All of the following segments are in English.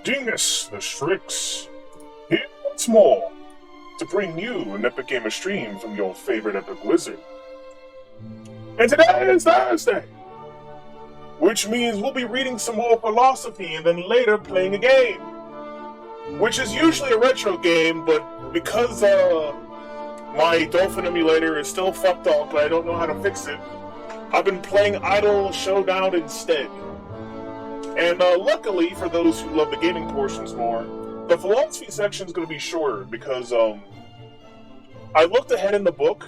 DingusTheStrix, here once more to bring you an epic game of stream from your favorite epic wizard. And today is Thursday, which means we'll be reading some more philosophy and then later playing a game, which is usually a retro game, but because my Dolphin emulator is still fucked up and I don't know how to fix it, I've been playing Ido Showdown instead. And luckily, for those who love the gaming portions more, the philosophy section is going to be shorter because I looked ahead in the book.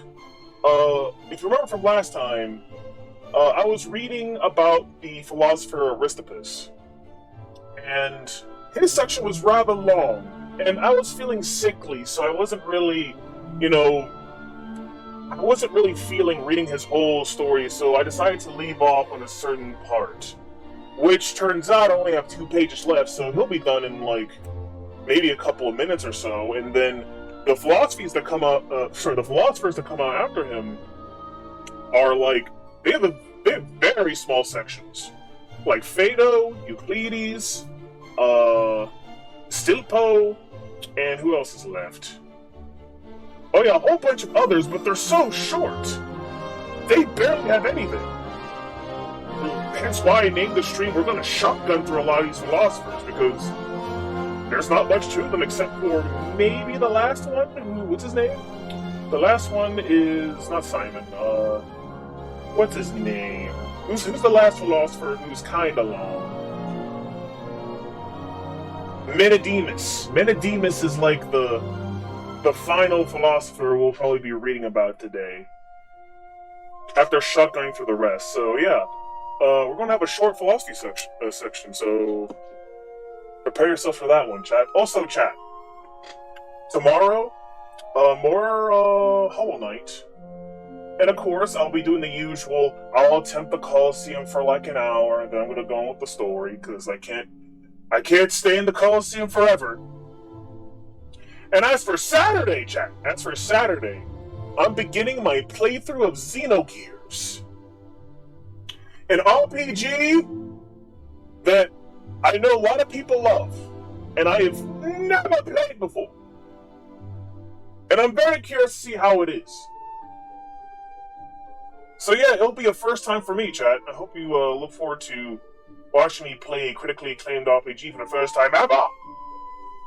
If you remember from last time, I was reading about the philosopher Aristippus, and his section was rather long, and I was feeling sickly, so I wasn't really, I wasn't really feeling reading his whole story, so I decided to leave off on a certain part. Which turns out I only have 2 pages left, so he'll be done in maybe a couple of minutes or so, and then the philosophers that come out after him are they have very small sections, like Phaedo, Euclides, Stilpo, and who else is left? Oh yeah, a whole bunch of others, but they're so short. They barely have anything. Hence why I named the stream, we're going to shotgun through a lot of these philosophers, because there's not much to them except for maybe the last one. What's his name? The last one is not Simon. What's his name? Who's the last philosopher who's kind of long? Menedemus. Menedemus is like the final philosopher we'll probably be reading about today, after shotgunning through the rest. So yeah. We're going to have a short philosophy section, so prepare yourself for that one, chat. Also, chat, tomorrow, more Hollow Knight. And of course, I'll be doing the usual, I'll attempt the Colosseum for like an hour, and then I'm going to go on with the story, because I can't stay in the Colosseum forever. And as for Saturday, chat, I'm beginning my playthrough of Xenogears. An RPG that I know a lot of people love, and I have never played before. And I'm very curious to see how it is. So yeah, it'll be a first time for me, chat. I hope you look forward to watching me play a critically acclaimed RPG for the first time ever,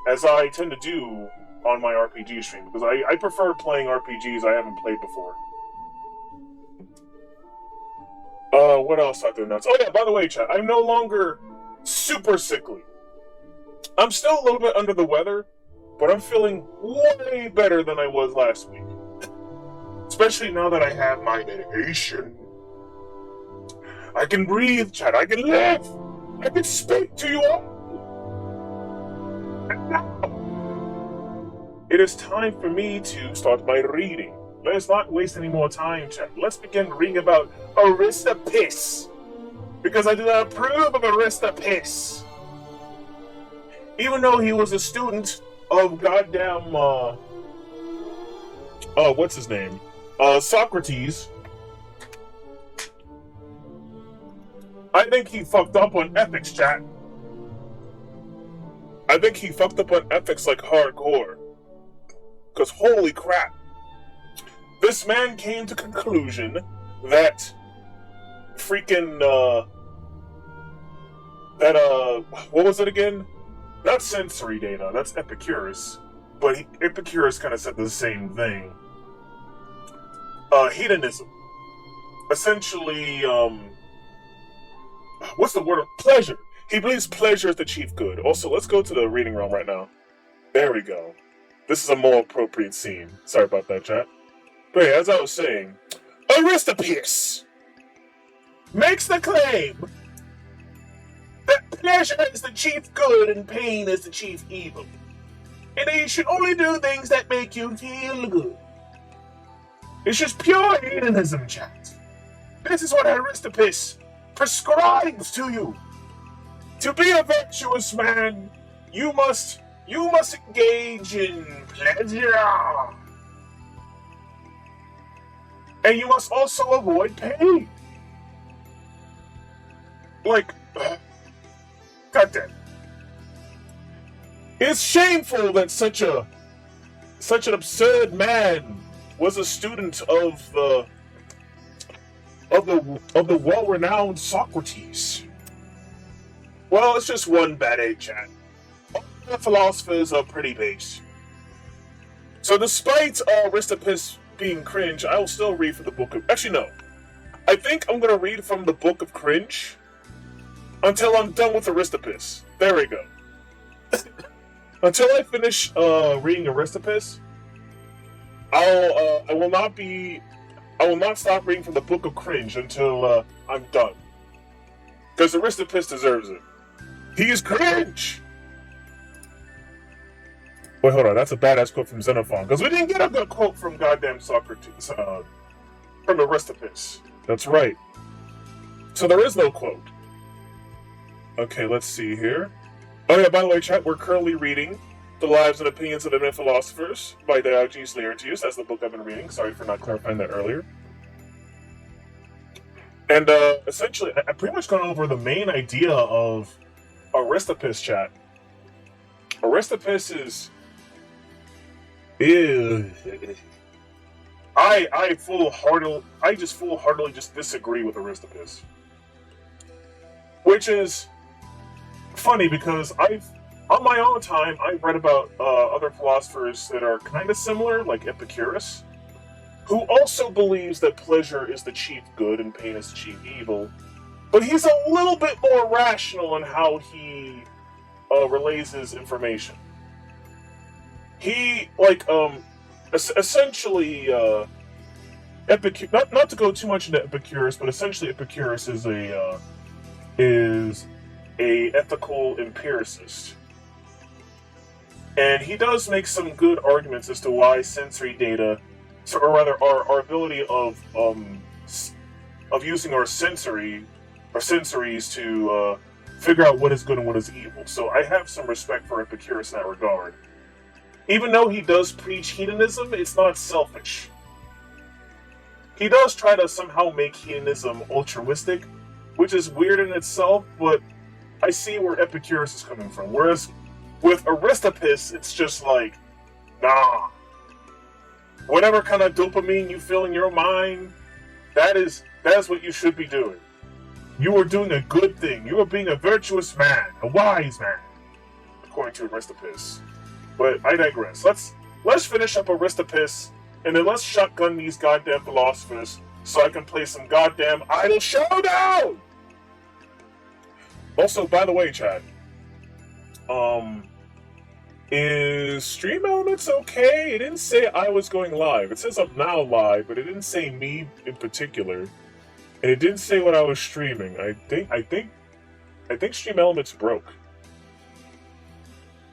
as I tend to do on my RPG stream, because I prefer playing RPGs I haven't played before. What else I do nuts? Oh yeah, by the way, chat, I'm no longer super sickly. I'm still a little bit under the weather, but I'm feeling way better than I was last week. Especially now that I have my medication. I can breathe, chat, I can live! I can speak to you all! And now, it is time for me to start my reading. Let's not waste any more time, chat. Let's begin reading about Aristippus, because I do not approve of Aristippus. Even though he was a student of goddamn, what's his name? Socrates. I think he fucked up on ethics, chat. I think he fucked up on ethics like hardcore. Because holy crap. This man came to conclusion that what was it again? Not sensory data, that's Epicurus. But Epicurus kind of said the same thing. Hedonism. Essentially, what's the word? Pleasure. He believes pleasure is the chief good. Also, let's go to the reading room right now. There we go. This is a more appropriate scene. Sorry about that, chat. But yeah, as I was saying, Aristippus makes the claim that pleasure is the chief good and pain is the chief evil, and that you should only do things that make you feel good. It's just pure hedonism, chat. This is what Aristippus prescribes to you. To be a virtuous man, you must engage in pleasure. And you must also avoid pain. Goddamn. It's shameful that such an absurd man was a student of the well-renowned Socrates. Well, it's just one bad egg, chat. All the philosophers are pretty base. So despite Aristippus being cringe, I will still read from the book of... Actually, no. I think I'm going to read from the book of cringe until I'm done with Aristippus. There we go. Until I finish reading Aristippus, I will not stop reading from the book of cringe until I'm done. Because Aristippus deserves it. He is cringe! Wait, hold on. That's a badass quote from Xenophon. Because we didn't get a good quote from goddamn Socrates. From Aristippus. That's right. So there is no quote. Okay, let's see here. Oh yeah, by the way, chat, we're currently reading The Lives and Opinions of Eminent Philosophers by Diogenes Laertius. That's the book I've been reading. Sorry for not clarifying that earlier. And essentially, I pretty much gone over the main idea of Aristippus, chat. Aristippus is... I just full-heartedly just disagree with Aristippus. Which is funny because on my own time, I've read about other philosophers that are kind of similar, like Epicurus, who also believes that pleasure is the chief good and pain is the chief evil. But he's a little bit more rational in how he relays his information. He, essentially, not to go too much into Epicurus, but essentially Epicurus is a ethical empiricist. And he does make some good arguments as to why sensory data, or rather our ability of using our sensories to figure out what is good and what is evil. So I have some respect for Epicurus in that regard. Even though he does preach hedonism, it's not selfish. He does try to somehow make hedonism altruistic, which is weird in itself, but I see where Epicurus is coming from. Whereas with Aristippus, it's just like, nah. Whatever kind of dopamine you feel in your mind, that is what you should be doing. You are doing a good thing. You are being a virtuous man, a wise man, according to Aristippus. But I digress. Let's finish up Aristippus, and then let's shotgun these goddamn philosophers so I can play some goddamn Ido Showdown! Also, by the way, Chad, is Stream Elements okay? It didn't say I was going live. It says I'm now live, but it didn't say me in particular. And it didn't say what I was streaming. I think Stream Elements broke.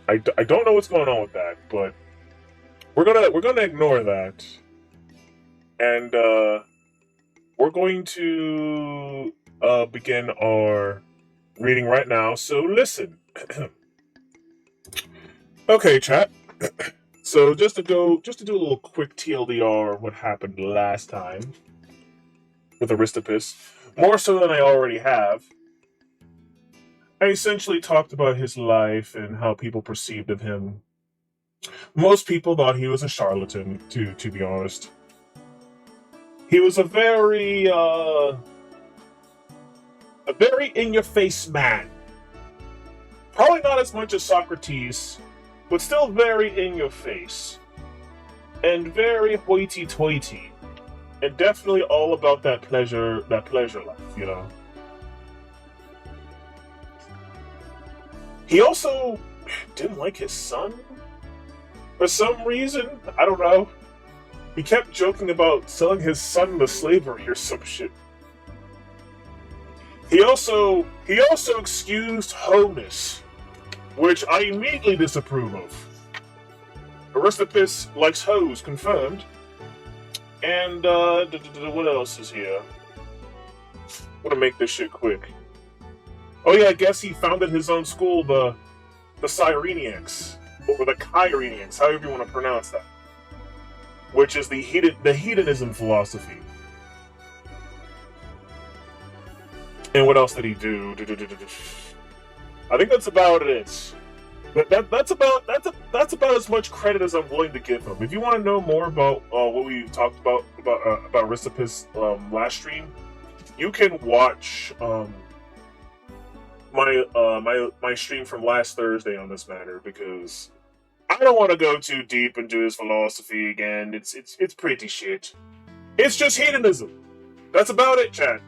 I don't know what's going on with that, but we're gonna ignore that, and we're going to begin our reading right now. So listen. Okay, chat. So just to do a little quick TLDR, what happened last time with Aristippus, more so than I already have. I essentially talked about his life and how people perceived of him. Most people thought he was a charlatan, to be honest. He was a very in-your-face man. Probably not as much as Socrates, but still very in-your-face. And very hoity-toity. And definitely all about that pleasure life, you know. He also didn't like his son. For some reason, I don't know. He kept joking about selling his son into slavery or some shit. He also excused hoeness, which I immediately disapprove of. Aristippus likes hoes, confirmed. And, what else is here? I'm gonna make this shit quick. Oh yeah, I guess he founded his own school, the Cyreniacs, or the Chireniacs, however you want to pronounce that, which is the hedonism philosophy. And what else did he do? I think that's about it. That's about as much credit as I'm willing to give him. If you want to know more about what we talked about Aristippus last stream, you can watch my stream from last Thursday on this matter, because I don't want to go too deep into his philosophy again. It's pretty shit. It's just hedonism. That's about it, Chad.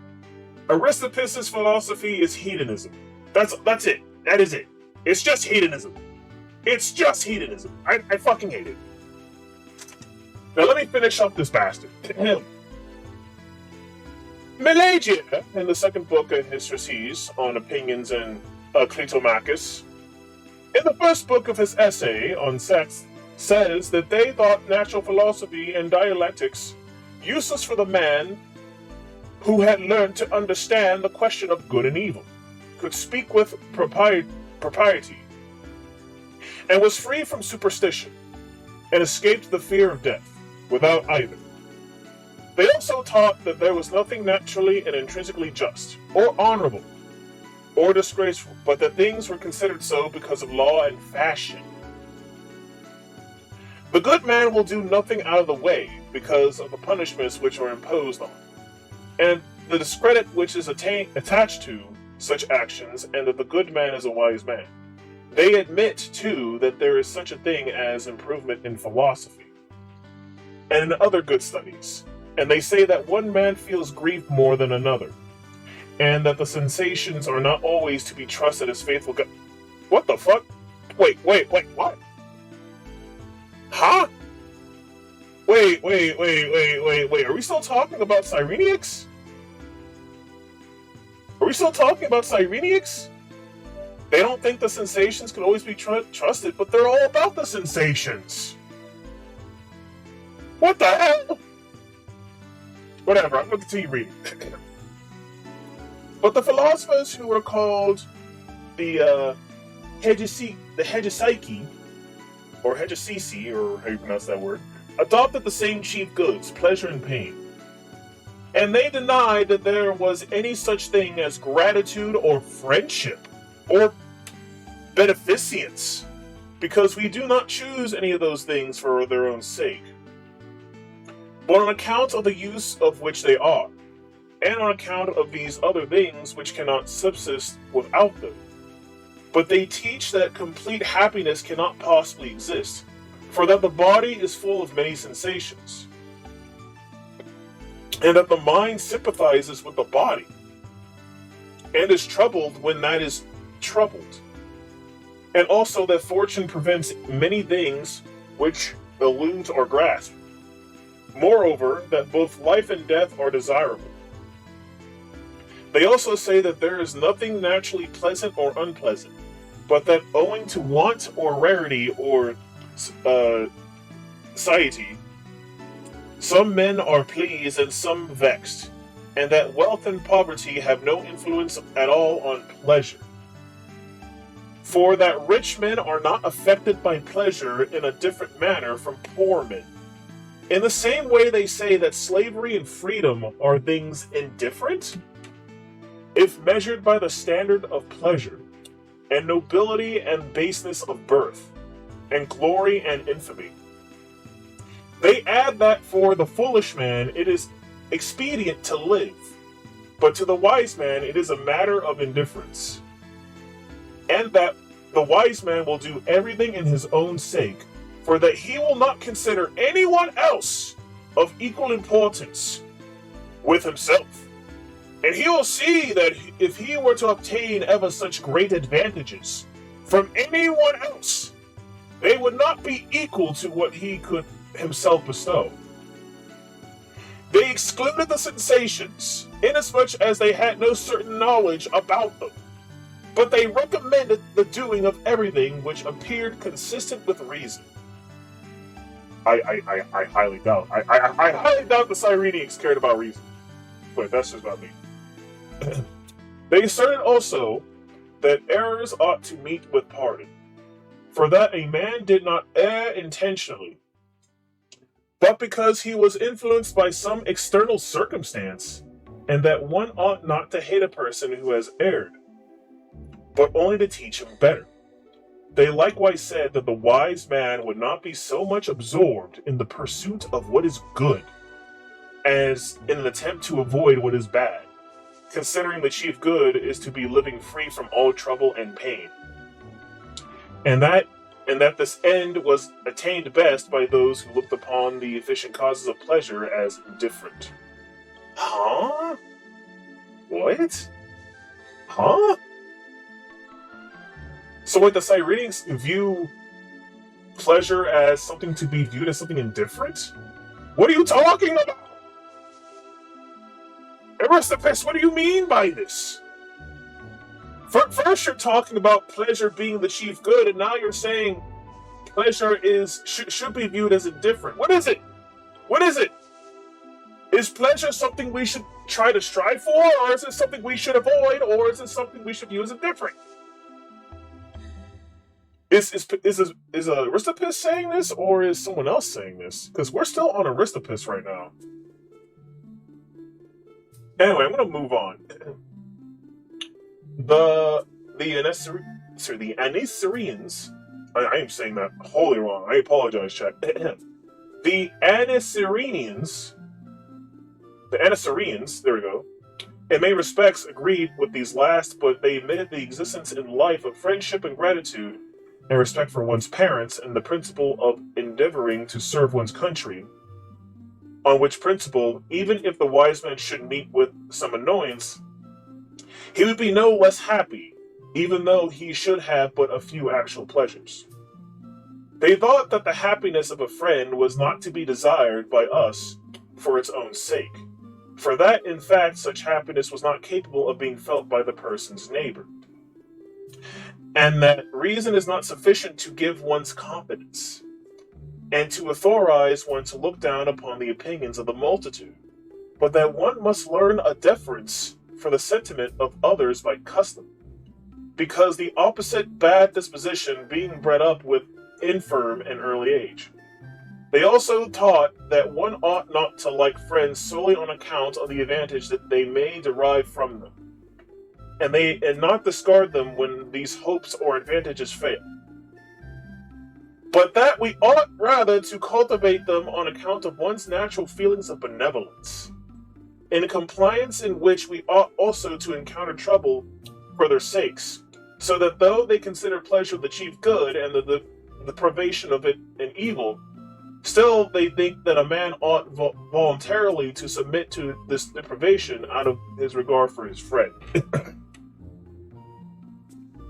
Aristippus' philosophy is hedonism. That's it. That is it. It's just hedonism. It's just hedonism. I fucking hate it. Now let me finish up this bastard. Melagia, in the second book in his treatise on opinions and Clitomachus, in the first book of his essay on sex, says that they thought natural philosophy and dialectics useless for the man who had learned to understand the question of good and evil, could speak with propriety, and was free from superstition, and escaped the fear of death, without either. They also taught that there was nothing naturally and intrinsically just, or honorable, or disgraceful, but that things were considered so because of law and fashion. The good man will do nothing out of the way because of the punishments which are imposed on him, and the discredit which is attached to such actions, and that the good man is a wise man. They admit, too, that there is such a thing as improvement in philosophy and in other good studies, and they say that one man feels grief more than another, and that the sensations are not always to be trusted as faithful What the fuck? Wait, what? Huh? Wait, are we still talking about Cyrenaics? Are we still talking about Cyrenaics? They don't think the sensations can always be trusted, but they're all about the sensations. What the hell? Whatever, I'm going to continue reading. But the philosophers who were called the Hegesychi, or Hegesisi, or how you pronounce that word, adopted the same chief goods, pleasure and pain. And they denied that there was any such thing as gratitude or friendship or beneficence, because we do not choose any of those things for their own sake, but on account of the use of which they are, and on account of these other things which cannot subsist without them. But they teach that complete happiness cannot possibly exist, for that the body is full of many sensations, and that the mind sympathizes with the body, and is troubled when that is troubled, and also that fortune prevents many things which eludes or grasp. Moreover, that both life and death are desirable. They also say that there is nothing naturally pleasant or unpleasant, but that owing to want or rarity or satiety, some men are pleased and some vexed, and that wealth and poverty have no influence at all on pleasure. For that rich men are not affected by pleasure in a different manner from poor men. In the same way they say that slavery and freedom are things indifferent, if measured by the standard of pleasure, and nobility and baseness of birth, and glory and infamy. They add that for the foolish man it is expedient to live, but to the wise man it is a matter of indifference, and that the wise man will do everything in his own sake, for that he will not consider anyone else of equal importance with himself. And he will see that if he were to obtain ever such great advantages from anyone else, they would not be equal to what he could himself bestow. They excluded the sensations, inasmuch as they had no certain knowledge about them, but they recommended the doing of everything which appeared consistent with reason. I highly doubt. I highly doubt the Cyrenaics cared about reason, but that's just not me. They asserted also that errors ought to meet with pardon, for that a man did not err intentionally, but because he was influenced by some external circumstance, and that one ought not to hate a person who has erred, but only to teach him better. They likewise said that the wise man would not be so much absorbed in the pursuit of what is good as in an attempt to avoid what is bad, considering the chief good is to be living free from all trouble and pain, and that this end was attained best by those who looked upon the efficient causes of pleasure as indifferent. Huh? What? Huh? So what, the Cyrenians view pleasure as something to be viewed as something indifferent? What are you talking about? Aristippus, what do you mean by this? First you're talking about pleasure being the chief good, and now you're saying pleasure should be viewed as indifferent. What is it? What is it? Is pleasure something we should try to strive for, or is it something we should avoid, or is it something we should view as indifferent? Is Aristippus saying this, or is someone else saying this? Because we're still on Aristippus right now. Anyway, I'm going to move on. The Anicereans, I am saying that wholly wrong. I apologize, chat. The Anicereans, there we go, in many respects agreed with these last, but they admitted the existence in life of friendship and gratitude and respect for one's parents and the principle of endeavoring to serve one's country, on which principle, even if the wise man should meet with some annoyance, he would be no less happy, even though he should have but a few actual pleasures. They thought that the happiness of a friend was not to be desired by us for its own sake, for that, in fact, such happiness was not capable of being felt by the person's neighbor, and that reason is not sufficient to give one's confidence, and to authorize one to look down upon the opinions of the multitude, but that one must learn a deference for the sentiment of others by custom, because the opposite bad disposition being bred up with infirm and early age. They also taught that one ought not to like friends solely on account of the advantage that they may derive from them, and not discard them when these hopes or advantages fail, but that we ought rather to cultivate them on account of one's natural feelings of benevolence, in compliance in which we ought also to encounter trouble for their sakes, so that though they consider pleasure the chief good and the privation of it an evil, still they think that a man ought voluntarily to submit to this deprivation out of his regard for his friend.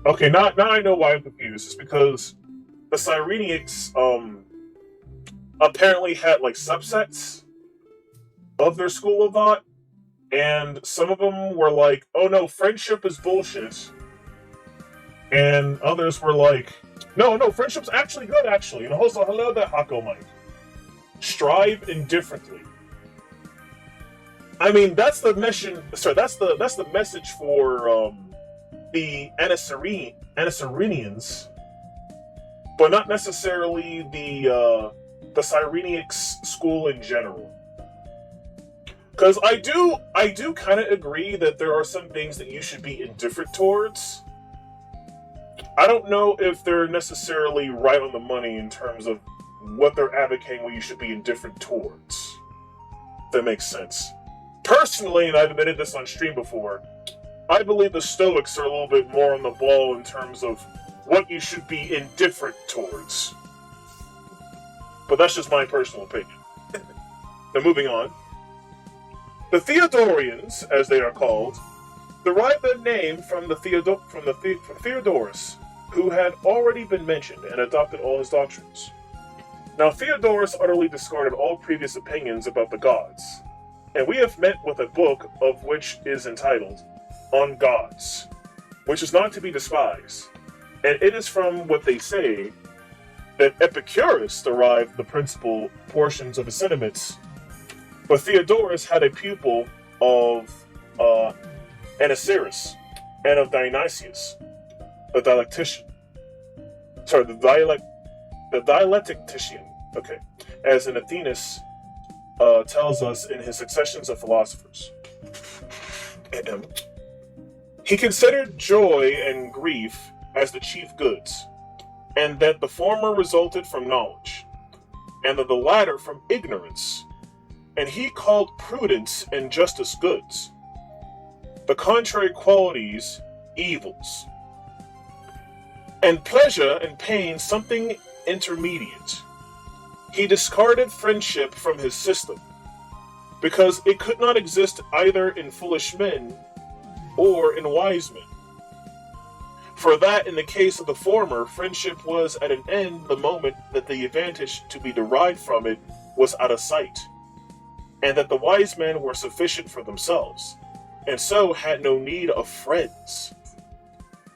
Okay, now I know why I'm confused. It's because the Cyrenics apparently had like subsets of their school of thought, and some of them were like, oh no, friendship is bullshit, and others were like, no, friendship's actually good, actually. And also, hello there, Hako Mike. Strive indifferently. I mean, that's the mission. Sorry, that's the message for the Anicerenians, but not necessarily the Cyrenics school in general. Because I do kind of agree that there are some things that you should be indifferent towards. I don't know if they're necessarily right on the money in terms of what they're advocating what you should be indifferent towards. If that makes sense. Personally, and I've admitted this on stream before, I believe the Stoics are a little bit more on the ball in terms of what you should be indifferent towards. But that's just my personal opinion. Now moving on. The Theodorians, as they are called, derive their name from Theodorus, who had already been mentioned and adopted all his doctrines. Now Theodorus utterly discarded all previous opinions about the gods, and we have met with a book of which is entitled On Gods, which is not to be despised, and it is from what they say that Epicurus derived the principal portions of his sentiments, but Theodorus had a pupil of Anicetus and of Dionysius, the dialectician. Sorry, the dialectician. Okay, as an Athenaeus tells us in his Successions of Philosophers. He considered joy and grief as the chief goods, and that the former resulted from knowledge, and that the latter from ignorance. And he called prudence and justice goods, the contrary qualities evils, and pleasure and pain something intermediate. He discarded friendship from his system, because it could not exist either in foolish men or in wise men. For that in the case of the former, friendship was at an end the moment that the advantage to be derived from it was out of sight, and that the wise men were sufficient for themselves, and so had no need of friends.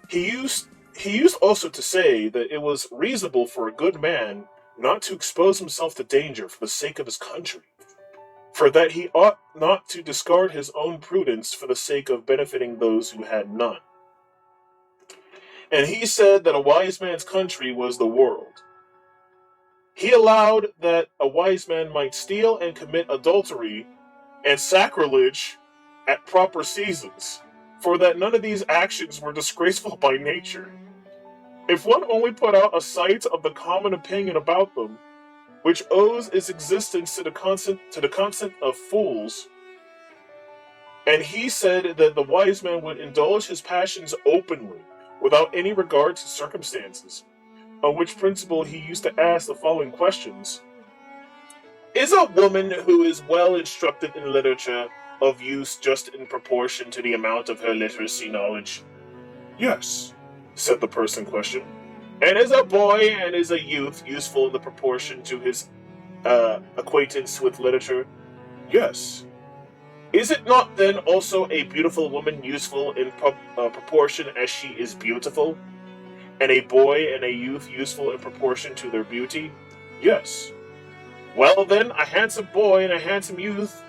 He used also to say that it was reasonable for a good man not to expose himself to danger for the sake of his country, for that he ought not to discard his own prudence for the sake of benefiting those who had none. And he said that a wise man's country was the world. He allowed that a wise man might steal and commit adultery and sacrilege at proper seasons, for that none of these actions were disgraceful by nature. If one only put out a sight of the common opinion about them, which owes its existence to the consent of fools, and he said that the wise man would indulge his passions openly, without any regard to circumstances, on which principle he used to ask the following questions. Is a woman who is well instructed in literature of use just in proportion to the amount of her literacy knowledge? Yes, said the person questioned. And is a boy and is a youth useful in the proportion to his acquaintance with literature? Yes. Is it not then also a beautiful woman useful in proportion as she is beautiful? And a boy and a youth useful in proportion to their beauty? Yes. Well then, a handsome boy and a handsome youth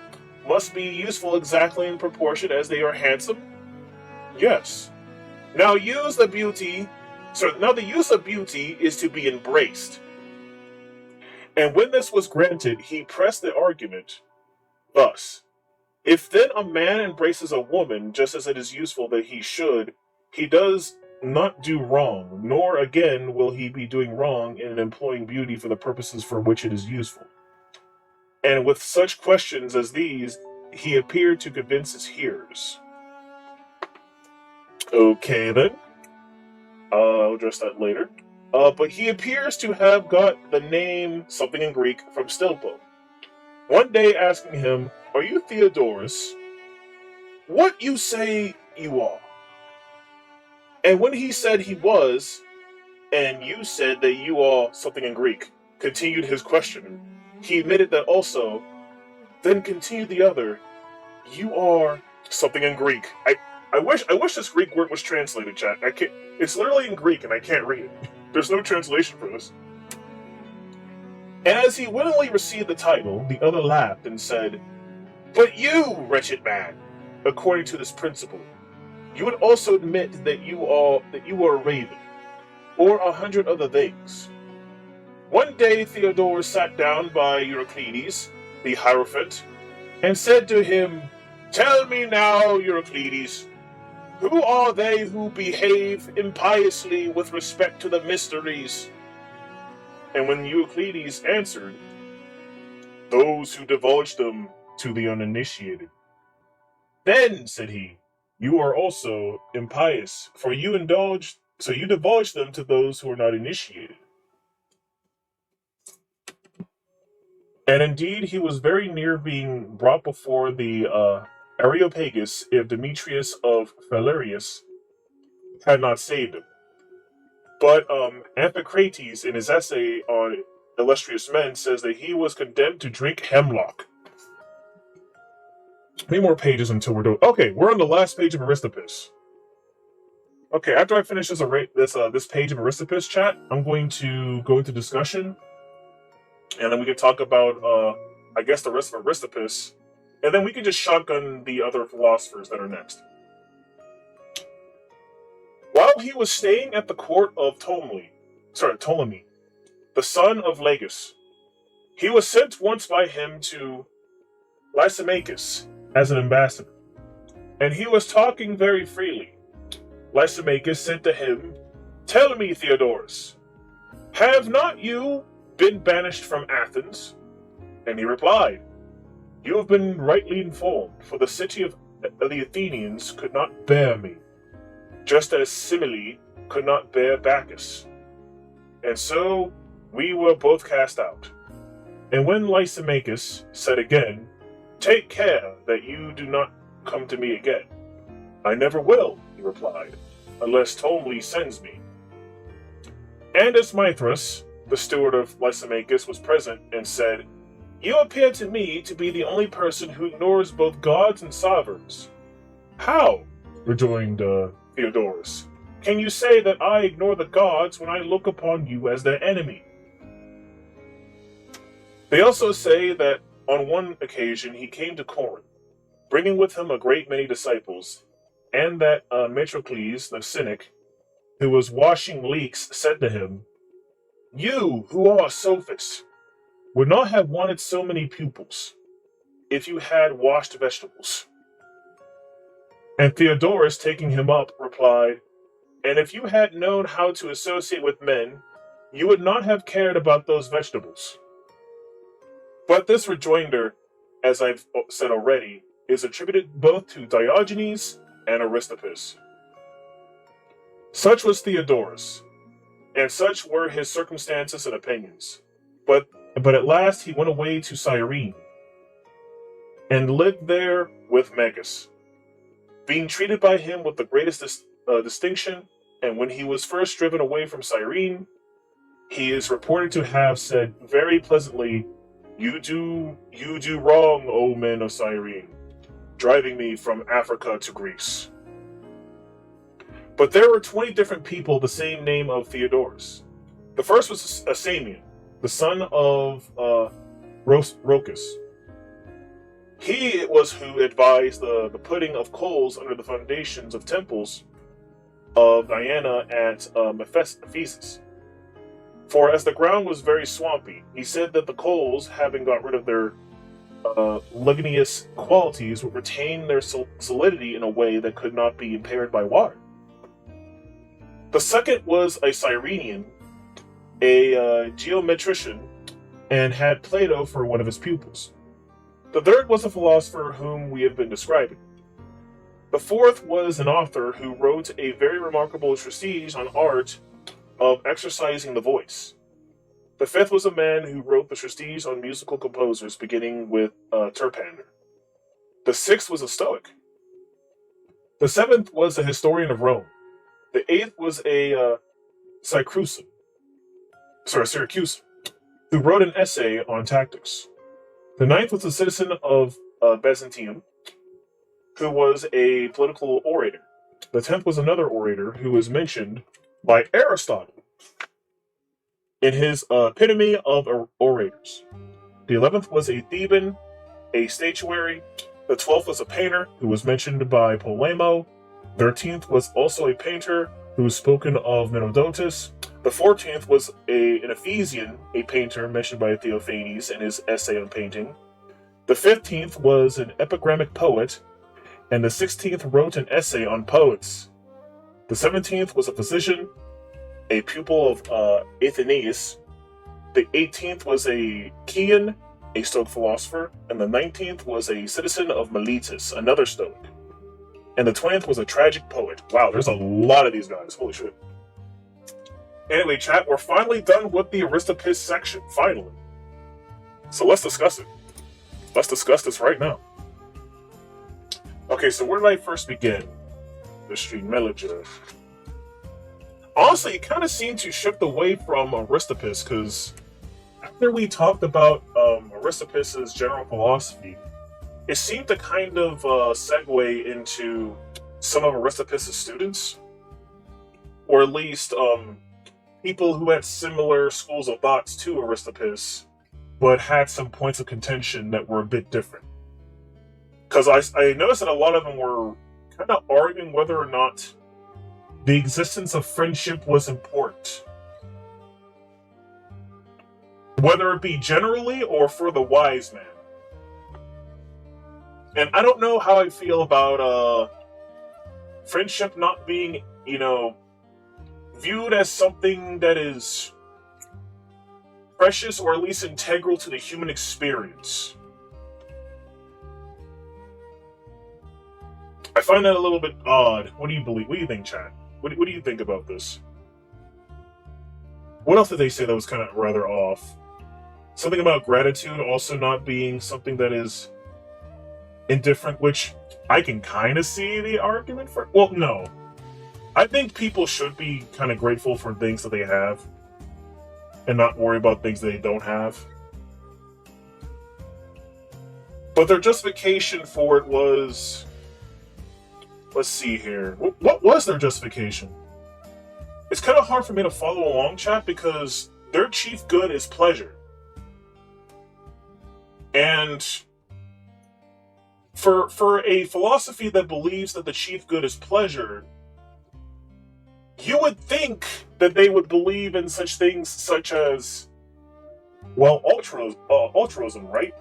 must be useful exactly in proportion as they are handsome? Yes. Now the use of beauty is to be embraced. And when this was granted, he pressed the argument thus. If then a man embraces a woman just as it is useful that he should, he does not do wrong, nor again will he be doing wrong in employing beauty for the purposes for which it is useful. And with such questions as these, he appeared to convince his hearers. Okay then, I'll address that later. But he appears to have got the name something in Greek from Stilpo. One day asking him, are you Theodorus? What you say you are? And when he said he was, and you said that you are something in Greek, continued his questioner. He admitted that also. Then continued the other, you are something in Greek. I wish this Greek word was translated, chat. I can't. It's literally in Greek, and I can't read it. There's no translation for this. And as he willingly received the title, the other laughed and said, but you, wretched man, according to this principle, you would also admit that you are a raven, or 100 other things. One day Theodorus sat down by Euryclides, the Hierophant, and said to him, tell me now, Euryclides, who are they who behave impiously with respect to the mysteries? And when Euryclides answered, those who divulge them to the uninitiated. Then, said he, you are also impious, for you divulge them to those who are not initiated. And indeed, he was very near being brought before the Areopagus if Demetrius of Phaleris had not saved him. But Amphicrates, in his essay on illustrious men, says that he was condemned to drink hemlock. How many more pages until we're done? Okay, we're on the last page of Aristippus. Okay, after I finish this page of Aristippus, chat, I'm going to go into discussion, and then we can talk about, I guess, the rest of Aristippus, and then we can just shotgun the other philosophers that are next. While he was staying at the court of Ptolemy, the son of Lagus, he was sent once by him to Lysimachus as an ambassador, and he was talking very freely. Lysimachus said to him, tell me, Theodorus, "Have not you been banished from Athens?" And he replied, "You have been rightly informed, for the city of the Athenians could not bear me, just as Semele could not bear Bacchus. And so we were both cast out." And when Lysimachus said again, "Take care that you do not come to me again." "I never will," he replied, "unless Ptolemy sends me." And as Mithras, the steward of Lysimachus, was present and said, "You appear to me to be the only person who ignores both gods and sovereigns." "How," rejoined Theodorus, "can you say that I ignore the gods when I look upon you as their enemy?" They also say that on one occasion he came to Corinth, bringing with him a great many disciples, and that Metrocles, the cynic, who was washing leeks, said to him, "You, who are a sophist, would not have wanted so many pupils if you had washed vegetables." And Theodorus, taking him up, replied, "And if you had known how to associate with men, you would not have cared about those vegetables." But this rejoinder, as I've said already, is attributed both to Diogenes and Aristippus. Such was Theodorus, and such were his circumstances and opinions. But at last he went away to Cyrene, and lived there with Megas, being treated by him with the greatest distinction. And when he was first driven away from Cyrene, he is reported to have said very pleasantly, you do wrong, O men of Cyrene, driving me from Africa to Greece." But there were 20 different people the same name of Theodorus. The first was a Samian, the son of Rhocus. He it was who advised the putting of coals under the foundations of temples of Diana at Ephesus. For as the ground was very swampy, he said that the coals, having got rid of their ligneous qualities, would retain their solidity in a way that could not be impaired by water. The second was a Cyrenian, a geometrician, and had Plato for one of his pupils. The third was a philosopher whom we have been describing. The fourth was an author who wrote a very remarkable treatise on art of exercising the voice. The fifth was a man who wrote the treatise on musical composers, beginning with Terpander. The sixth was a Stoic. The seventh was a historian of Rome. The eighth was a Syracusan, who wrote an essay on tactics. The ninth was a citizen of Byzantium, who was a political orator. The 10th was another orator who was mentioned by Aristotle in his Epitome of Orators. The 11th was a Theban, a statuary. The 12th was a painter who was mentioned by Polemo. The 13th was also a painter who was spoken of Menodotus. The 14th was an Ephesian, a painter mentioned by Theophanes in his essay on painting. The 15th was an epigrammic poet, and the 16th wrote an essay on poets. The 17th was a physician, a pupil of Athenaeus. The 18th was a Chian, a Stoic philosopher, and the 19th was a citizen of Miletus, another Stoic. And the 20th was a tragic poet. Wow, there's a lot of these guys. Holy shit. Anyway, chat, we're finally done with the Aristippus section. Finally. So let's discuss it. Let's discuss this right now. Okay, so where did I first begin? The stream Melodja. Honestly, it kind of seemed to shift away from Aristippus, because after we talked about Aristippus's general philosophy, it seemed to kind of segue into some of Aristippus's students, or at least people who had similar schools of thoughts to Aristippus, but had some points of contention that were a bit different. Because I noticed that a lot of them were kind of arguing whether or not the existence of friendship was important. Whether it be generally or for the wise man. And I don't know how I feel about friendship not being, viewed as something that is precious or at least integral to the human experience. I find that a little bit odd. What do you believe? What do you think, chat? What do you think about this? What else did they say that was kind of rather off? Something about gratitude also not being something that is indifferent, which I can kind of see the argument for. Well, no. I think people should be kind of grateful for things that they have and not worry about things they don't have. But their justification for it was... Let's see here. What was their justification? It's kind of hard for me to follow along, chat, because their chief good is pleasure. And for a philosophy that believes that the chief good is pleasure, you would think that they would believe in such things such as, well, altruism, right?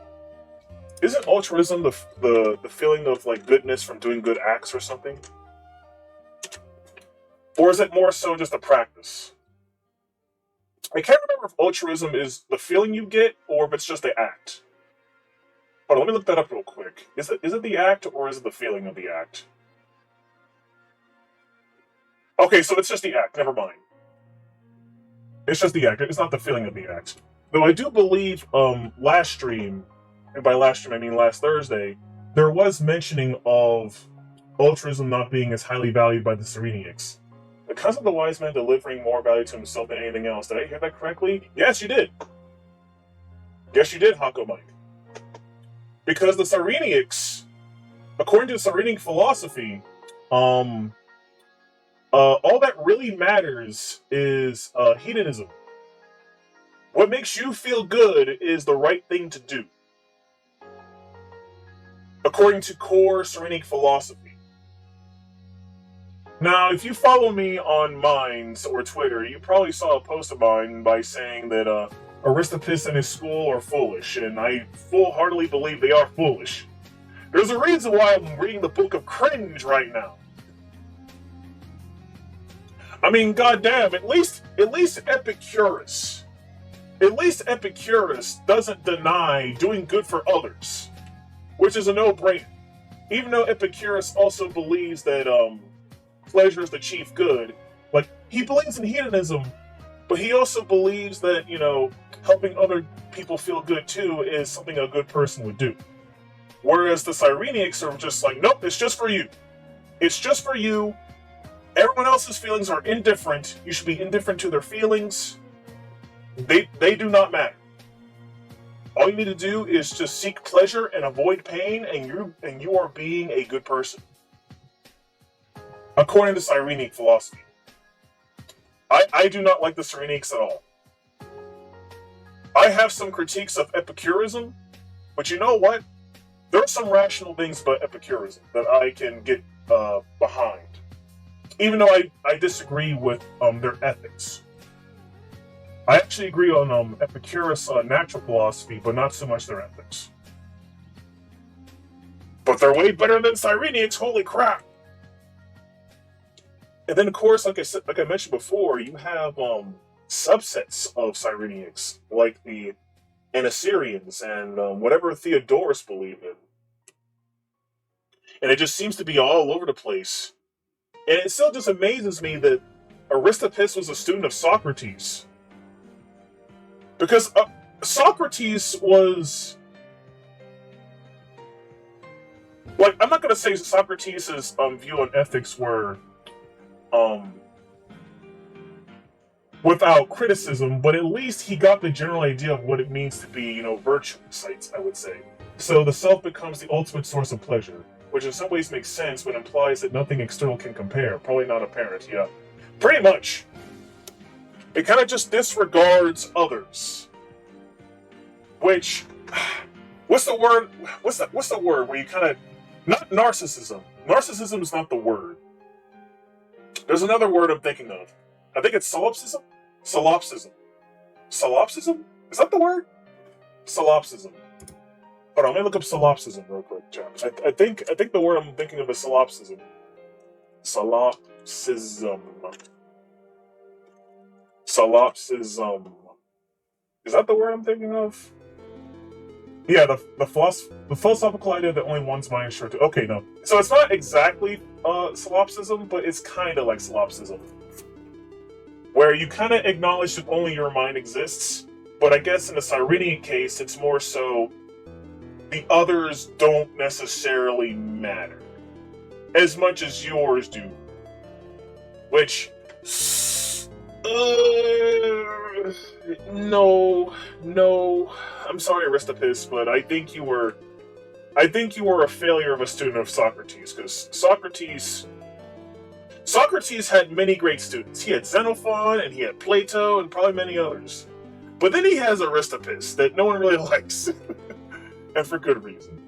Isn't altruism the feeling of like goodness from doing good acts or something? Or is it more so just a practice? I can't remember if altruism is the feeling you get or if it's just the act. Hold on, let me look that up real quick. Is it the act or is it the feeling of the act? Okay, so it's just the act, never mind. It's just the act, it's not the feeling of the act. Though I do believe last stream, and by last stream I mean last Thursday, there was mentioning of altruism not being as highly valued by the Cyrenaics. Because of the wise man delivering more value to himself than anything else. Did I hear that correctly? Yes, you did. Yes, you did, Hako Mike. Because the Cyrenaics, according to the Cyrenaic philosophy, all that really matters is hedonism. What makes you feel good is the right thing to do. According to core Cyrenaic philosophy. Now, if you follow me on Minds or Twitter, you probably saw a post of mine by saying that Aristippus and his school are foolish, and I full-heartedly believe they are foolish. There's a reason why I'm reading the Book of Cringe right now. I mean, goddamn, at least Epicurus. At least Epicurus doesn't deny doing good for others, which is a no-brainer. Even though Epicurus also believes that pleasure is the chief good, like he believes in hedonism, but he also believes that, you know, helping other people feel good too is something a good person would do. Whereas the Cyrenaics are just like, nope, it's just for you. It's just for you. Everyone else's feelings are indifferent. You should be indifferent to their feelings. They do not matter. All you need to do is just seek pleasure and avoid pain, and you are being a good person. According to Cyrenaic philosophy. I do not like the Cyrenaics at all. I have some critiques of Epicurism, but you know what? There are some rational things about Epicurism that I can get behind. Even though I disagree with their ethics. I actually agree on Epicurus' natural philosophy, but not so much their ethics. But they're way better than Cyrenaics, holy crap! And then, of course, like I mentioned before, you have subsets of Cyrenaics, like the Anasyrians and whatever Theodorus believed in. And it just seems to be all over the place. And it still just amazes me that Aristippus was a student of Socrates. Because Socrates was... Like, I'm not going to say Socrates' view on ethics were... without criticism, but at least he got the general idea of what it means to be, you know, virtuous, I would say. So the self becomes the ultimate source of pleasure, which in some ways makes sense but implies that nothing external can compare. Probably not apparent, yeah. Pretty much. It kind of just disregards others. Which, what's the word? What's the word where you kind of, not narcissism. Narcissism is not the word. There's another word I'm thinking of. I think it's solipsism? Solipsism. Solipsism? Is that the word? Solipsism. Hold on, let me look up solipsism real quick, chaps. I think the word I'm thinking of is solipsism. Solipsism. Solipsism. Is that the word I'm thinking of? Yeah, the philosophical idea that only one's mind is sure to. Okay, no. So it's not exactly solipsism, but it's kind of like solipsism, where you kind of acknowledge that only your mind exists. But I guess in the Cyrenian case, it's more so the others don't necessarily matter as much as yours do. Which, no, I'm sorry, Aristippus, but I think you were a failure of a student of Socrates, because Socrates had many great students. He had Xenophon, and he had Plato, and probably many others. But then he has Aristippus, that no one really likes. And for good reason.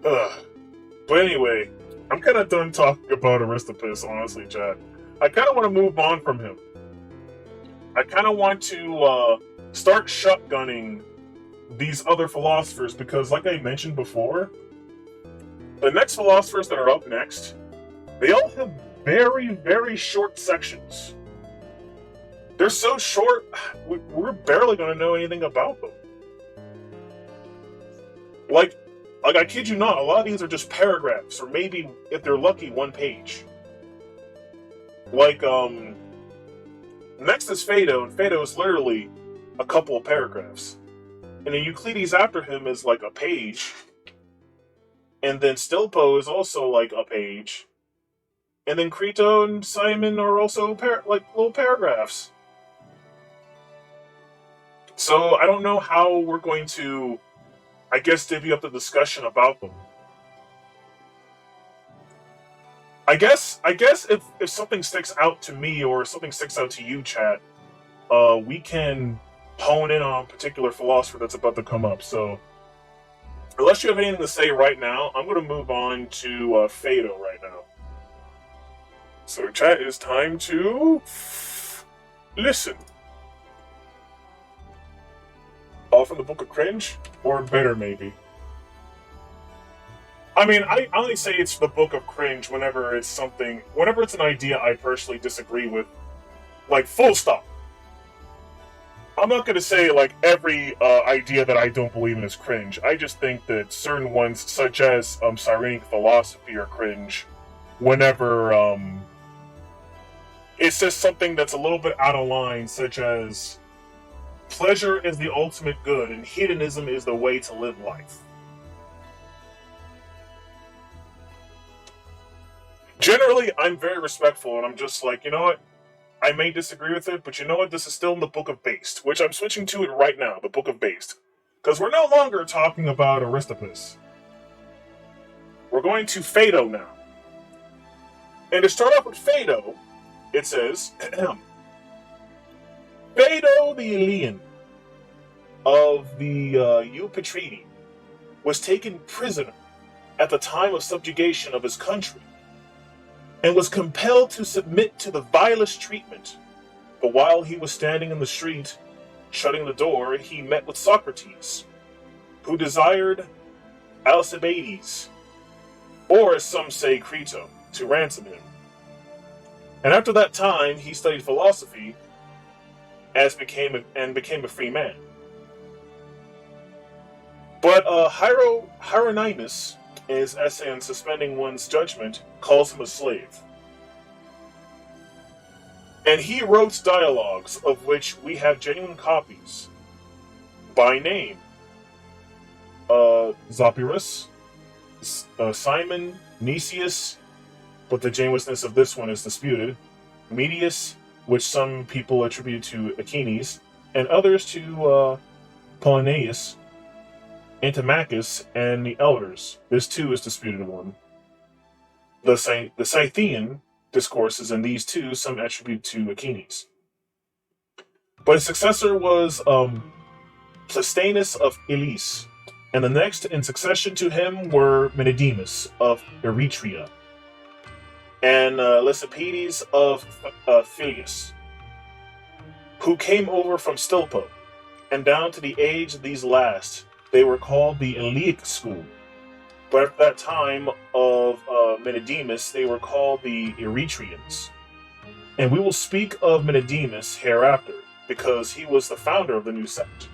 But anyway, I'm kind of done talking about Aristippus, honestly, Chad. I kind of want to move on from him. I kind of want to start shotgunning these other philosophers, because like I mentioned before, the next philosophers that are up next, they all have very, very short sections. They're so short, we're barely going to know anything about them. Like, I kid you not, a lot of these are just paragraphs, or maybe, if they're lucky, one page. Like, next is Phaedo, and Phaedo is literally a couple of paragraphs. And then Euclides after him is like a page. And then Stilpo is also like a page. And then Crito and Simon are also like little paragraphs. So I don't know how we're going to, I guess, divvy up the discussion about them. I guess if something sticks out to me or something sticks out to you, chat, we can hone in on a particular philosopher that's about to come up. So, unless you have anything to say right now, I'm going to move on to Phaedo right now. So, chat, it's time to listen. All from the Book of Cringe, or better, maybe. I mean, I only say it's the Book of Cringe whenever it's an idea I personally disagree with. Like, full stop. I'm not going to say, like, every idea that I don't believe in is cringe. I just think that certain ones, such as Cyrenic philosophy, are cringe whenever it's just something that's a little bit out of line, such as pleasure is the ultimate good and hedonism is the way to live life. Generally, I'm very respectful, and I'm just like, you know what? I may disagree with it, but you know what? This is still in the Book of Based, which I'm switching to it right now, the Book of Based. Because we're no longer talking about Aristippus. We're going to Phaedo now. And to start off with Phaedo, it says, Phaedo the Elean of the Eupatridi was taken prisoner at the time of subjugation of his country, and was compelled to submit to the vilest treatment. But while he was standing in the street, shutting the door, he met with Socrates, who desired Alcibiades, or as some say Crito, to ransom him. And after that time, he studied philosophy, became a free man. But Hieronymus, in his essay on suspending one's judgment, calls him a slave. And he wrote dialogues, of which we have genuine copies, by name. Zopyrus, Simon, Nicias, but the genuineness of this one is disputed, Medius, which some people attribute to Achilles, and others to Polynaeus, Antimachus, and the elders. This too is disputed one. The Scythian discourses, and these too some attribute to Achilles. But his successor was Pleistanus of Elis, and the next in succession to him were Menedemus of Eretria, and Lysipedes of Philus, who came over from Stilpo, and down to the age of these last, they were called the Eleaic school. But at that time of Menedemus, they were called the Eretrians. And we will speak of Menedemus hereafter, because he was the founder of the new sect.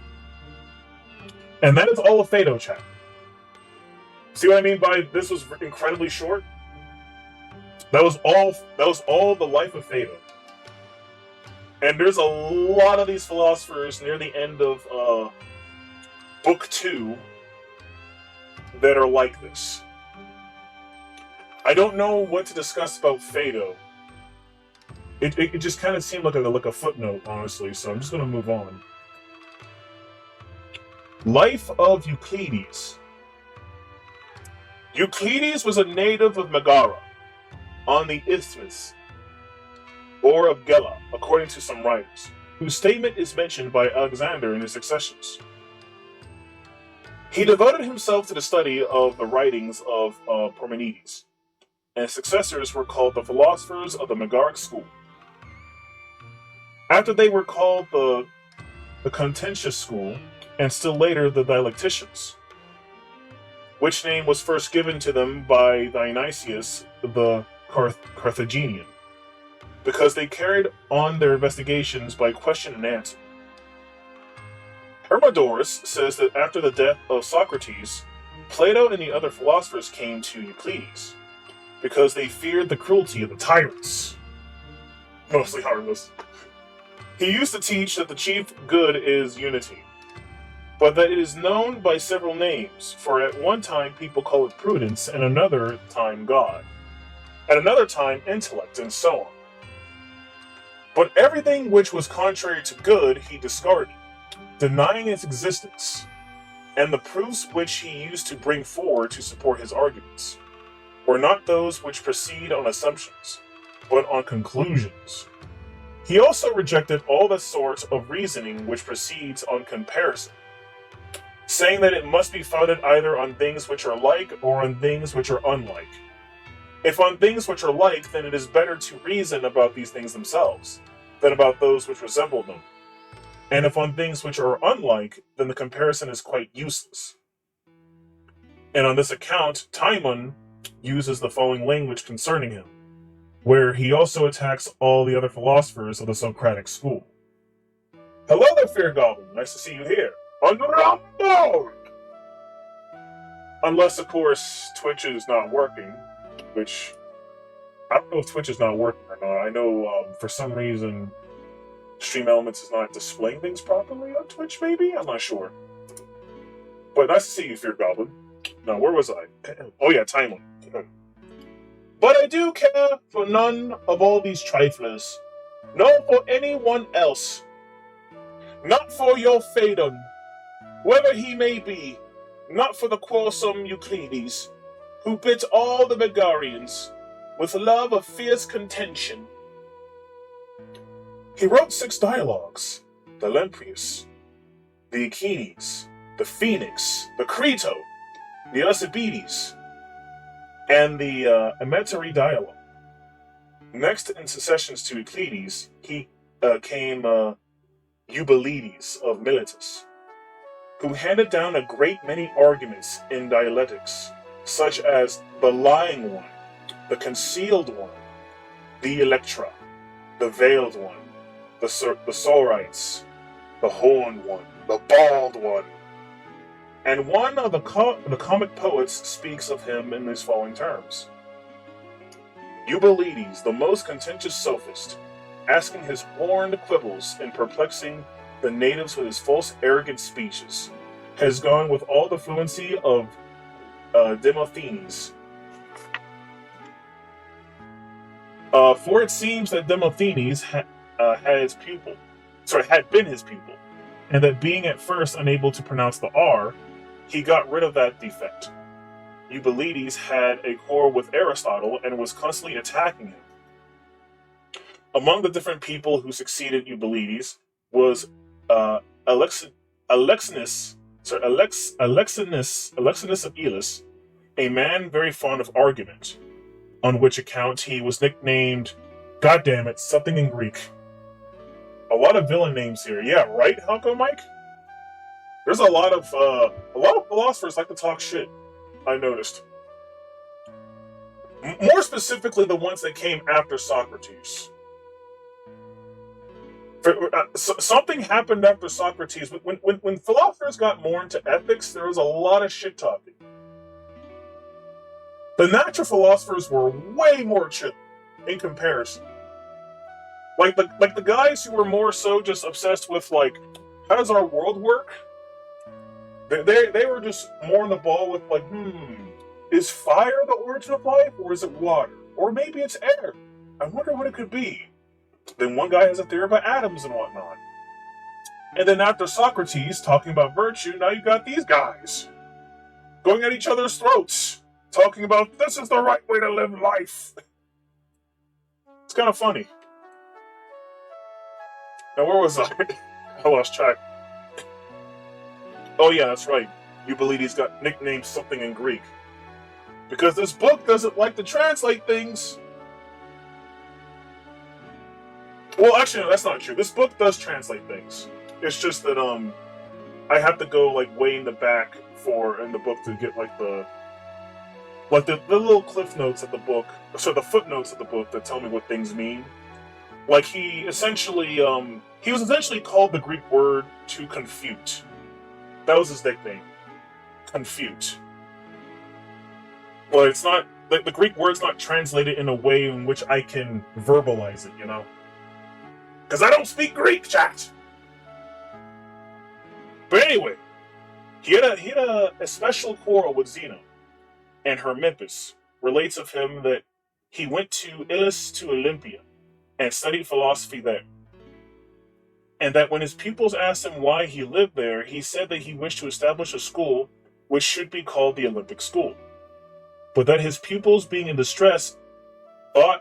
And that is all of Phaedo, chat. See what I mean by this was incredibly short? That was all the life of Phaedo. And there's a lot of these philosophers near the end of book 2 that are like this. I don't know what to discuss about Phaedo. It just kind of seemed like a footnote, honestly, so I'm just going to move on. Life of Euclides. Euclides was a native of Megara, on the Isthmus, or of Gela, according to some writers, whose statement is mentioned by Alexander in his Successions. He devoted himself to the study of the writings of Parmenides, and his successors were called the philosophers of the Megaric school. After they were called the contentious school, and still later the dialecticians, which name was first given to them by Dionysius the Carthaginian, because they carried on their investigations by question and answer. Hermodorus says that after the death of Socrates, Plato and the other philosophers came to Euclides, because they feared the cruelty of the tyrants. Mostly harmless. He used to teach that the chief good is unity, but that it is known by several names, for at one time people call it prudence, and another time God, at another time intellect, and so on. But everything which was contrary to good he discarded, denying its existence, and the proofs which he used to bring forward to support his arguments were not those which proceed on assumptions, but on conclusions. He also rejected all the sort of reasoning which proceeds on comparison, saying that it must be founded either on things which are like or on things which are unlike. If on things which are like, then it is better to reason about these things themselves than about those which resemble them. And if on things which are unlike, then the comparison is quite useless. And on this account, Timon uses the following language concerning him, where he also attacks all the other philosophers of the Socratic school. Hello there, Fear Goblin. Nice to see you here. Unless, of course, Twitch is not working, which I don't know if Twitch is not working or not. I know for some reason Stream Elements is not displaying things properly on Twitch, maybe? I'm not sure. But nice to see you, Fear Goblin. Now, where was I? Oh yeah, Timon. But I do care for none of all these triflers, nor for anyone else. Not for your Phaedon, whoever he may be, not for the quarrelsome Euclides, who bit all the Megarians with love of fierce contention. He wrote 6 dialogues: the Lemprius, the Achaenes, the Phoenix, the Crito, the Alcibiades, and the Emetary dialogue. Next in successions to Euclides, he came Eubulides of Miletus, who handed down a great many arguments in dialectics, such as the lying one, the concealed one, the Electra, the veiled one, the Sorites, the horned one, the bald one. And one of the comic poets speaks of him in these following terms: Eubulides, the most contentious sophist, asking his horned quibbles and perplexing the natives with his false arrogant speeches, has gone with all the fluency of Demosthenes. For it seems that Demosthenes had been his pupil, and that being at first unable to pronounce the R, he got rid of that defect. Eubulides had a quarrel with Aristotle and was constantly attacking him. Among the different people who succeeded Eubulides was Alexinus of Elis, a man very fond of argument, on which account he was nicknamed, goddammit, something in Greek. A lot of villain names here. Yeah, right, Helco Mike? There's a lot of philosophers like to talk shit, I noticed. More specifically, the ones that came after Socrates. Something happened after Socrates. When philosophers got more into ethics, there was a lot of shit talking. The natural philosophers were way more chill in comparison. Like the guys who were more so just obsessed with like, how does our world work? They were just more on the ball with like, is fire the origin of life, or is it water, or maybe it's air? I wonder what it could be. Then one guy has a theory about atoms and whatnot. And then after Socrates talking about virtue, now you got these guys going at each other's throats, talking about this is the right way to live life. It's kind of funny. Now where was I? I lost track. Oh yeah, that's right. Eubulides got nicknamed something in Greek. Because this book doesn't like to translate things. Well, actually, no, that's not true. This book does translate things. It's just that I have to go like way in the back in the book to get like the little cliff notes of the book, so the footnotes of the book that tell me what things mean. Like he was essentially called the Greek word to confute. That was his nickname, confute. Well, it's not the Greek word's not translated in a way in which I can verbalize it, you know. Because I don't speak Greek, chat! But anyway, he had a special quarrel with Zeno, and Hermippus relates of him that he went to Ilis to Olympia and studied philosophy there. And that when his pupils asked him why he lived there, he said that he wished to establish a school which should be called the Olympic School. But that his pupils, being in distress, thought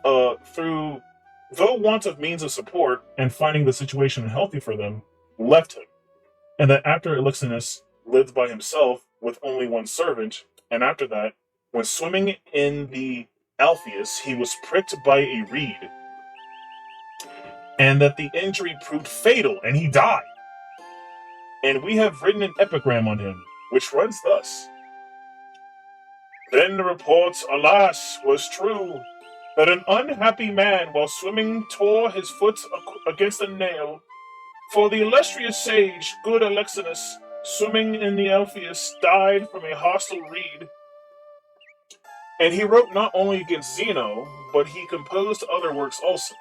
though want of means of support and finding the situation unhealthy for them, left him. And that after Elixinus lived by himself with only one servant, and after that, when swimming in the Alpheus, he was pricked by a reed, and that the injury proved fatal, and he died. And we have written an epigram on him, which runs thus. Then the report, alas, was true, that an unhappy man, while swimming, tore his foot against a nail. For the illustrious sage, good Alexinus, swimming in the Alpheus, died from a hostile reed. And he wrote not only against Zeno, but he composed other works also,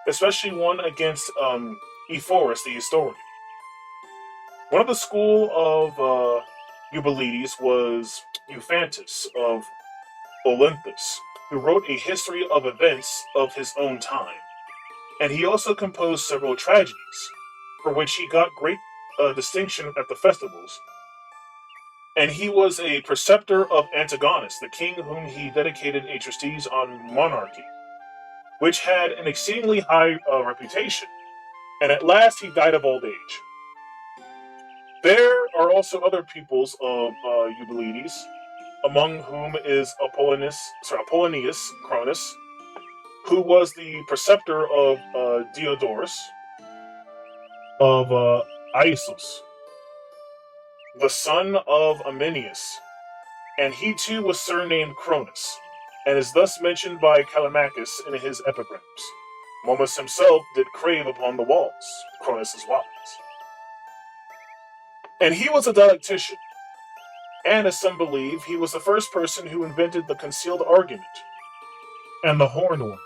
especially one against Ephorus the historian. One of the school of Eubulides was Euphantus of Olympus, who wrote a history of events of his own time. And he also composed several tragedies, for which he got great distinction at the festivals. And he was a preceptor of Antigonus, the king whom he dedicated a treatise on monarchy, which had an exceedingly high reputation, and at last he died of old age. There are also other pupils of Eubulides, among whom is Apollonius Cronus, who was the preceptor of Diodorus, of Iasus, the son of Aminius, and he too was surnamed Cronus, and is thus mentioned by Callimachus in his epigrams. Momus himself did crave upon the walls, Cronus' wise. And he was a dialectician, and as some believe, he was the first person who invented the concealed argument and the horned one.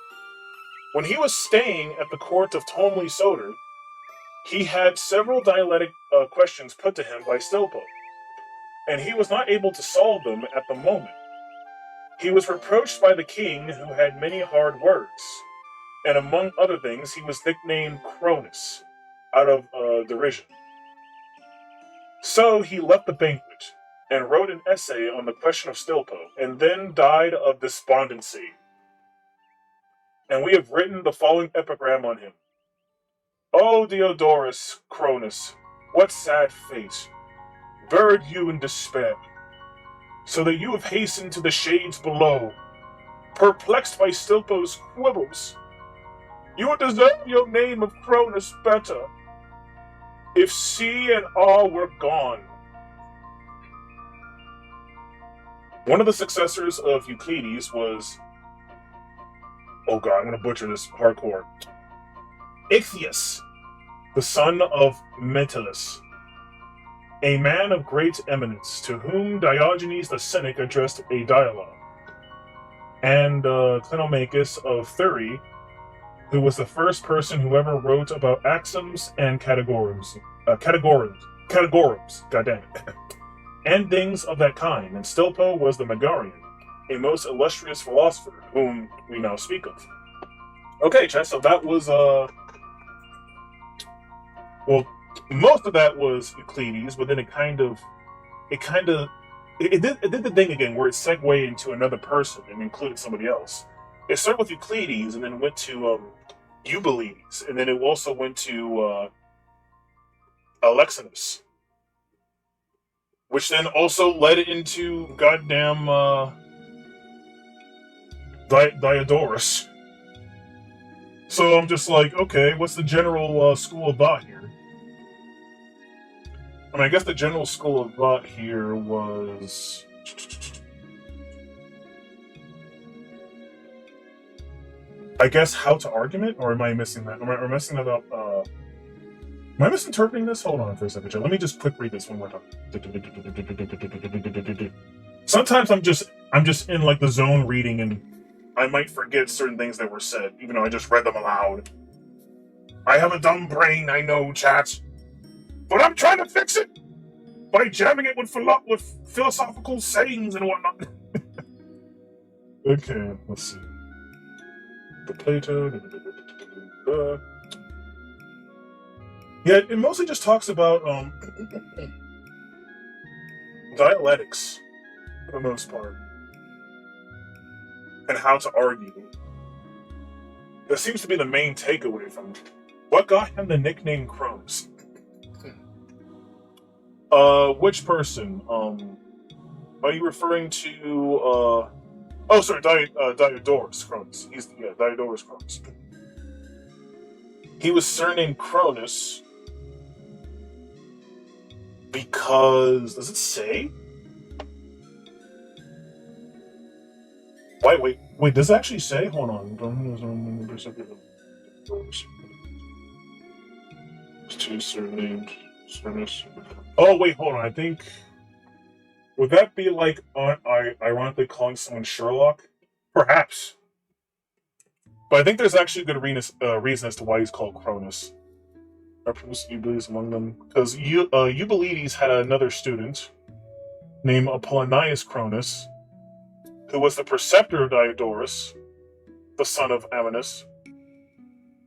When he was staying at the court of Ptolemy Soter, he had several dialectic questions put to him by Stilpo, and he was not able to solve them at the moment. He was reproached by the king, who had many hard words, and among other things, he was nicknamed Cronus, out of derision. So he left the banquet, and wrote an essay on the question of Stilpo, and then died of despondency. And we have written the following epigram on him. O Diodorus, Cronus, what sad fate, buried you in despair, so that you have hastened to the shades below, perplexed by Stilpo's quibbles. You would deserve your name of Cronus better, if sea and all were gone. One of the successors of Euclides was... Oh god, I'm gonna butcher this hardcore. Ichthyus, the son of Metellus, a man of great eminence, to whom Diogenes the Cynic addressed a dialogue, and Clinomachus of Thurii, who was the first person who ever wrote about axioms and categorums, goddamn it, and things of that kind. And Stilpo was the Megarian, a most illustrious philosopher, whom we now speak of. Okay, chat. So that was well, most of that was Euclides, but then it did the thing again where it segued into another person and included somebody else. It started with Euclides and then went to Eubulides, and then it also went to Alexinus, which then also led it into goddamn Diodorus. So I'm just like, okay, what's the general school of thought here? I mean, I guess the general school of thought here was... I guess how to argument, or am I missing that? Am I missing that up? Am I misinterpreting this? Hold on for a second. Let me just quick read this one more time. Sometimes I'm just in like the zone reading, and I might forget certain things that were said, even though I just read them aloud. I have a dumb brain, I know, chat, but I'm trying to fix it by jamming it with philosophical sayings and whatnot. Okay, let's see. The Plato. Yeah, it mostly just talks about dialectics for the most part, and how to argue. That seems to be the main takeaway from it. What got him the nickname Cronus? Which person? Are you referring to oh, sorry, Diodorus Cronus. Diodorus Cronus. He was surnamed Cronus because... Does it say? Wait, does it actually say? Hold on. Two surnamed Cronus. Oh, wait, hold on. I think... Would that be like ironically calling someone Sherlock? Perhaps. But I think there's actually a good reason as to why he's called Cronus. Eubulides among them. Because Eubulides had another student named Apollonius Cronus, who was the preceptor of Diodorus, the son of Amminus.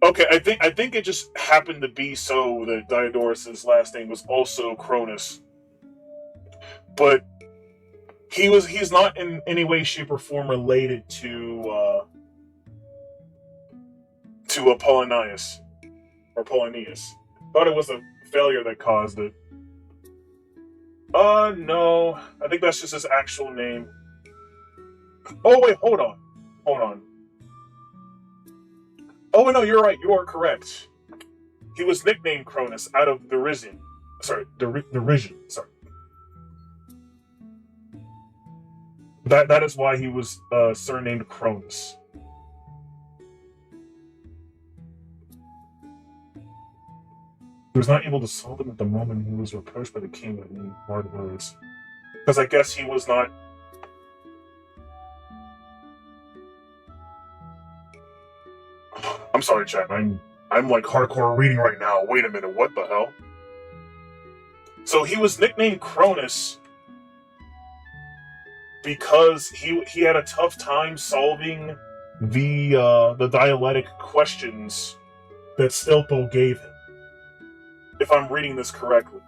Okay, I think it just happened to be so that Diodorus' last name was also Cronus. But he's not in any way, shape, or form related to Apollonius or Apollonius. Thought it was a failure that caused it. No, I think that's just his actual name. Oh wait, hold on. Oh no, you're right. You are correct. He was nicknamed Cronus out of derision. Sorry. That is why he was surnamed Cronus. He was not able to solve it at the moment he was approached by the king with any hard words. Because I guess he was not... I'm sorry, chat. I'm like hardcore reading right now. Wait a minute, what the hell? So he was nicknamed Cronus because he had a tough time solving the dialectic questions that Stilpo gave him. If I'm reading this correctly.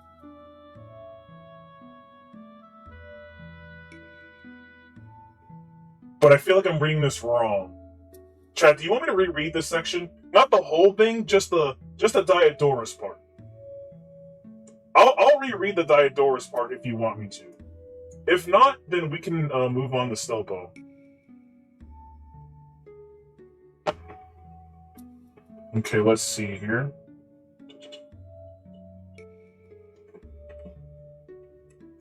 But I feel like I'm reading this wrong. Chad, do you want me to reread this section? Not the whole thing, just the Diodorus part. I'll reread the Diodorus part if you want me to. If not, then we can move on to Stilpo. Okay, let's see here.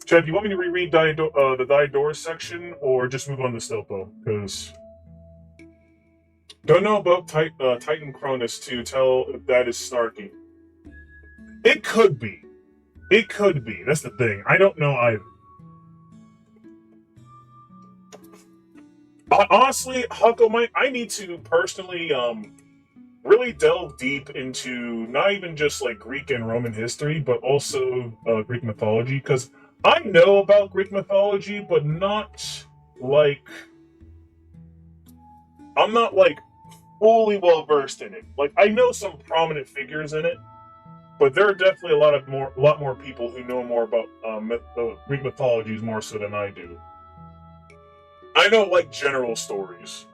Chad, do you want me to reread the Diodorus section, or just move on to Stilpo? Because Don't know about Titan Cronus to tell if that is snarky. It could be. It could be. That's the thing. I don't know either. Honestly, Huckle, I need to personally really delve deep into not even just like Greek and Roman history, but also Greek mythology, because I know about Greek mythology, but not like I'm not like fully well versed in it. Like I know some prominent figures in it, but there are definitely a lot more people who know more about Greek mythologies more so than I do. I know like general stories.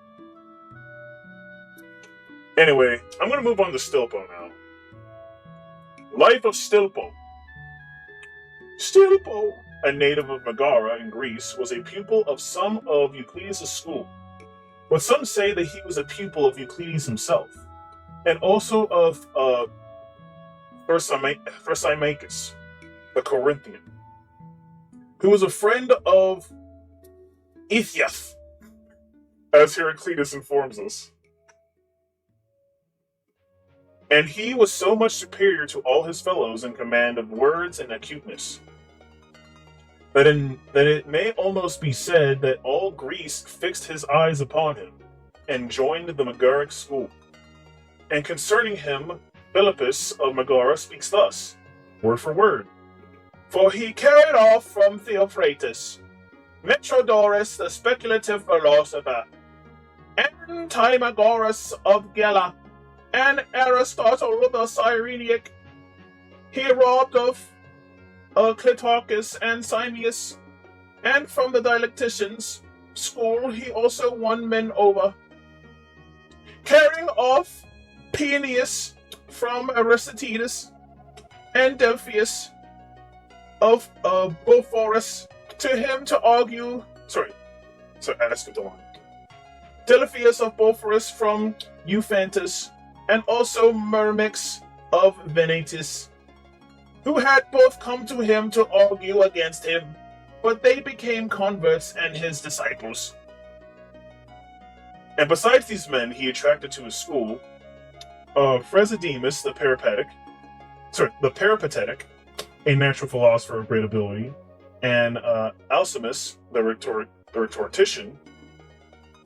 Anyway, I'm gonna move on to Stilpo now. Life of Stilpo. Stilpo, a native of Megara in Greece, was a pupil of some of Euclides' school, but some say that he was a pupil of Euclides himself, and also of Thrasymachus, the Corinthian, who was a friend of Ethias, as Heraclitus informs us. And he was so much superior to all his fellows in command of words and acuteness, that it may almost be said that all Greece fixed his eyes upon him, and joined the Megaric school. And concerning him, Philippus of Megara speaks thus, word for word. For he carried off from Theophratus, Metrodorus the speculative philosopher, and Timagoras of Gela, and Aristotle the Cyrenaic. He robbed of Clitarchus and Simmias, and from the dialecticians' school he also won men over, carrying off Peonius from Aristippus, and Delphius of Bophorus to him to argue. I skipped the line. Delphius of Bophorus from Euphantus, and also Myrmex of Venetis, who had both come to him to argue against him, but they became converts and his disciples. And besides these men, he attracted to his school Phrasidemus the Peripatetic, a natural philosopher of great ability, and Alcimus the rhetorician,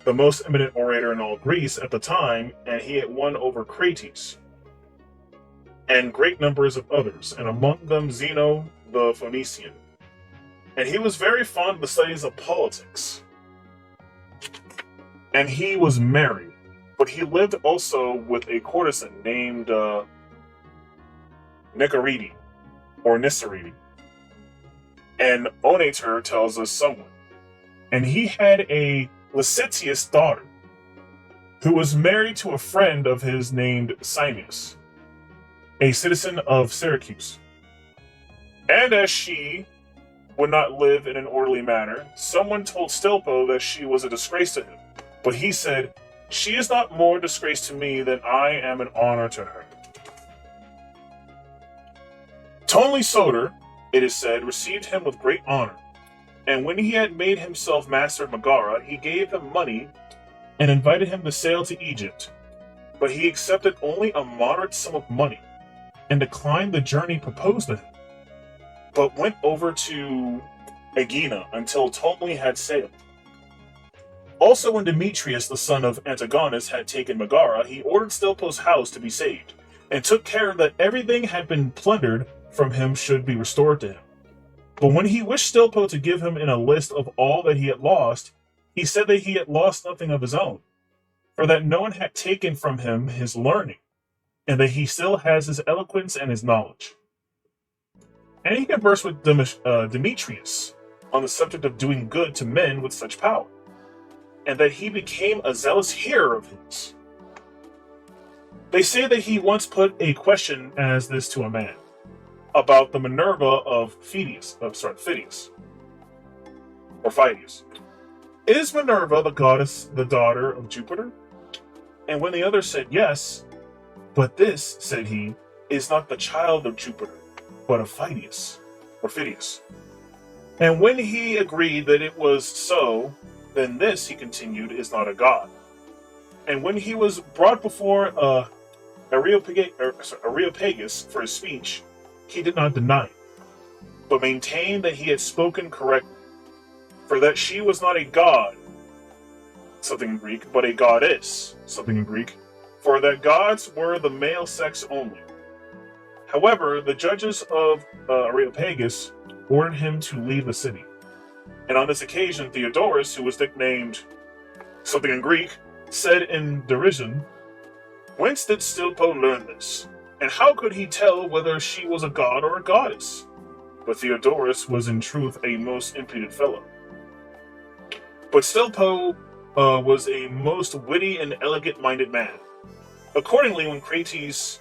the most eminent orator in all Greece at the time, and he had won over Crates, and great numbers of others, and among them Zeno the Phoenician. And he was very fond of the studies of politics. And he was married, but he lived also with a courtesan named Nicaridi, or Nisaridi. And Onator tells us someone. And he had a licentious daughter, who was married to a friend of his named Simmias, a citizen of Syracuse. And as she would not live in an orderly manner, someone told Stilpo that she was a disgrace to him. But he said, "She is not more disgrace to me than I am an honor to her." Tonley Soter, it is said, received him with great honor. And when he had made himself master of Megara, he gave him money and invited him to sail to Egypt. But he accepted only a moderate sum of money and declined the journey proposed to him, but went over to Aegina until Ptolemy had sailed. Also, when Demetrius, the son of Antigonus, had taken Megara, he ordered Stilpo's house to be saved, and took care that everything had been plundered from him should be restored to him. But when he wished Stilpo to give him in a list of all that he had lost, he said that he had lost nothing of his own, for that no one had taken from him his learning, and that he still has his eloquence and his knowledge. And he conversed with Demetrius on the subject of doing good to men with such power, and that he became a zealous hearer of his. They say that he once put a question as this to a man, about the Minerva of Phidias. Is Minerva the goddess the daughter of Jupiter? And when the other said yes, but this, said he, is not the child of Jupiter, but of Phidias. And when he agreed that it was so, then this, he continued, is not a god. And when he was brought before Areopagus for his speech, he did not deny it, but maintained that he had spoken correctly, for that she was not a god, something in Greek, but a goddess, something in Greek, for that gods were the male sex only. However, the judges of Areopagus ordered him to leave the city. And on this occasion, Theodorus, who was nicknamed something in Greek, said in derision, "Whence did Stilpo learn this? And how could he tell whether she was a god or a goddess?" But Theodorus was in truth a most impudent fellow. But Stilpo was a most witty and elegant-minded man. Accordingly, when Crates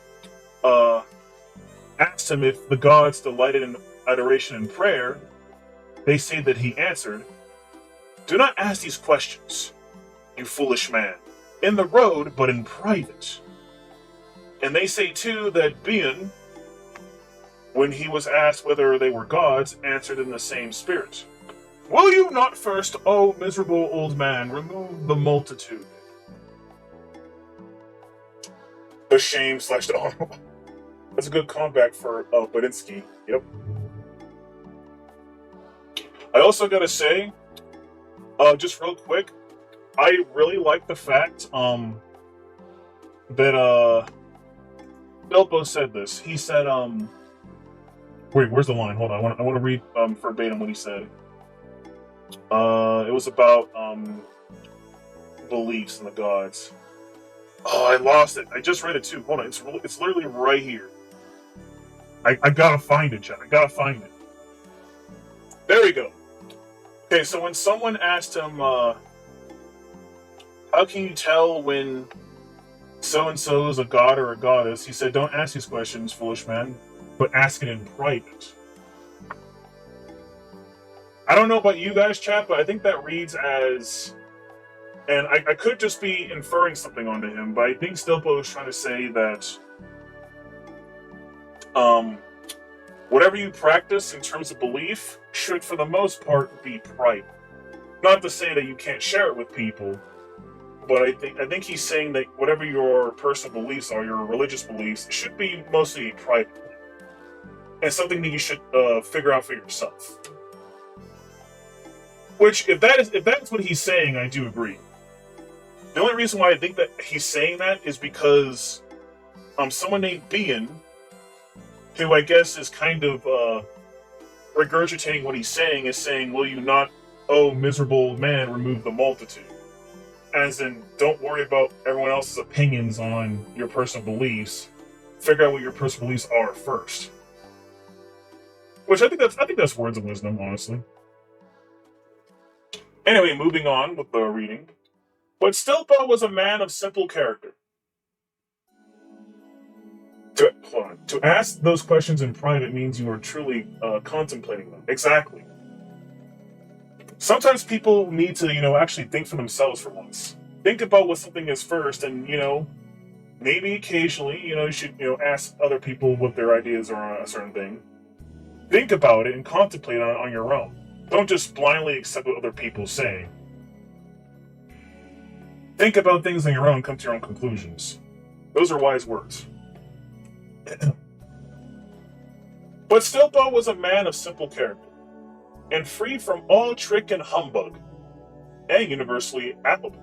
asked him if the gods delighted in adoration and prayer, they say that he answered, "Do not ask these questions, you foolish man, in the road, but in private." And they say too that Botan, when he was asked whether they were gods, answered in the same spirit, "Will you not first, O miserable old man, remove the multitude?" The shame / honor. That's a good comeback for Badinsky. Yep. I also gotta say, just real quick, I really like the fact that Bilbo said this. He said, wait, where's the line? Hold on, I want to read verbatim what he said. It was about beliefs in the gods. Oh, I lost it. I just read it too. Hold on, it's literally right here. I gotta find it, Chad. I gotta find it. There we go. Okay, so when someone asked him, how can you tell when so-and-so is a god or a goddess, he said, "Don't ask these questions, foolish man, but ask it in private." I don't know about you guys, chat, but I think that reads as, and I could just be inferring something onto him, but I think Stilpo is trying to say that whatever you practice in terms of belief should, for the most part, be private. Not to say that you can't share it with people, but I think he's saying that whatever your personal beliefs are, your religious beliefs, should be mostly private, and something that you should figure out for yourself. Which, if that's what he's saying, I do agree. The only reason why I think that he's saying that is because someone named Botan, who I guess is kind of regurgitating what he's saying, is saying, "Will you not, oh miserable man, remove the multitude?" As in, don't worry about everyone else's opinions on your personal beliefs. Figure out what your personal beliefs are first. Which I think that's words of wisdom, honestly. Anyway, moving on with the reading. But Stilpo was a man of simple character. To ask those questions in private means you are truly contemplating them. Exactly. Sometimes people need to, actually think for themselves for once. Think about what something is first, and, maybe occasionally, you should, ask other people what their ideas are on a certain thing. Think about it and contemplate on your own. Don't just blindly accept what other people say. Think about things on your own, come to your own conclusions. Those are wise words. But Stilpo was a man of simple character, and free from all trick and humbug, and universally affable.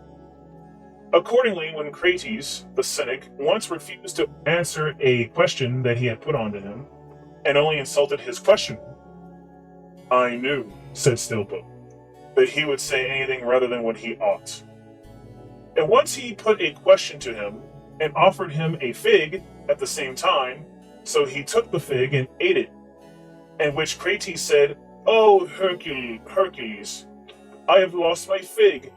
Accordingly, when Crates, the cynic, once refused to answer a question that he had put onto him, and only insulted his questioner, "I knew," said Stilpo, "that he would say anything rather than what he ought." And once he put a question to him, and offered him a fig at the same time, so he took the fig and ate it, and which Crates said, "Oh, Hercules, I have lost my fig."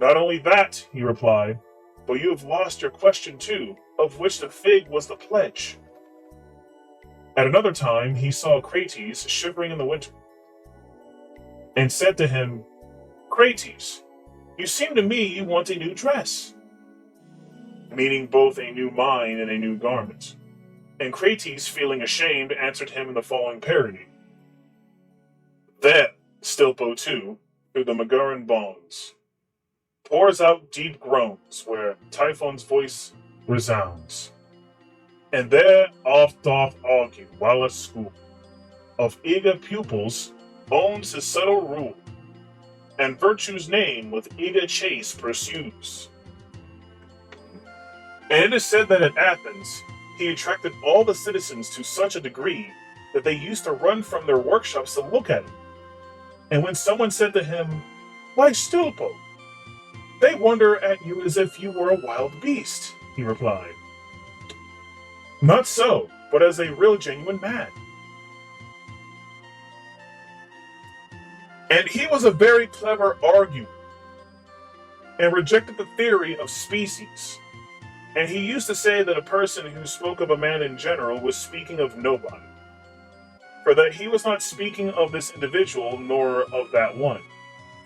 "Not only that," he replied, "but you have lost your question too, of which the fig was the pledge." At another time, he saw Crates shivering in the winter, and said to him, "Crates, you seem to me you want a new dress," meaning both a new mind and a new garment. And Crates, feeling ashamed, answered him in the following parody: "There, Stilpo too, through the Megarian bonds, pours out deep groans where Typhon's voice resounds. And there oft doth argue while at school, of eager pupils owns his subtle rule, and virtue's name with eager chase pursues. And it is said that at Athens, he attracted all the citizens to such a degree that they used to run from their workshops to look at him. And when someone said to him, "Why, Stilpo, they wonder at you as if you were a wild beast," he replied, "Not so, but as a real genuine man." And he was a very clever arguer and rejected the theory of species. And he used to say that a person who spoke of a man in general was speaking of nobody, for that he was not speaking of this individual nor of that one.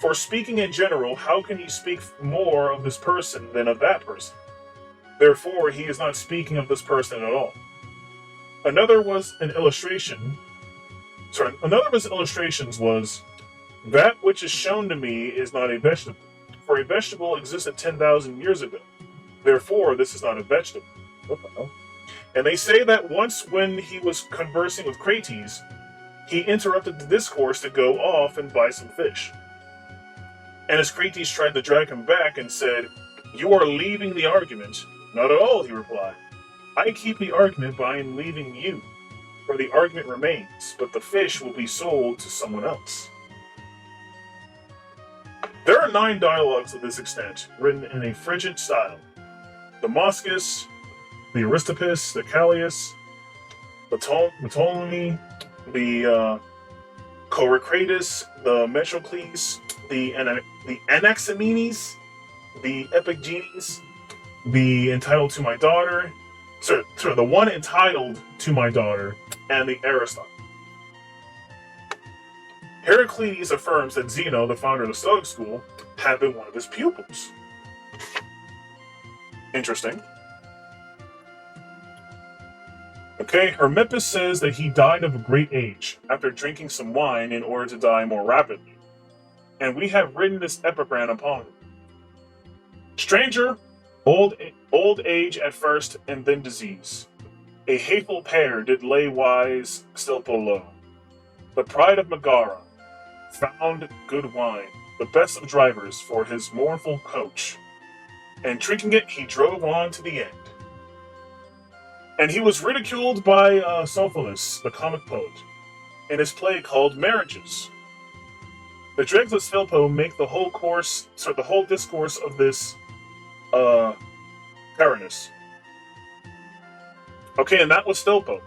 For speaking in general, how can he speak more of this person than of that person? Therefore, he is not speaking of this person at all. Another of his illustrations was, "That which is shown to me is not a vegetable, for a vegetable existed 10,000 years ago. Therefore, this is not a vegetable." And they say that once when he was conversing with Crates, he interrupted the discourse to go off and buy some fish. And as Crates tried to drag him back and said, "You are leaving the argument." "Not at all," he replied. "I keep the argument by leaving you, for the argument remains, but the fish will be sold to someone else." There are 9 dialogues of this extent, written in a Phrygian style. The Moschus, the Aristippus, the Callias, the Ptolemy, the Choricratus, the Metrocles, the Anaximenes, the Epigenies, the entitled to my daughter, the one entitled to my daughter, and the Aristotle. Heraclides affirms that Zeno, the founder of the Stoic school, had been one of his pupils. Interesting. Okay, Hermippus says that he died of a great age after drinking some wine in order to die more rapidly. And we have written this epigram upon him. Stranger, old age at first, and then disease. A hateful pair did lay wise Stilpo low. The pride of Megara found good wine, the best of drivers for his mournful coach. And drinking it, he drove on to the end. And he was ridiculed by Sophocles, the comic poet, in his play called Marriages. The dregs of Stilpo make the whole discourse of this Paranus. Okay, and that was Stilpo.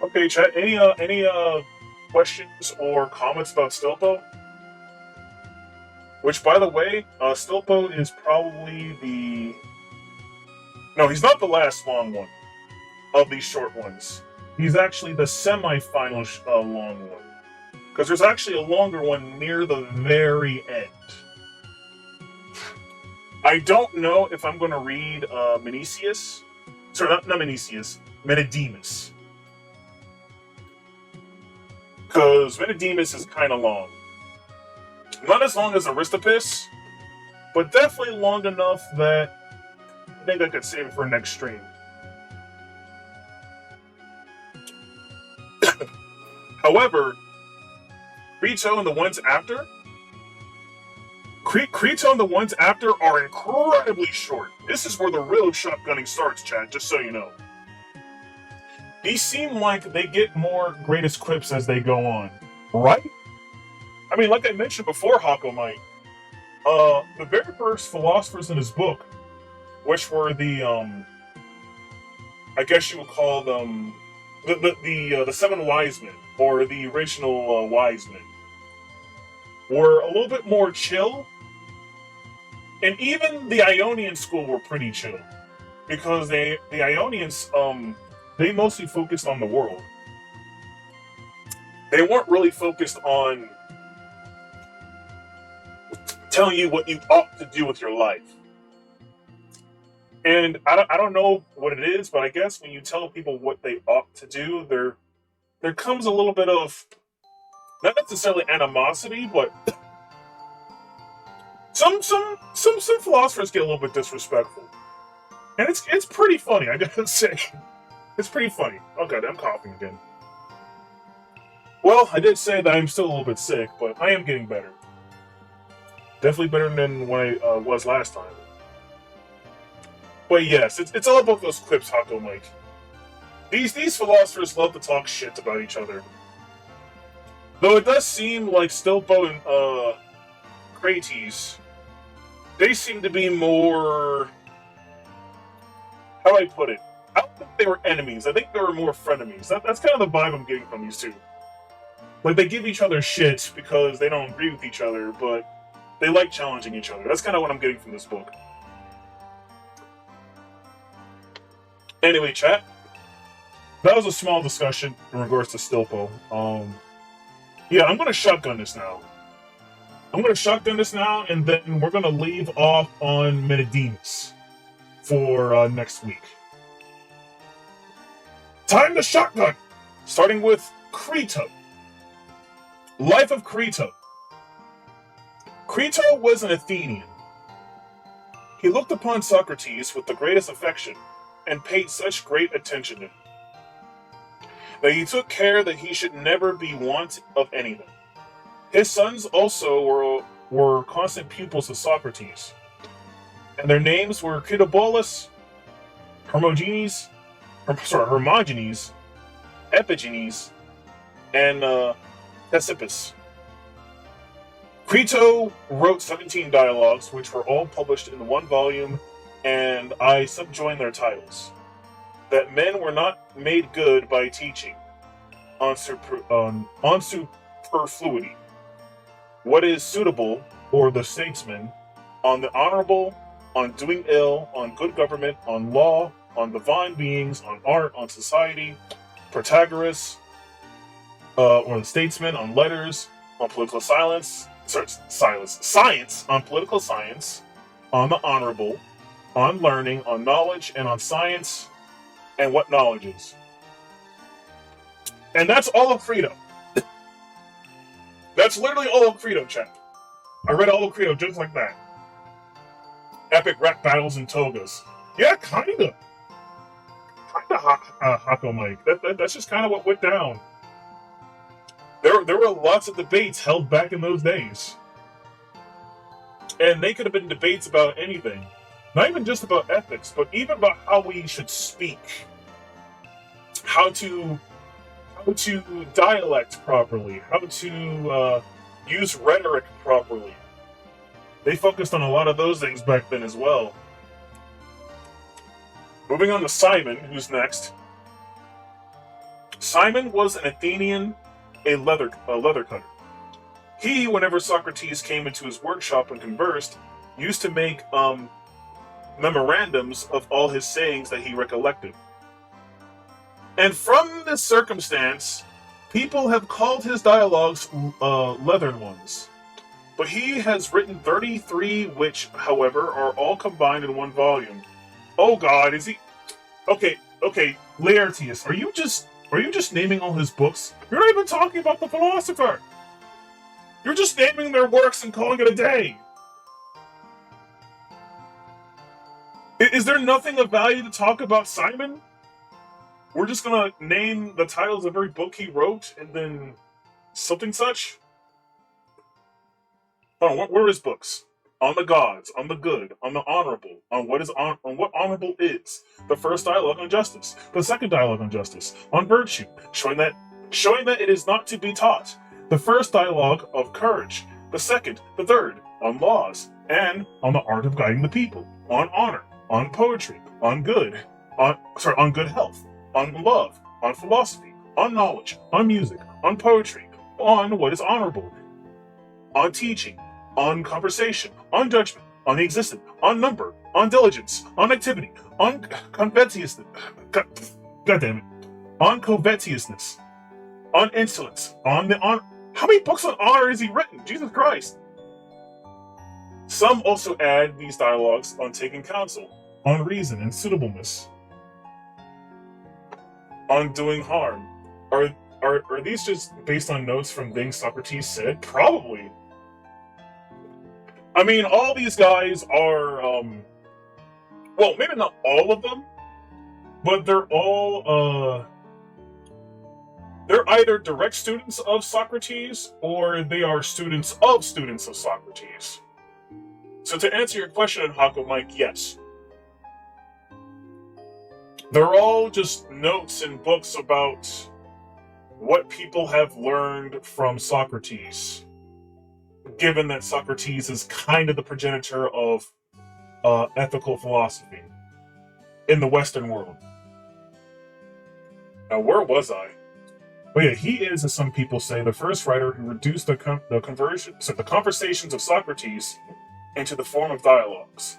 Okay, chat. Any questions or comments about Stilpo? Which, by the way, Stilpo is probably the... No, he's not the last long one of these short ones. He's actually the semi-final long one. Because there's actually a longer one near the very end. I don't know if I'm going to read Menicius. Sorry, not Menicius. Menedemus. Because Menedemus is kind of long. Not as long as Aristippus, but definitely long enough that I think I could save it for next stream. However, Crito and the ones after are incredibly short. This is where the real shotgunning starts, chat, just so you know. These seem like they get more greatest quips as they go on, right? I mean, like I mentioned before, Hako Might, the very first philosophers in his book, which were the, I guess you would call them, the 7 wise men, or the original wise men, were a little bit more chill. And even the Ionian school were pretty chill, because the Ionians, they mostly focused on the world. They weren't really focused on telling you what you ought to do with your life. And I don't know what it is, but I guess when you tell people what they ought to do, there comes a little bit of, not necessarily animosity, but Some philosophers get a little bit disrespectful, and it's pretty funny. I gotta say, it's pretty funny. Oh god, I'm coughing again. Well, I did say that I'm still a little bit sick, but I am getting better. Definitely better than when I was last time. But yes, it's all about those clips, Hako Mike. These philosophers love to talk shit about each other. Though it does seem like Stilpo and Krates, they seem to be more... How do I put it? I don't think they were enemies. I think they were more frenemies. That's kind of the vibe I'm getting from these two. Like, they give each other shit because they don't agree with each other, but they like challenging each other. That's kind of what I'm getting from this book. Anyway, chat. That was a small discussion in regards to Stilpo. Yeah, I'm going to shotgun this now. And then we're going to leave off on Menedemus for next week. Time to shotgun! Starting with Crito. Life of Crito. Crito was an Athenian. He looked upon Socrates with the greatest affection and paid such great attention to him that he took care that he should never be want of anything. His sons also were constant pupils of Socrates, and their names were Critobulus, Hermogenes, Epigenes, and Aristippus. Crito wrote 17 dialogues, which were all published in one volume, and I subjoin their titles. That men were not made good by teaching on superfluity, what is suitable, or the statesman, on the honorable, on doing ill, on good government, on law, on divine beings, on art, on society, Protagoras, or the statesman, on letters, on political science, on political science, on the honorable, on learning, on knowledge, and on science, and what knowledge is. And that's all of Crito. That's literally all of Crito, chat. I read all of Crito just like that. Epic rap battles and togas. Yeah, kinda. Hako Mike. That's just kind of what went down. There were lots of debates held back in those days. And they could have been debates about anything. Not even just about ethics, but even about how we should speak. How to dialect properly. How to use rhetoric properly. They focused on a lot of those things back then as well. Moving on to Simon, who's next. Simon was an Athenian, a leather cutter. He, whenever Socrates came into his workshop and conversed, used to make memorandums of all his sayings that he recollected. And from this circumstance, people have called his dialogues leathern ones. But he has written 33, which, however, are all combined in one volume. Oh God, is he? Okay, Laertius, are you just naming all his books? You're not even talking about the philosopher. You're just naming their works and calling it a day. Is there nothing of value to talk about Simon? We're just gonna name the titles of every book he wrote and then something such? Hold on, where are his books? On the gods, on the good, on the honorable, on what honorable is. The first dialogue on justice, the second dialogue on justice, on virtue, showing that it is not to be taught. The first dialogue of courage, the second, the third, on laws, and on the art of guiding the people, on honor, on poetry, on good health, on love, on philosophy, on knowledge, on music, on poetry, on what is honorable, on teaching, on conversation, on judgment, on the existent, on number, on diligence, on activity, on covetousness, God damn it, on covetousness, on insolence, on the honor. How many books on honor has he written? Jesus Christ! Some also add these dialogues on taking counsel, on reason and suitableness, on doing harm. Are these just based on notes from things Socrates said? Probably. I mean, all these guys are, well, maybe not all of them, but they're either direct students of Socrates or they are students of Socrates. So to answer your question, Hako Mike, yes. They're all just notes and books about what people have learned from Socrates, given that Socrates is kind of the progenitor of ethical philosophy in the Western world. Now, where was I? Oh yeah, he is, as some people say, the first writer who reduced the conversations of Socrates into the form of dialogues.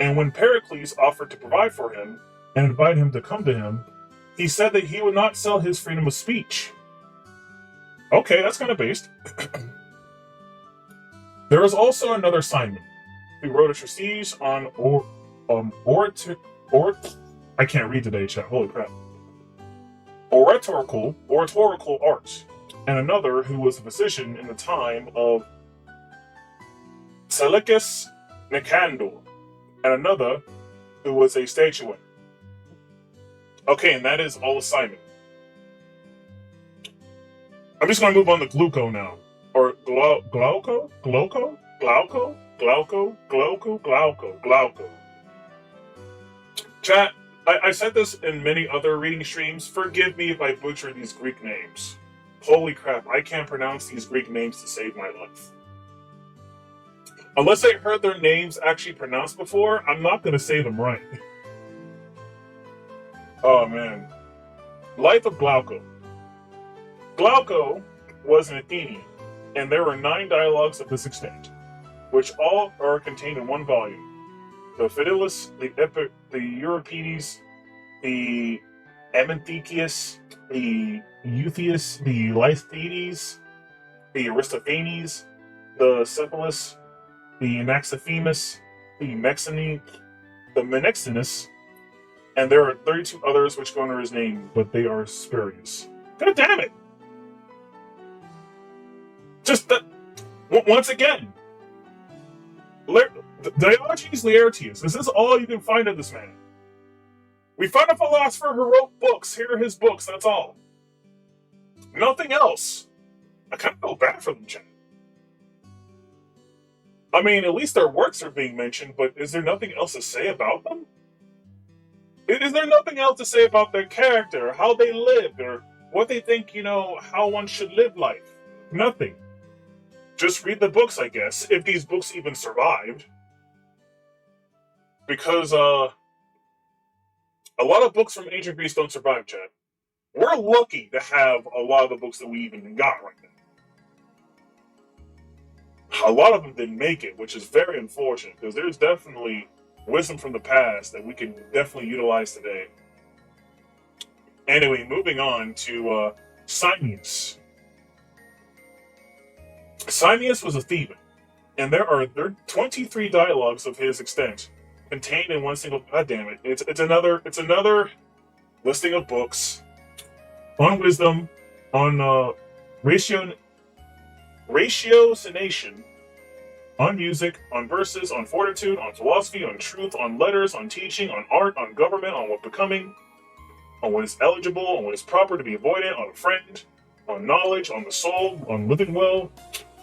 And when Pericles offered to provide for him and invite him to come to him, he said that he would not sell his freedom of speech. Okay, that's kind of based. There is also another Simon, who wrote a treatise on I can't read today, chat. Holy crap. Oratorical arts, and another who was a physician in the time of Seleucus Nicander, and another who was a statuette. Okay, and that is all of Simon. I'm just going to move on to Glauco now. Or Glauco. Chat, I said this in many other reading streams. Forgive me if I butcher these Greek names. Holy crap, I can't pronounce these Greek names to save my life. Unless I heard their names actually pronounced before, I'm not going to say them right. Oh man. Life of Glauco. Glauco was an Athenian, and there were 9 dialogues of this extent, which all are contained in one volume. The Philus, the Euripides, the Amynthicius, the Euthius, the Lythides, the Aristophanes, the Cephalus, the Anaxiphemus, the Mexene, the Menexenus, and there are 32 others which go under his name, but they are spurious. God damn it! Just that, once again, Diogenes Laertius, this is all you can find of this man. We find a philosopher who wrote books. Here are his books, that's all. Nothing else. I kind of feel bad for them, Jen. I mean, at least their works are being mentioned, but is there nothing else to say about them? Is there nothing else to say about their character, how they lived, or what they think, how one should live life? Nothing. Just read the books, I guess, if these books even survived. Because, a lot of books from ancient Greece don't survive, Chad. We're lucky to have a lot of the books that we even got right now. A lot of them didn't make it, which is very unfortunate, because there's definitely wisdom from the past that we can definitely utilize today. Anyway, moving on to Simmias. Simmias was a Theban, and there are 23 dialogues of his extent contained in one single. God damn it! It's another listing of books on wisdom, on ratiocination, on music, on verses, on fortitude, on philosophy, on truth, on letters, on teaching, on art, on government, on what becoming, on what is eligible, on what is proper to be avoided, on a friend, on knowledge, on the soul, on living will,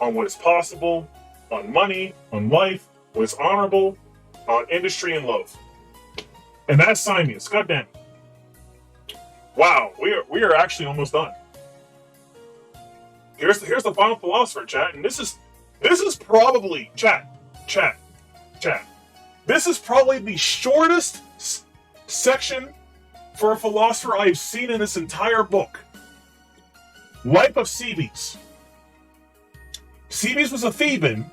on what is possible, on money, on life, what is honorable, on industry and love. And that's Simmias. God damn it. Wow, we are actually almost done. Here's the final philosopher, chat, and this is probably chat. This is probably the shortest section for a philosopher I've seen in this entire book. Life of Cebes. Cebes was a Theban,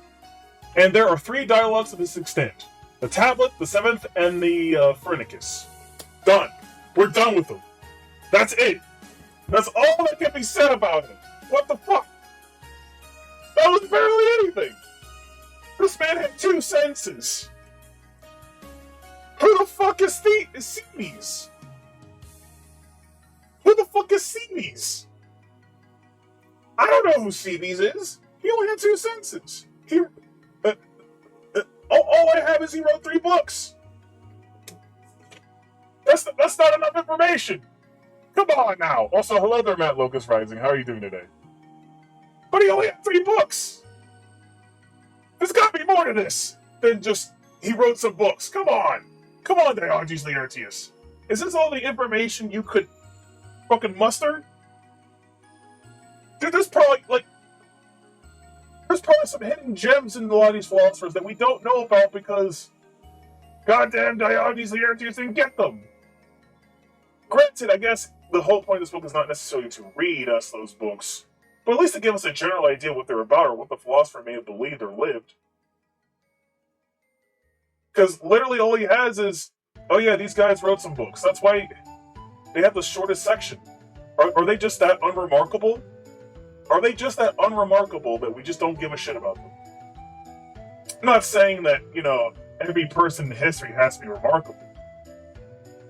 and there are 3 dialogues of this extent: the Tablet, the 7th, and the Phrynicus. Done. We're done with them. That's it. That's all that can be said about him. What the fuck? That was barely anything. This man had 2 senses. Who the fuck is Cebes? Who the fuck is Cebes? I don't know who Cebes is. He only had 2 senses. All I have is he wrote 3 books. That's not enough information. Come on now. Also, hello there, Matt Locust Rising. How are you doing today? But he only had 3 books. There's got to be more to this than just he wrote some books. Come on, Diogenes Laertius. Is this all the information you could fucking muster? Dude, there's probably some hidden gems in a lot of these philosophers that we don't know about because goddamn Diogenes Laertius didn't get them. Granted, I guess the whole point of this book is not necessarily to read us those books, but at least to give us a general idea what they're about or what the philosopher may have believed or lived. Because literally all he has is, oh yeah, these guys wrote some books. That's why they have the shortest section. Are they just that unremarkable? Are they just that unremarkable that we just don't give a shit about them? I'm not saying that, every person in history has to be remarkable.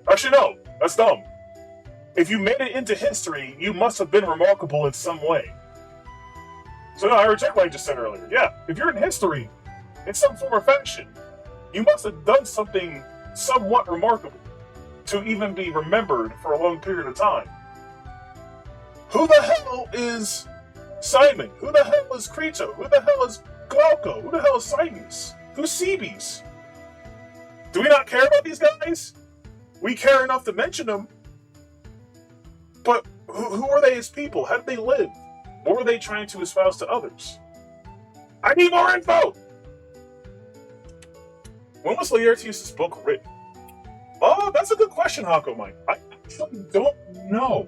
Actually, no. That's dumb. If you made it into history, you must have been remarkable in some way. So no, I reject what I just said earlier. Yeah, if you're in history, in some form or fashion, you must have done something somewhat remarkable to even be remembered for a long period of time. Who the hell is Simon? Who the hell is Crito? Who the hell is Glauco? Who the hell is Cybes? Who's Cebes? Do we not care about these guys? We care enough to mention them. But who are they as people? How did they live? What were they trying to espouse to others? I need more info! When was Laertius' book written? Oh, that's a good question, Hako Mike. I actually don't know.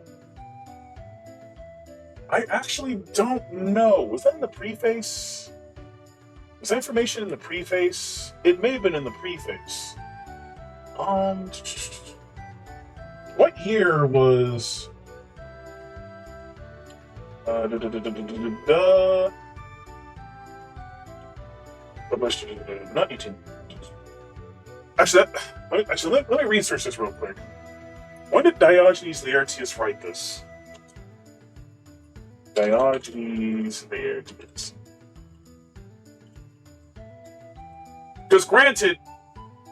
Was that in the preface? Was that information in the preface? It may have been in the preface. What year was... Not 18. Let me research this real quick. When did Diogenes Laertius write this? Diogenes Laertius. Because granted,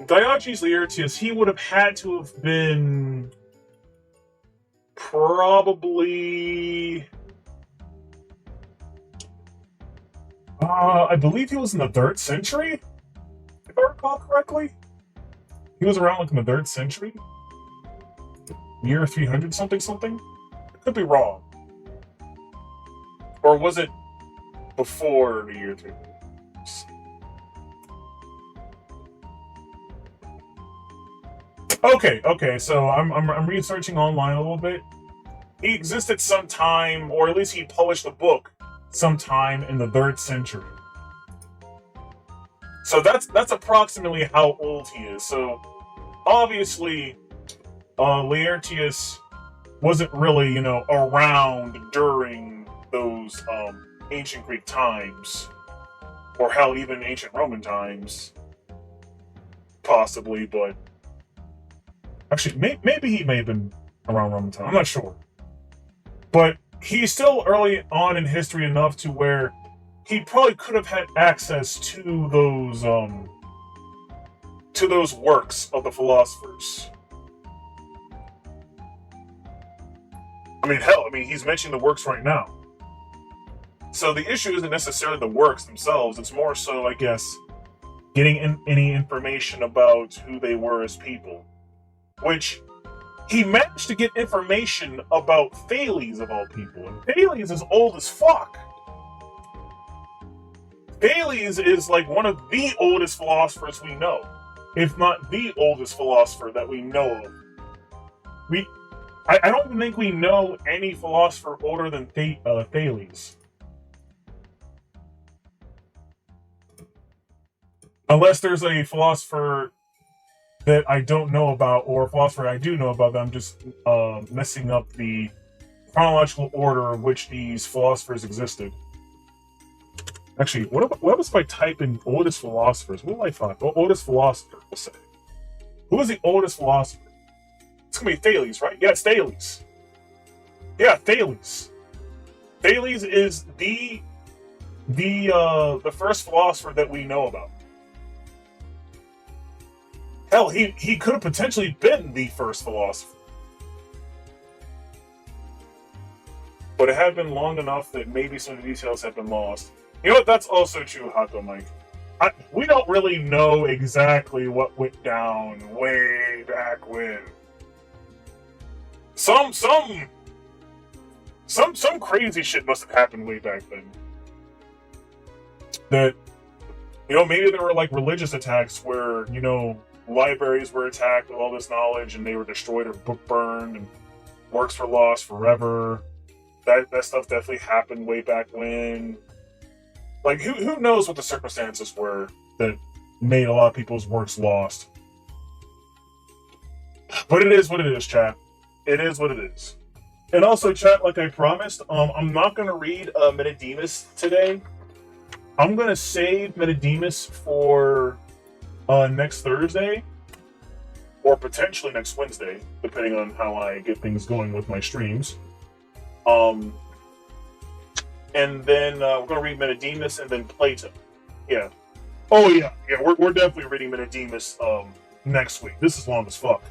Diogenes Laertius, he would have had to have been probably... I believe he was in the 3rd century, if I recall correctly. He was around in the 3rd century? Year 300 something? I could be wrong. Or was it before the year 300? Okay, so I'm researching online a little bit. He existed sometime, or at least he published a book sometime in the 3rd century. So that's approximately how old he is. So obviously, Laertius wasn't really, around during those ancient Greek times, or hell, even ancient Roman times, possibly. But actually, maybe he may have been around Roman time. I'm not sure, but he's still early on in history enough to where he probably could have had access to those works of the philosophers. He's mentioning the works right now. So the issue isn't necessarily the works themselves. It's more so, I guess, getting any information about who they were as people. Which, he managed to get information about Thales, of all people. And Thales is old as fuck. Thales is like one of the oldest philosophers we know. If not the oldest philosopher that we know of. I don't even think we know any philosopher older than Thales. Unless there's a philosopher that I don't know about, or a philosopher I do know about, that I'm just messing up the chronological order in which these philosophers existed. Actually, what was if I type in oldest philosophers? What will I find? Oldest philosopher, we'll say. Who is the oldest philosopher? It's gonna be Thales, right? Yeah, it's Thales. Yeah, Thales. Thales is the first philosopher that we know about. Hell, he could have potentially been the first philosopher. But it had been long enough that maybe some of the details have been lost. You know what? That's also true, Hako Mike. We don't really know exactly what went down way back when. Some crazy shit must have happened way back then. That, maybe there were like religious attacks where, libraries were attacked with all this knowledge and they were destroyed or book burned and works were lost forever. That stuff definitely happened way back when. Like, who knows what the circumstances were that made a lot of people's works lost. But it is what it is, chat. It is what it is. And also, chat, like I promised, I'm not going to read Metademus today. I'm going to save Metademus for next Thursday, or potentially next Wednesday, depending on how I get things going with my streams. And then we're going to read Metademus and then Plato. Yeah. Oh, yeah. Yeah, we're definitely reading Metademus next week. This is long as fuck.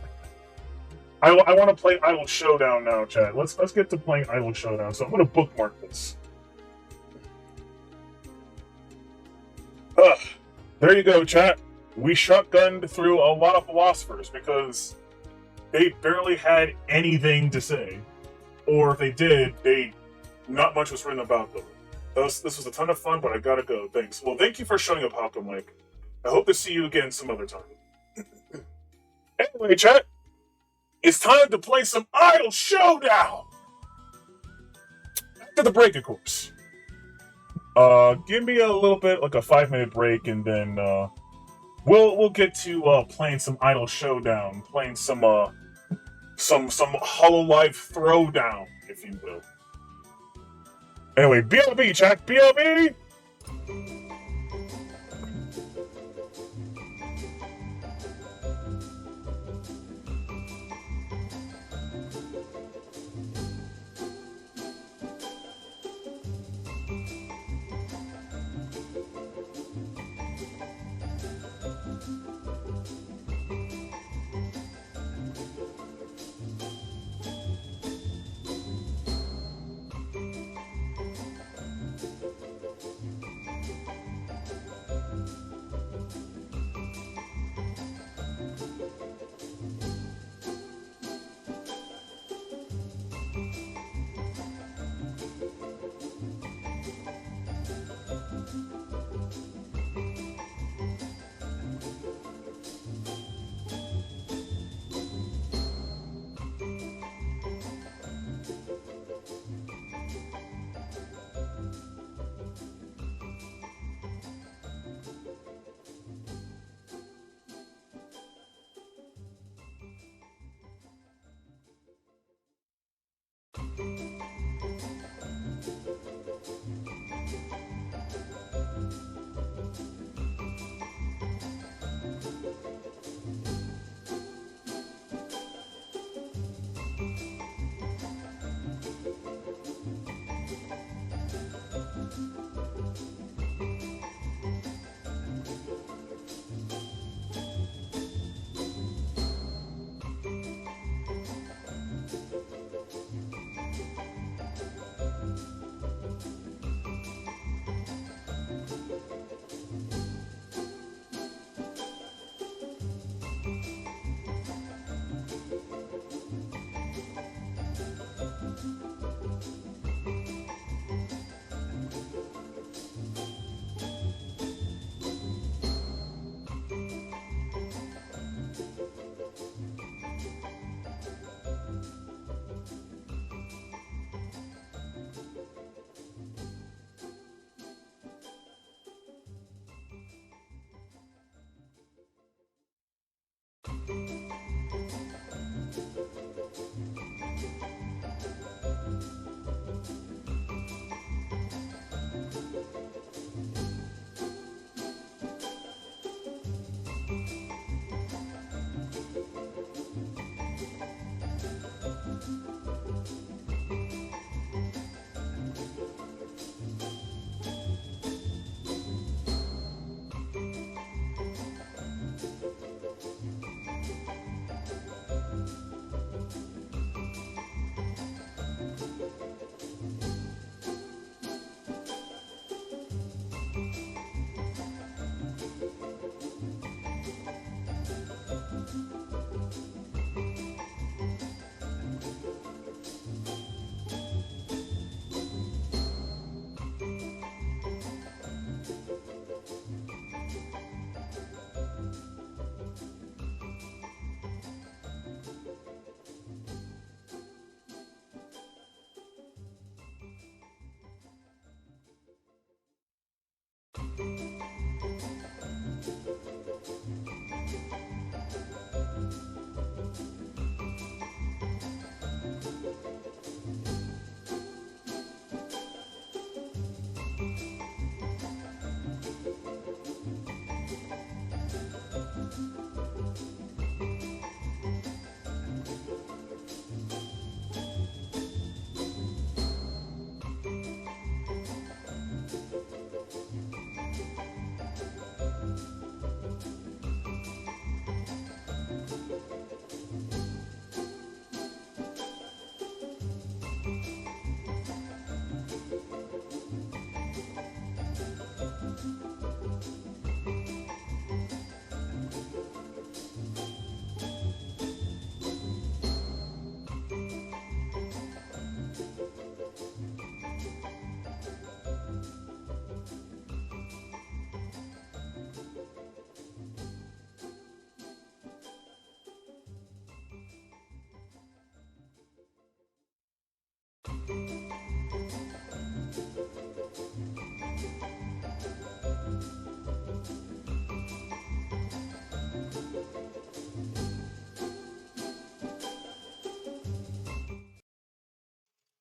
I want to play Ido Showdown now, chat. Let's get to playing Ido Showdown. So I'm going to bookmark this. There you go, chat. We shotgunned through a lot of philosophers because they barely had anything to say. Or if they did, not much was written about them. This was a ton of fun, but I gotta go. Thanks. Well, thank you for showing up, Hako Mike. I hope to see you again some other time. Anyway, chat, it's time to play some Ido Showdown! After the break, of course. Give me a little bit, like a 5-minute break, and then we'll get to playing some Ido Showdown, playing some Hololive Throwdown, if you will. Anyway, BLB, chat, BLB!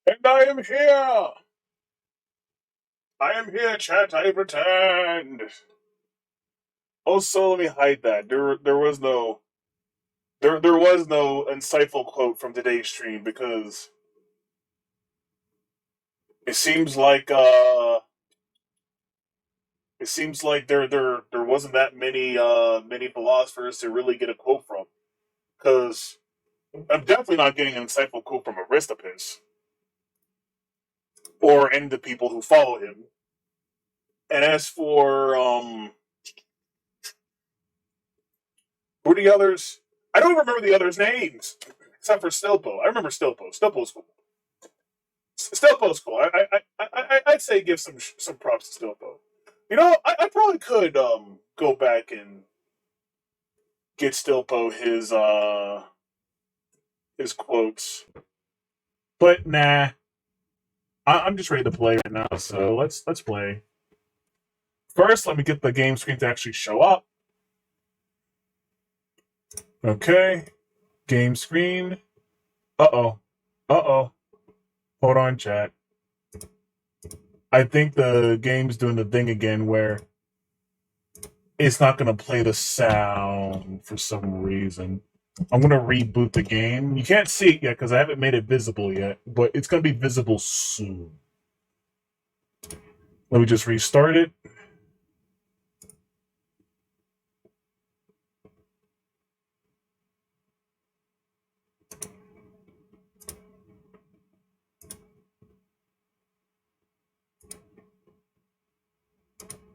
And I am here! I am here, chat, I pretend! Also, let me hide that. There was no insightful quote from today's stream because it seems like there wasn't that many philosophers to really get a quote from. Because I'm definitely not getting an insightful quote from Aristippus or any of the people who follow him. And as for who are the others? I don't even remember the others' names except for Stilpo. I remember Stilpo. Stilpo's cool. Stilpo's cool. I'd say give some props to Stilpo. You know, I probably could go back and get Stilpo his quotes, but nah. I'm just ready to play right now, so let's play. First, let me get the game screen to actually show up. Okay, game screen. Uh-oh. Hold on, chat. I think the game's doing the thing again where it's not going to play the sound for some reason. I'm going to reboot the game. You can't see it yet because I haven't made it visible yet, but it's going to be visible soon. Let me just restart it.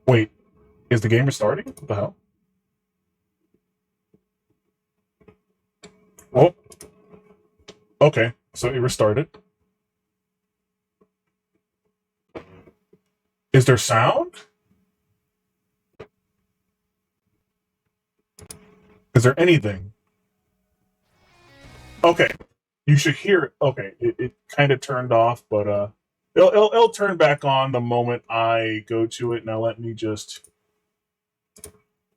Wait, is the game restarting? What the hell? Oh, okay, so it restarted. Is there sound? Is there anything? Okay, you should hear it. Okay, it kind of turned off, but it'll turn back on the moment I go to it. Now let me just.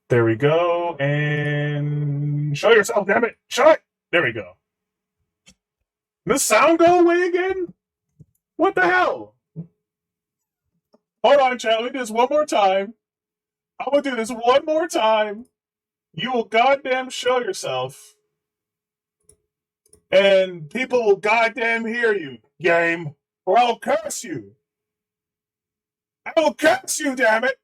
There we go, and show yourself, damn it! Show it! There we go. Did the sound go away again? What the hell? Hold on, chat. Let me do this one more time. I'm gonna do this one more time. You will goddamn show yourself. And people will goddamn hear you, game. Or I'll curse you. I will curse you, damn it.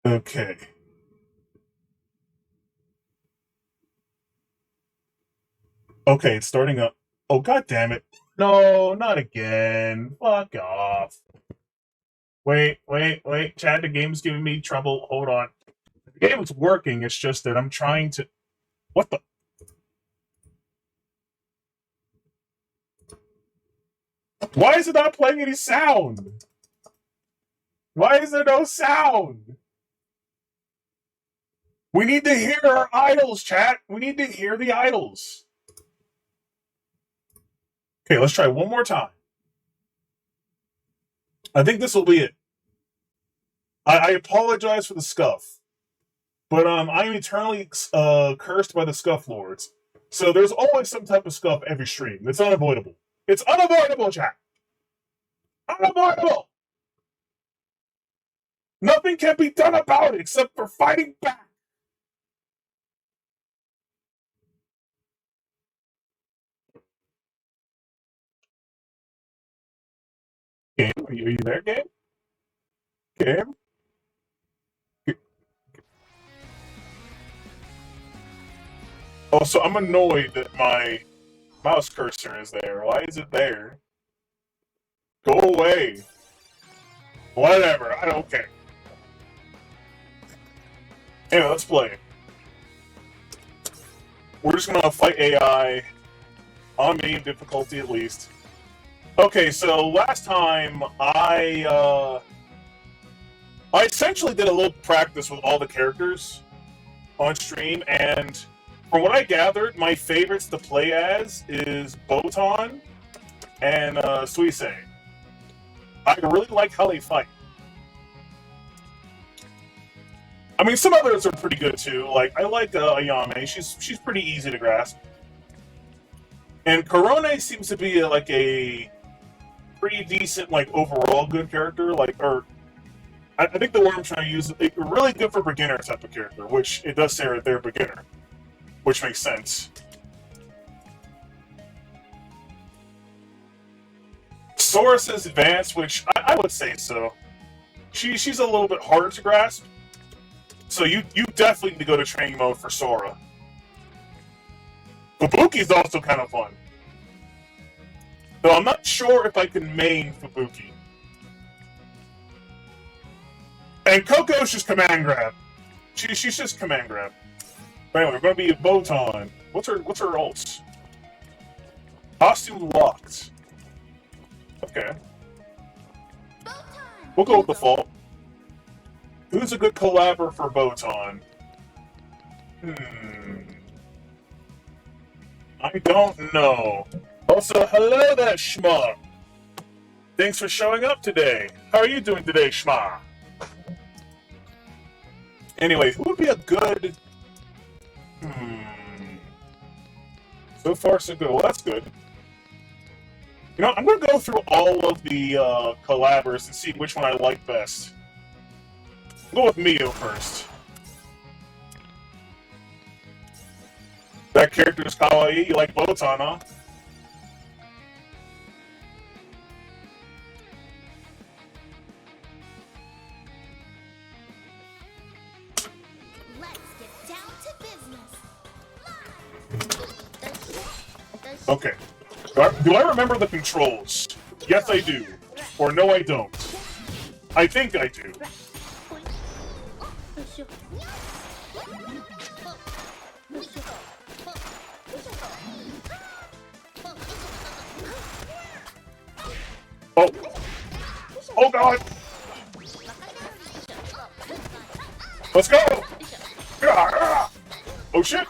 Okay. Okay, it's starting up. Oh, god damn it. No, not again. Fuck off. Wait. Chad, the game's giving me trouble. Hold on. The game's working. It's just that I'm trying to. What the? Why is it not playing any sound? Why is there no sound? We need to hear our idols, chat. We need to hear the idols. Okay, let's try one more time. I think this will be it. I apologize for the scuff, but I'm eternally cursed by the scuff lords. So there's always some type of scuff every stream. It's unavoidable. It's unavoidable, chat. Unavoidable. Nothing can be done about it except for fighting back. Game, are you there, game? Game? Also, I'm annoyed that my mouse cursor is there. Why is it there? Go away. Whatever, I don't care. Anyway, let's play. We're just gonna fight AI on medium difficulty at least. Okay, so last time I I essentially did a little practice with all the characters on stream, and from what I gathered, my favorites to play as is Botan and Suise. I really like how they fight. I mean, some others are pretty good too. Like I like Ayame; she's pretty easy to grasp. And Korone seems to be like a pretty decent, like overall good character. Like, or I think the word I'm trying to use is really good for beginner type of character, which it does say right there, beginner, which makes sense. Sora says advanced, which I would say so. She's a little bit harder to grasp, so you definitely need to go to training mode for Sora. Fubuki's also kind of fun, though I'm not sure if I can main Fubuki. And Coco's just command grab. She's just command grab. But anyway, we're gonna be a Botan. What's her ults? Costume locked. Okay. We'll go with default. Who's a good collabor for Botan? I don't know. Also, hello there, Schma. Thanks for showing up today. How are you doing today, Schma? Anyway, who would be a good... So far, so good. Well, that's good. You know, I'm going to go through all of the collabors and see which one I like best. I'll go with Mio first. That character is kawaii. You like Botan, huh? Okay. Do I remember the controls? Yes, I do. Or no, I don't. I think I do. Oh. Oh, God. Let's go. Oh, shit.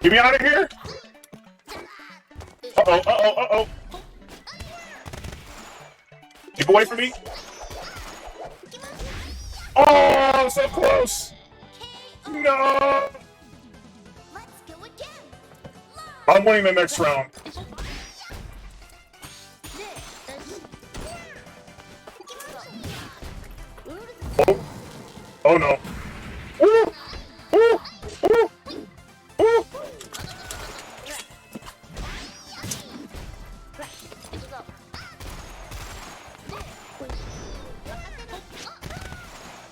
Get me out of here! Uh-oh, uh-oh, uh-oh. Keep away from me. Oh, so close! No! I'm winning the next round. Oh, oh no. Ooh! Ooh! Ooh! Ooh!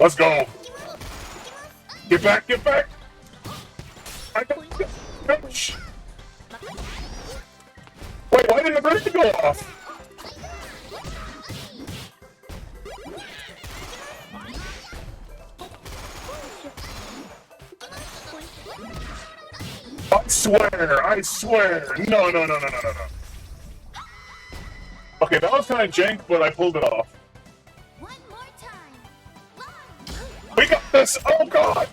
Let's go! Get back, get back! I don't... Wait, why didn't the break go off? I swear! No, no, no, no, no, no, no. Okay, that was kind of jank, but I pulled it off. One more time. We got this! Oh, God!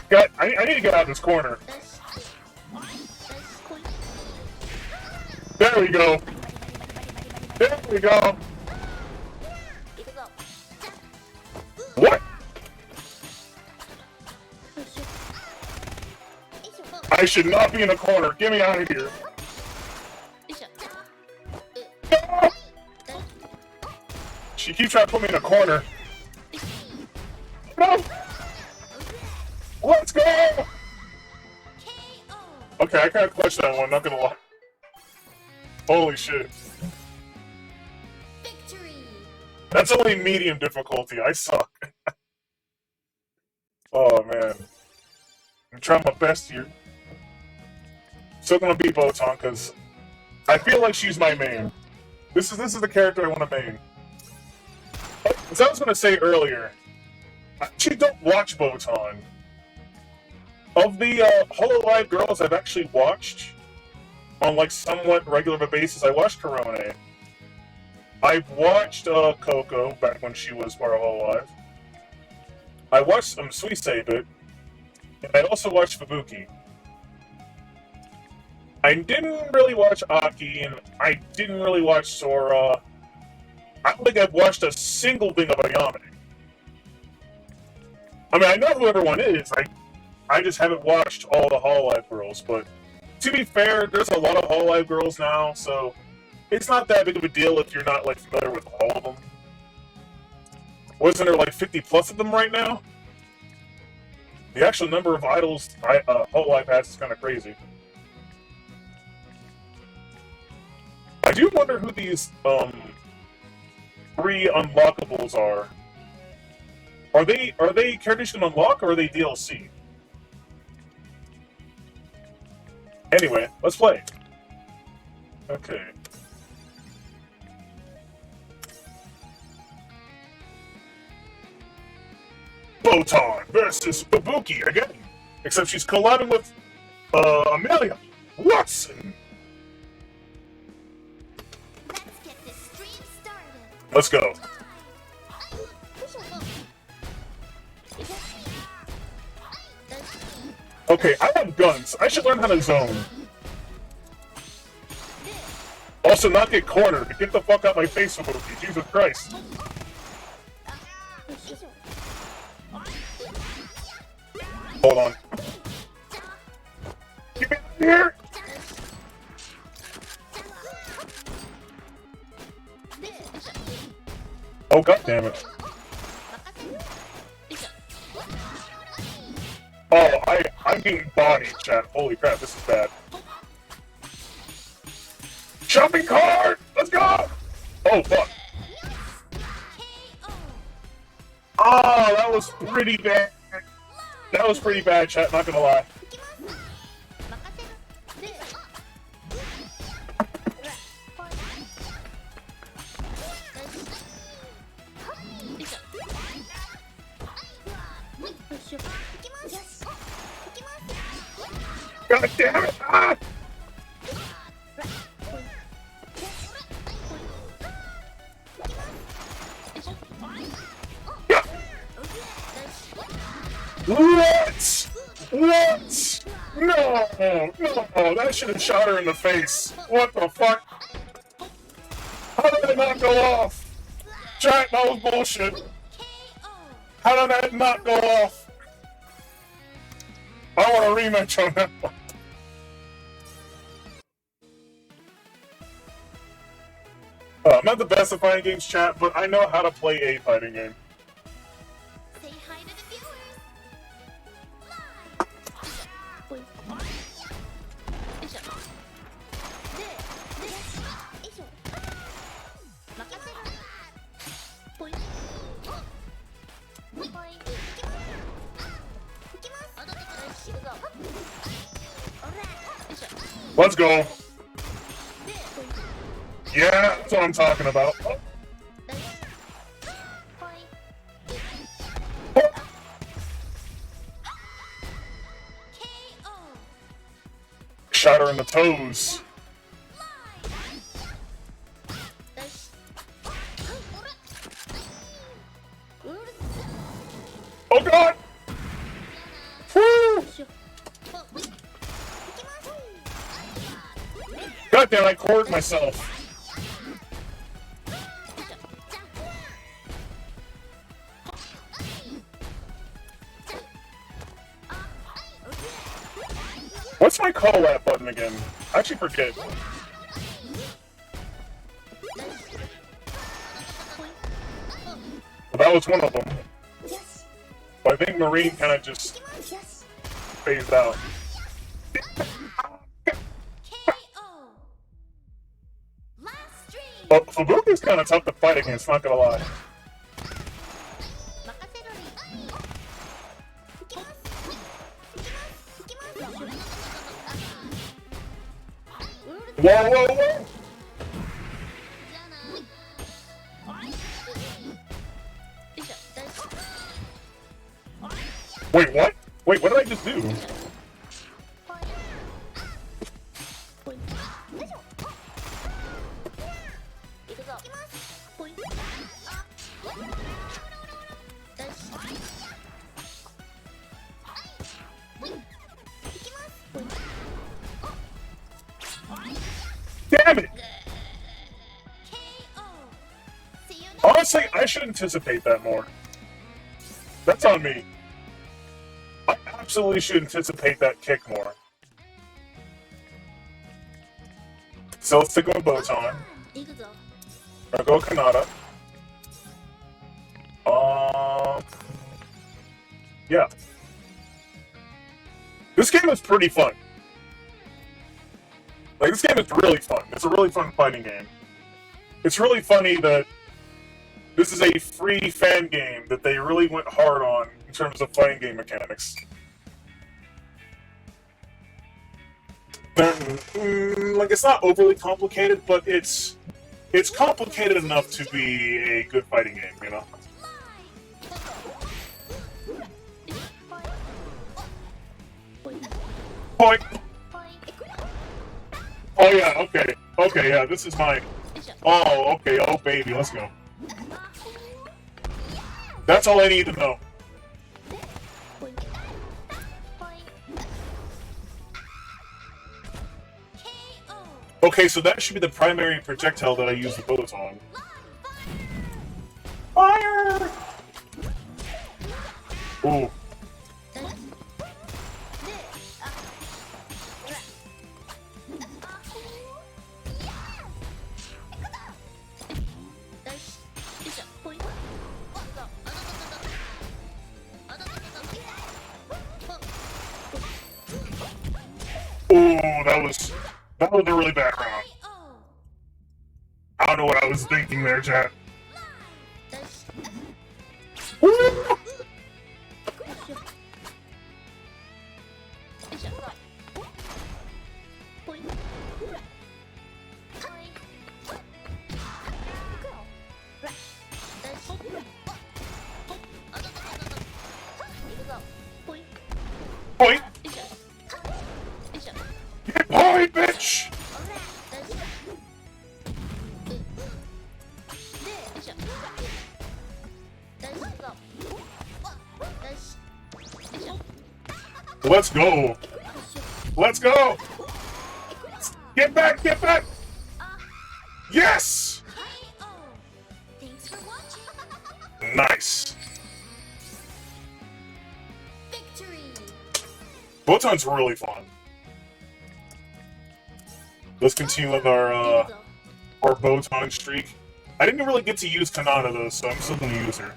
God, I need to get out of this corner. There we go. There we go. What? I should not be in a corner. Get me out of here. No! She keeps trying to put me in a corner. No! Let's go! Okay, I kind of clutched that one, not gonna lie. Holy shit. Victory. That's only medium difficulty. I suck. Oh, man. I'm trying my best here. Still gonna beat Botan, because I feel like she's my main. This is the character I want to main. As I was going to say earlier, I actually don't watch Botan. Of the Hololive girls I've actually watched on like somewhat regular of a basis, I watched Korone. I've watched Coco back when she was part of Hololive. I watched Suisei a bit, and I also watched Fubuki. I didn't really watch Aki, and I didn't really watch Sora. I don't think I've watched a single thing of Ayame. I mean, I know who everyone is. I just haven't watched all the Hololive girls, but to be fair, there's a lot of Hololive girls now, so it's not that big of a deal if you're not like familiar with all of them. Wasn't there like 50 plus of them right now? The actual number of idols Hololive has is kind of crazy. I do wonder who these 3 unlockables are. Are they characters you can unlock, or are they DLC? Anyway, let's play. Okay. Botan versus Fubuki again. Except she's collabing with Amelia Watson. Let's get this stream started. Let's go. Okay, I have guns. I should learn how to zone. Also, not get cornered. Get the fuck out my face, Fubuki. Jesus Christ. Hold on. Get me out of here! Oh, god damn it. Oh, I'm getting bodied, chat. Holy crap, this is bad. Shopping cart! Let's go! Oh, fuck. Oh, that was pretty bad. That was pretty bad, chat, not gonna lie. God damn it! Ah! What? What? No! No! That should have shot her in the face. What the fuck? How did that not go off? Chat, that was bullshit. How did that not go off? I want a rematch on that one. I'm not the best at fighting games, chat, but I know how to play a fighting game. Say hi to the viewers. Let's go. Yeah, that's what I'm talking about. Oh. Shot her in the toes. Oh god! Woo! God damn, I cornered myself. What's my call out button again? I actually forget. Well, that was one of them. But I think Marine kind of just phased out. Well, Fubuki's kind of tough to fight against, not gonna lie. Whoa, whoa, whoa! Wait, what? Wait, what did I just do? Damn it! Honestly, I should anticipate that more. That's on me. I absolutely should anticipate that kick more. So let's stick with Botan. I'll go Kanata. Yeah. This game is pretty fun. Like, this game is really fun. It's a really fun fighting game. It's really funny that this is a free fan game that they really went hard on in terms of fighting game mechanics. Like, it's not overly complicated, but it's complicated enough to be a good fighting game, you know? Point! Oh yeah, okay. Okay, yeah, this is mine. Oh, okay, oh baby, let's go. That's all I need to know. Okay, so that should be the primary projectile that I use the bullets on. Fire! Ooh. Ooh, that was a really bad round. I don't know what I was thinking there, chat. Woo! Point! Get point, bitch! Let's go! Let's go! Get back! Get back! Yes! Thanks for watching. Nice. Victory. Botan's really fun. Let's continue with our Botan streak. I didn't really get to use Kanata though, so I'm still gonna use her.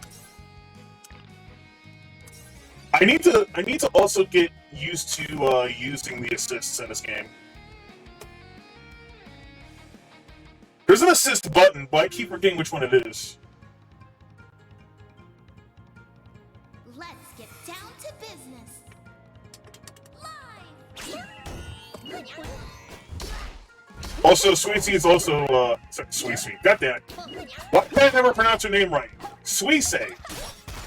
I need to also get used to using the assists in this game. There's an assist button, but I keep forgetting which one it is. Let's get down to business. Live. Also, Sweet is also Sweet. God damn it! Why did I never pronounce her name right? Suisse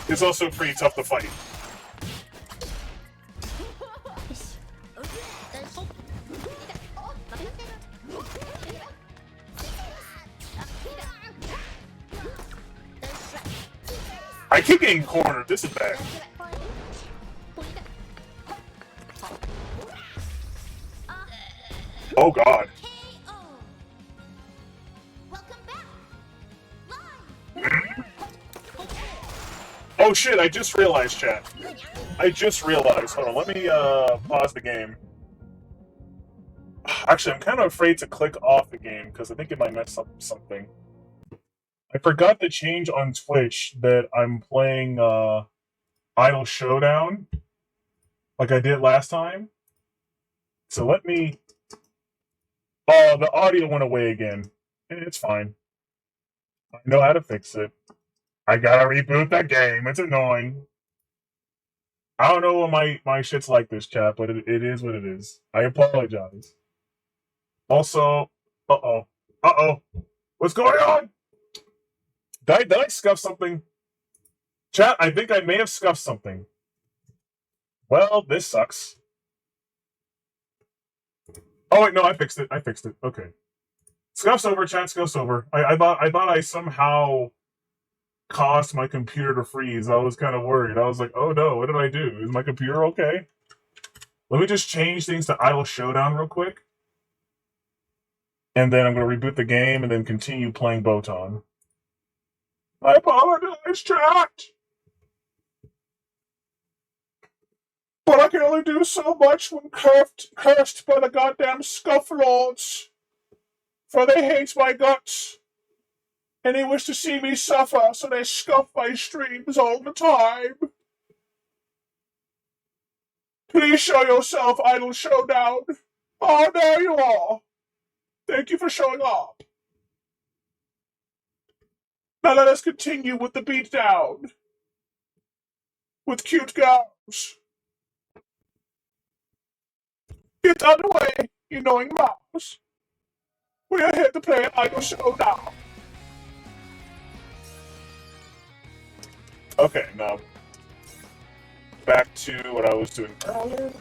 is also pretty tough to fight. I keep getting cornered. This is bad. Oh god. Oh shit, I just realized, chat. I just realized. Hold on, let me pause the game. Actually, I'm kind of afraid to click off the game because I think it might mess up something. I forgot to change on Twitch that I'm playing Ido Showdown like I did last time. So let me... Oh, the audio went away again. It's fine. I know how to fix it. I gotta reboot the game. It's annoying. I don't know what my shit's like this, chat, but it is what it is. I apologize. Also, uh-oh. What's going on? Did I scuff something? Chat, I think I may have scuffed something. Well, this sucks. Oh wait, no, I fixed it. I fixed it. Okay. Scuff's over, chat. Scuff's over. I thought I somehow caused my computer to freeze. I was kind of worried. I was like, oh no, what did I do? Is my computer okay? Let me just change things to Ido Showdown real quick. And then I'm going to reboot the game and then continue playing Botan. I apologize, chat! But I can only do so much when cursed by the goddamn Scuff Lords. For they hate my guts. And they wish to see me suffer, so they scuff my streams all the time. Please show yourself, Ido Showdown. Oh, there you are. Thank you for showing up. Now let us continue with the beatdown. With cute girls. Get out of the way, you knowing mouse. We are here to play an Ido Showdown. Okay, now back to what I was doing earlier.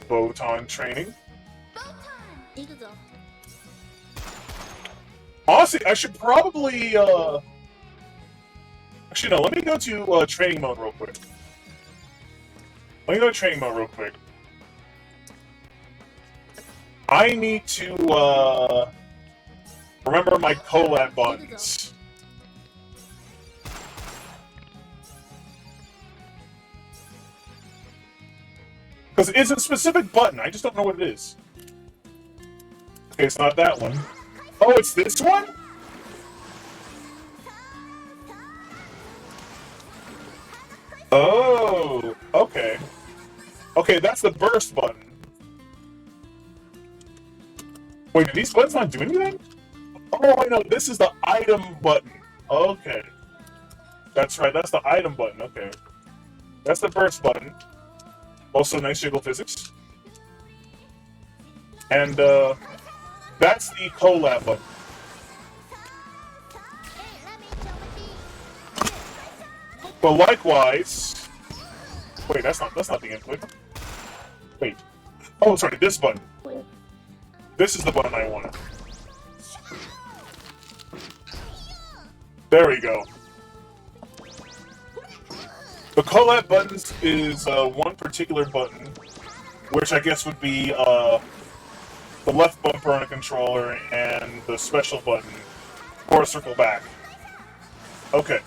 Botan training. Botan! Honestly, I should probably, Actually, no, let me go to, training mode real quick. Let me go to training mode real quick. I need to, remember my collab buttons. Because it's a specific button, I just don't know what it is. Okay, it's not that one. Oh, it's this one? Oh, okay. Okay, that's the burst button. Wait, do these buttons not do anything? Oh, I know, this is the item button. Okay. That's right, that's the item button, okay. That's the burst button. Also, nice jiggle physics. And, that's the collab button. But likewise... Wait, that's not the input. Wait. Oh, sorry, this button. This is the button I wanted. There we go. The collab buttons is one particular button, which I guess would be the left bumper on a controller and the special button for a circle back. Okay.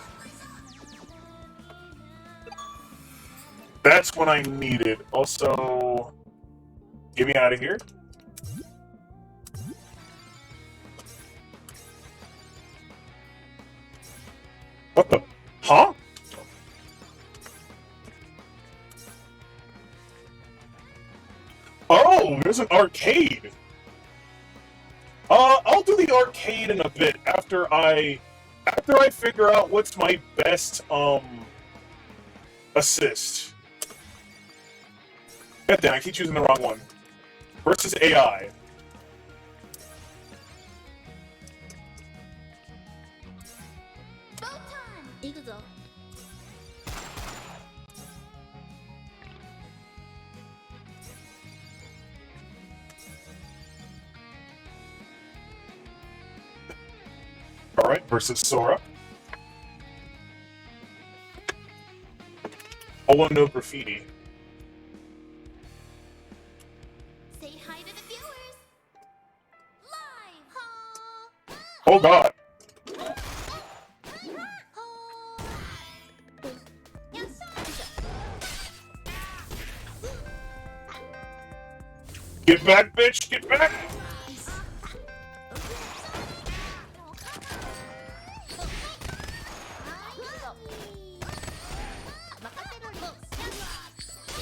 That's what I needed. Also, get me out of here. What the? Huh? Oh, there's an arcade. I'll do the arcade in a bit after I figure out what's my best assist. God damn, I keep choosing the wrong one. Versus AI. Botan! Alright, versus Sora. Oh, no graffiti. Say hi to the viewers! Live! Oh god! Get back, bitch! Get back!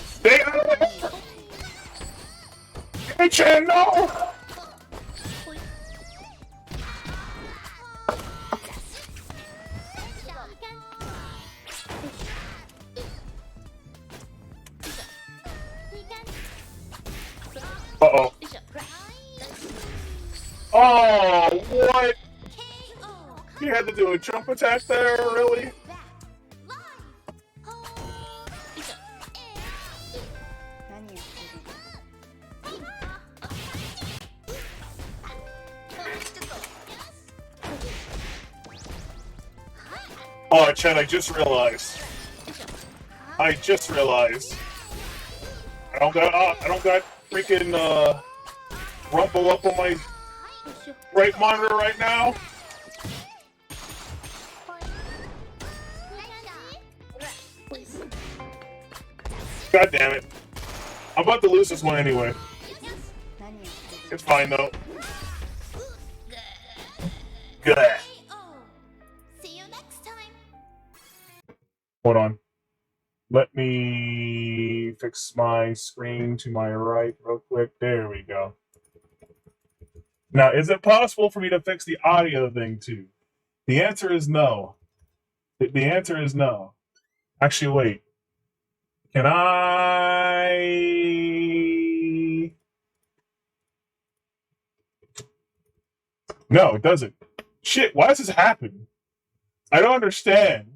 Stay out of there! Hey, no! Uh-oh. Oh, what? You had to do a jump attack there, really? Oh, Chad, I just realized. I don't got freaking rumble up on my right monitor right now. God damn it. I'm about to lose this one anyway. It's fine though. Good. See you next time. Hold on. Let me fix my screen to my right real quick. There we go. Now, is it possible for me to fix the audio thing too? The answer is no. The answer is no. Actually, wait. Can I? No, it doesn't. Shit, why does this happen? I don't understand.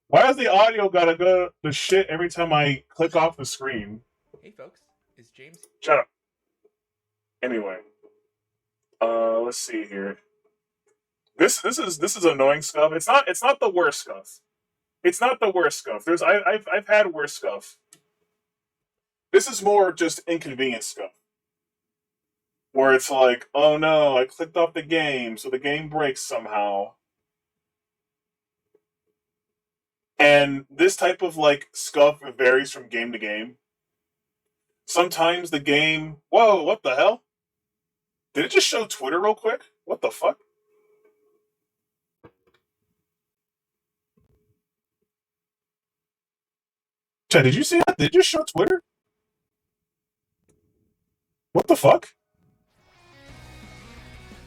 Why does the audio gotta go to shit every time I click off the screen? Hey folks, is James? Shut up. Anyway, let's see here. This is annoying stuff. It's not the worst stuff. It's not the worst stuff. I've had worse stuff. This is more just inconvenient stuff. Where it's like, oh no, I clicked off the game, so the game breaks somehow. And this type of like scuff varies from game to game. Sometimes the game. Whoa, what the hell? Did it just show Twitter real quick? What the fuck? Chad, did you see that? Did it just show Twitter? What the fuck?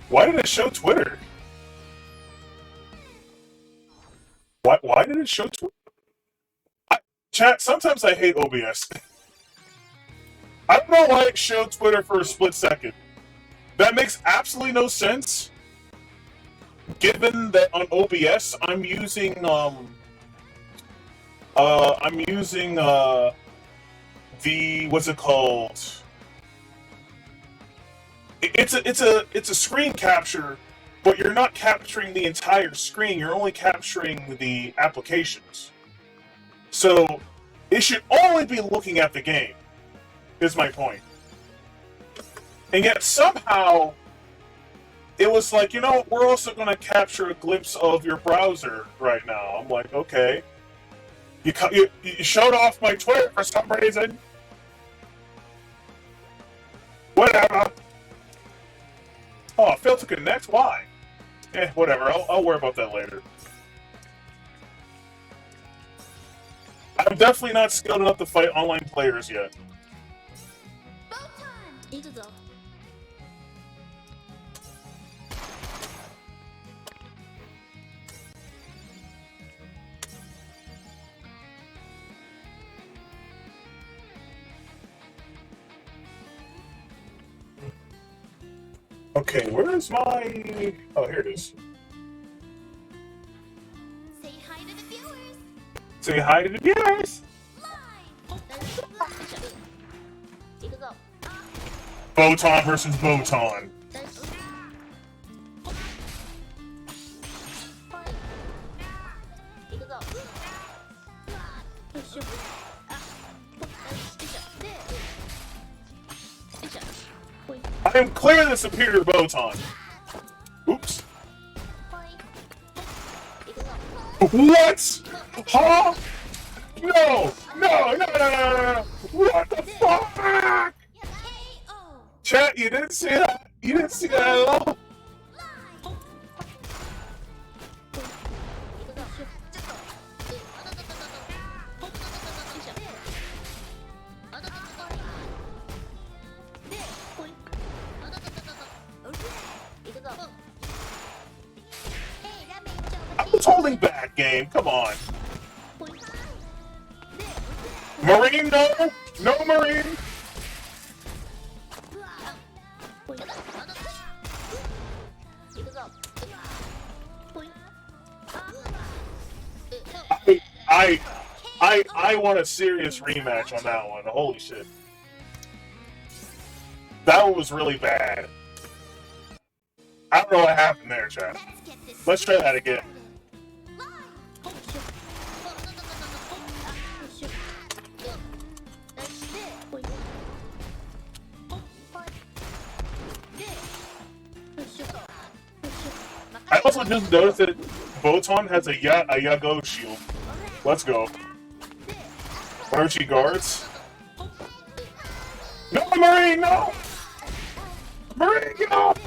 Why did it show Twitter? Why did it show Twitter? Chat, sometimes I hate OBS. I don't know why it showed Twitter for a split second. That makes absolutely no sense. Given that on OBS I'm using the what's it called? It's a screen capture, but you're not capturing the entire screen. You're only capturing the applications. So it should only be looking at the game. Is my point. And yet somehow it was like, you know, we're also going to capture a glimpse of your browser right now. I'm like, okay. You showed off my Twitter for some reason. Whatever. Oh, it failed to connect? Why? Whatever. I'll worry about that later. I'm definitely not skilled enough to fight online players yet. Botan! Ido. Okay, where's my... Oh, here it is. Say hi to the viewers. Say hi to the viewers! Botan versus Botan. I am clearly the superior Botan. Oops. What? Huh? No! No! What the fuck? Chat, you didn't see that? You didn't see that at all? I was holding back, game. Come on. Marine, no! No Marine! I want a serious rematch on that one. Holy shit. That one was really bad. I don't know what happened there, chat. Let's try that again. I also just noticed that Botan has a Yago shield. Let's go. Energy guards. No, Marine, no! Marine, get off!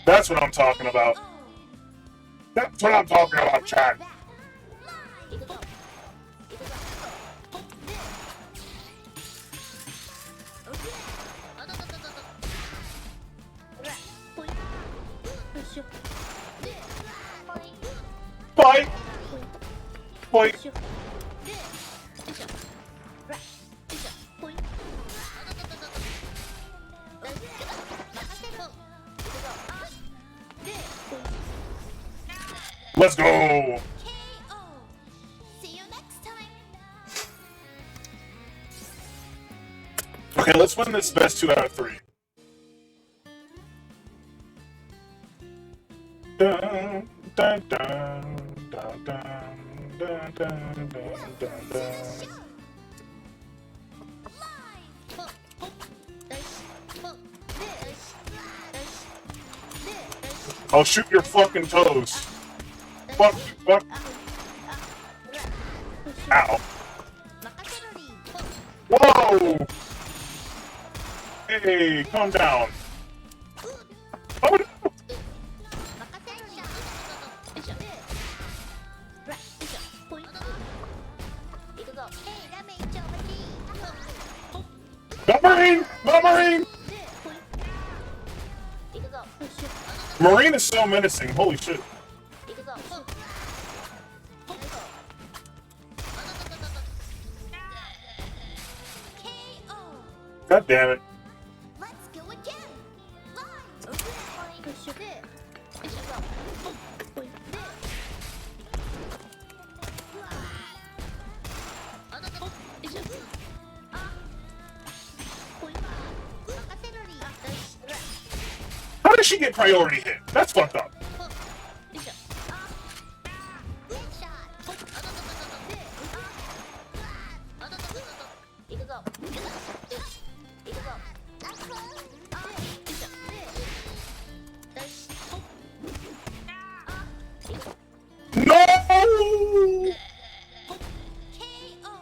That's what I'm talking about. That's what I'm talking about, chat. Fight! Fight! Let's go! KO. See you next time. Okay, let's win this best 2 out of 3. Dun, dun, dun, dun, dun, dun, dun, dun, dun, dun. I'll shoot your fucking toes. Fuck you, fuck. Ow. Whoa! Hey, calm down. Oh no! Marine! Marine! Marine is so menacing, holy shit. God damn it. Let's go again. How did she get priority hit? That's fucked up. No! KO.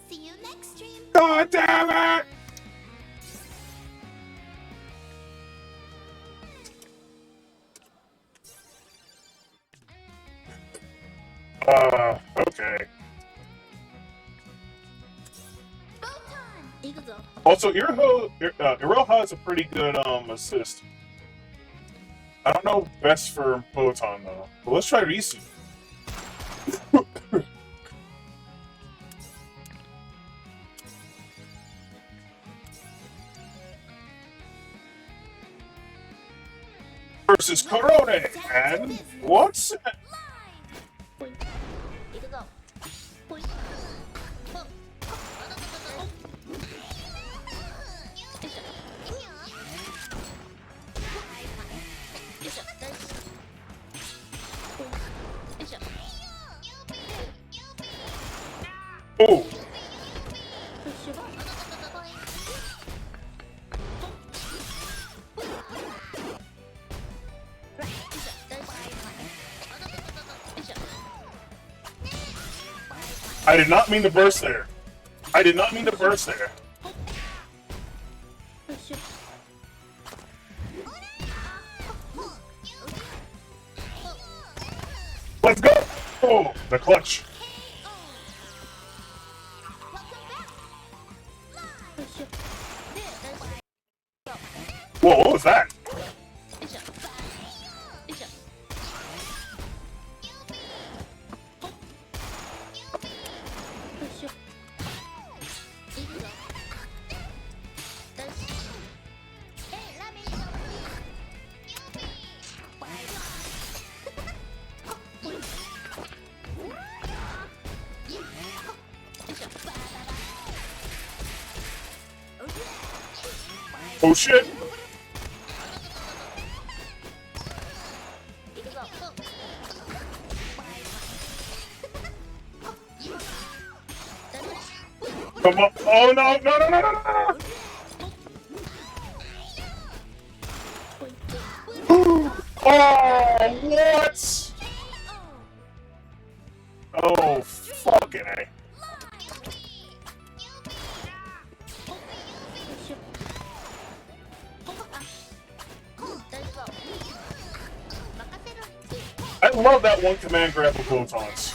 See you next stream. God damn it! Okay. Botan. Also, Iroha is a pretty good assist. I don't know best for Botan though. But let's try Risu. Versus Korone, and what's oh? I did not mean to burst there. I did not mean to burst there. Let's go! Oh, the clutch. Whoa, what was that? Oh shit! Come on. Oh, no, no, no, no, no, no. Oh, what? Oh, fucking A. I love that one command grab of Botans.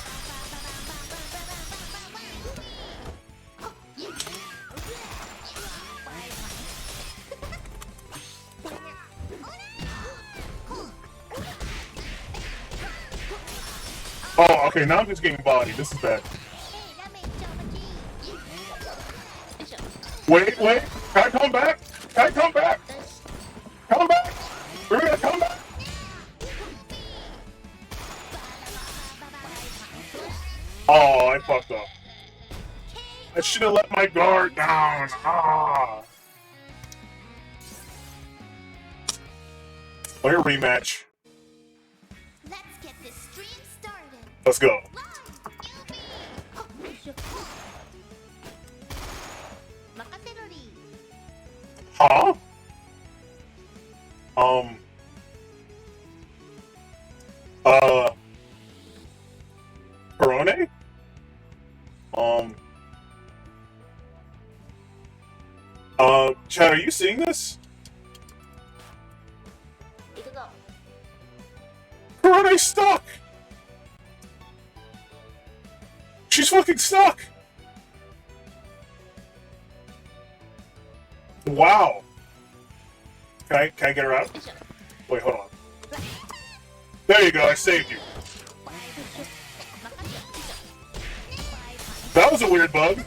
Oh, okay, now I'm just getting bodied. This is bad. Wait, wait. Can I come back? Can I come back? Come back! We're gonna come back! Oh, I fucked up. I should have let my guard down. Ah. Play a rematch. Let's get this stream started. Let's go. Huh? Perone? Chad, are you seeing this? Perone's stuck! She's fucking stuck! Wow. Can I get her out? Wait, hold on. There you go, I saved you. That was a weird bug.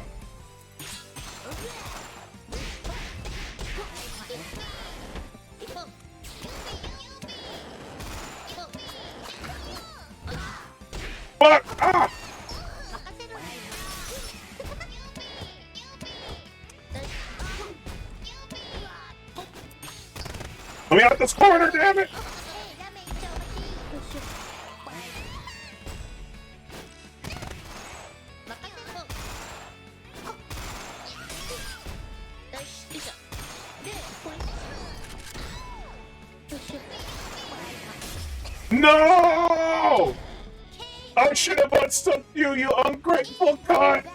Fuck! Ah! Let me out this corner, damn it! No! I should have unstuck you, you ungrateful cunt!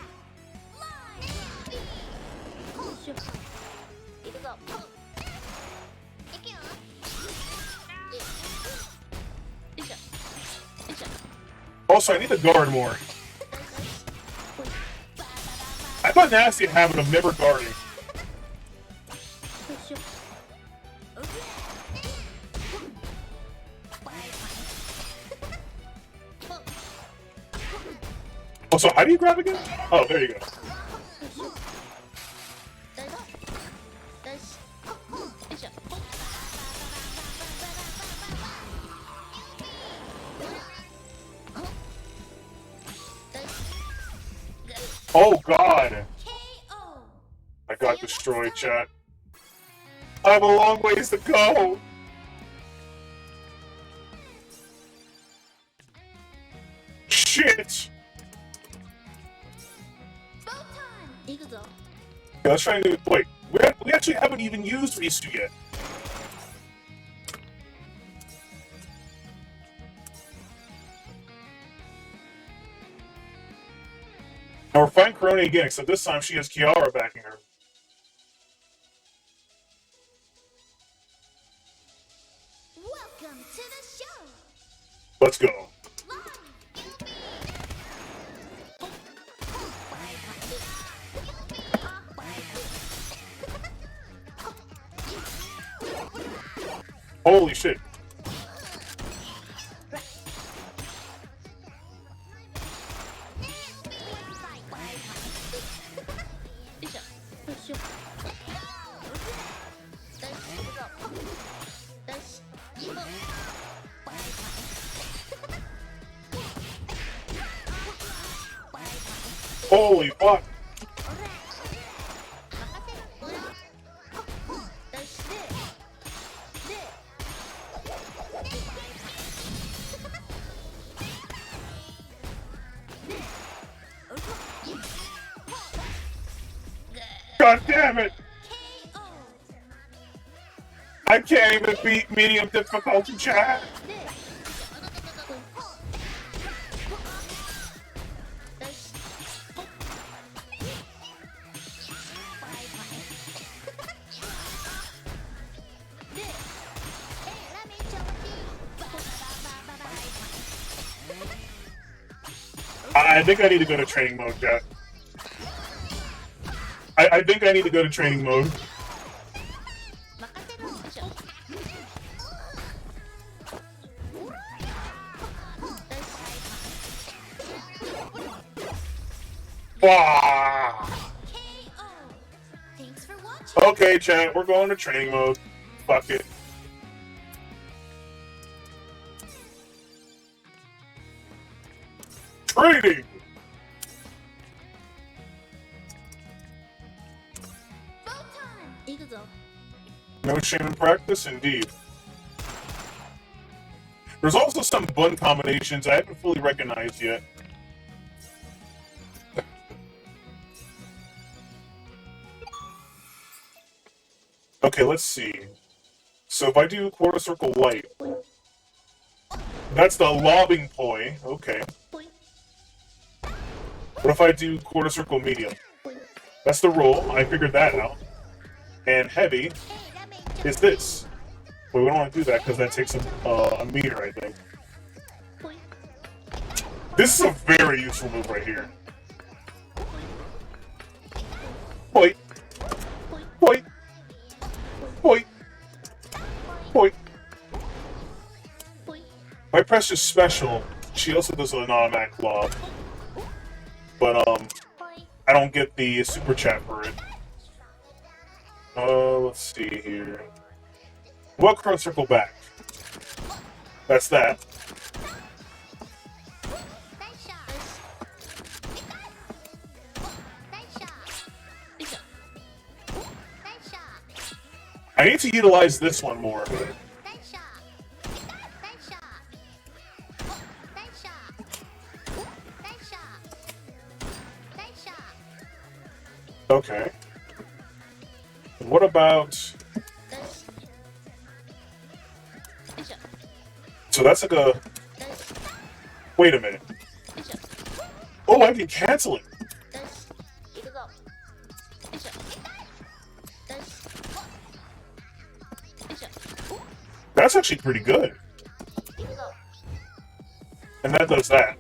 Also, I need to guard more. I thought nasty habit of never guarding. Also, how do you grab again? Oh, there you go. Oh god! I got destroyed, chat. I have a long ways to go! Shit! Okay, let's try and do. Wait, we actually haven't even used these two yet. Now we're fighting Corona again, except this time she has Kiara backing her. Welcome to the show. Let's go. Holy shit. Holy fuck. God damn it! KO. I can't even beat medium difficulty, chat. I think I need to go to training mode, chat. I think I need to go to training mode. Wow. Thanks for watching. Okay, chat, we're going to training mode. Fuck it. Training! Botan. No shame in practice, indeed. There's also some bun combinations I haven't fully recognized yet. Okay, let's see. So if I do quarter circle light, that's the lobbing poi. Okay. What if I do quarter circle medium? That's the roll. I figured that out. And heavy is this. But we don't want to do that because that takes a meter, I think. This is a very useful move right here. Poi. Poi. Poi. Poi. If I press just special, she also does an automatic lob. But, I don't get the super chat for it. Let's see here. What cross circle back? That's that. I need to utilize this one more. Okay. And what about... So that's like a... Wait a minute. Oh, I can cancel it. That's actually pretty good. And that does that.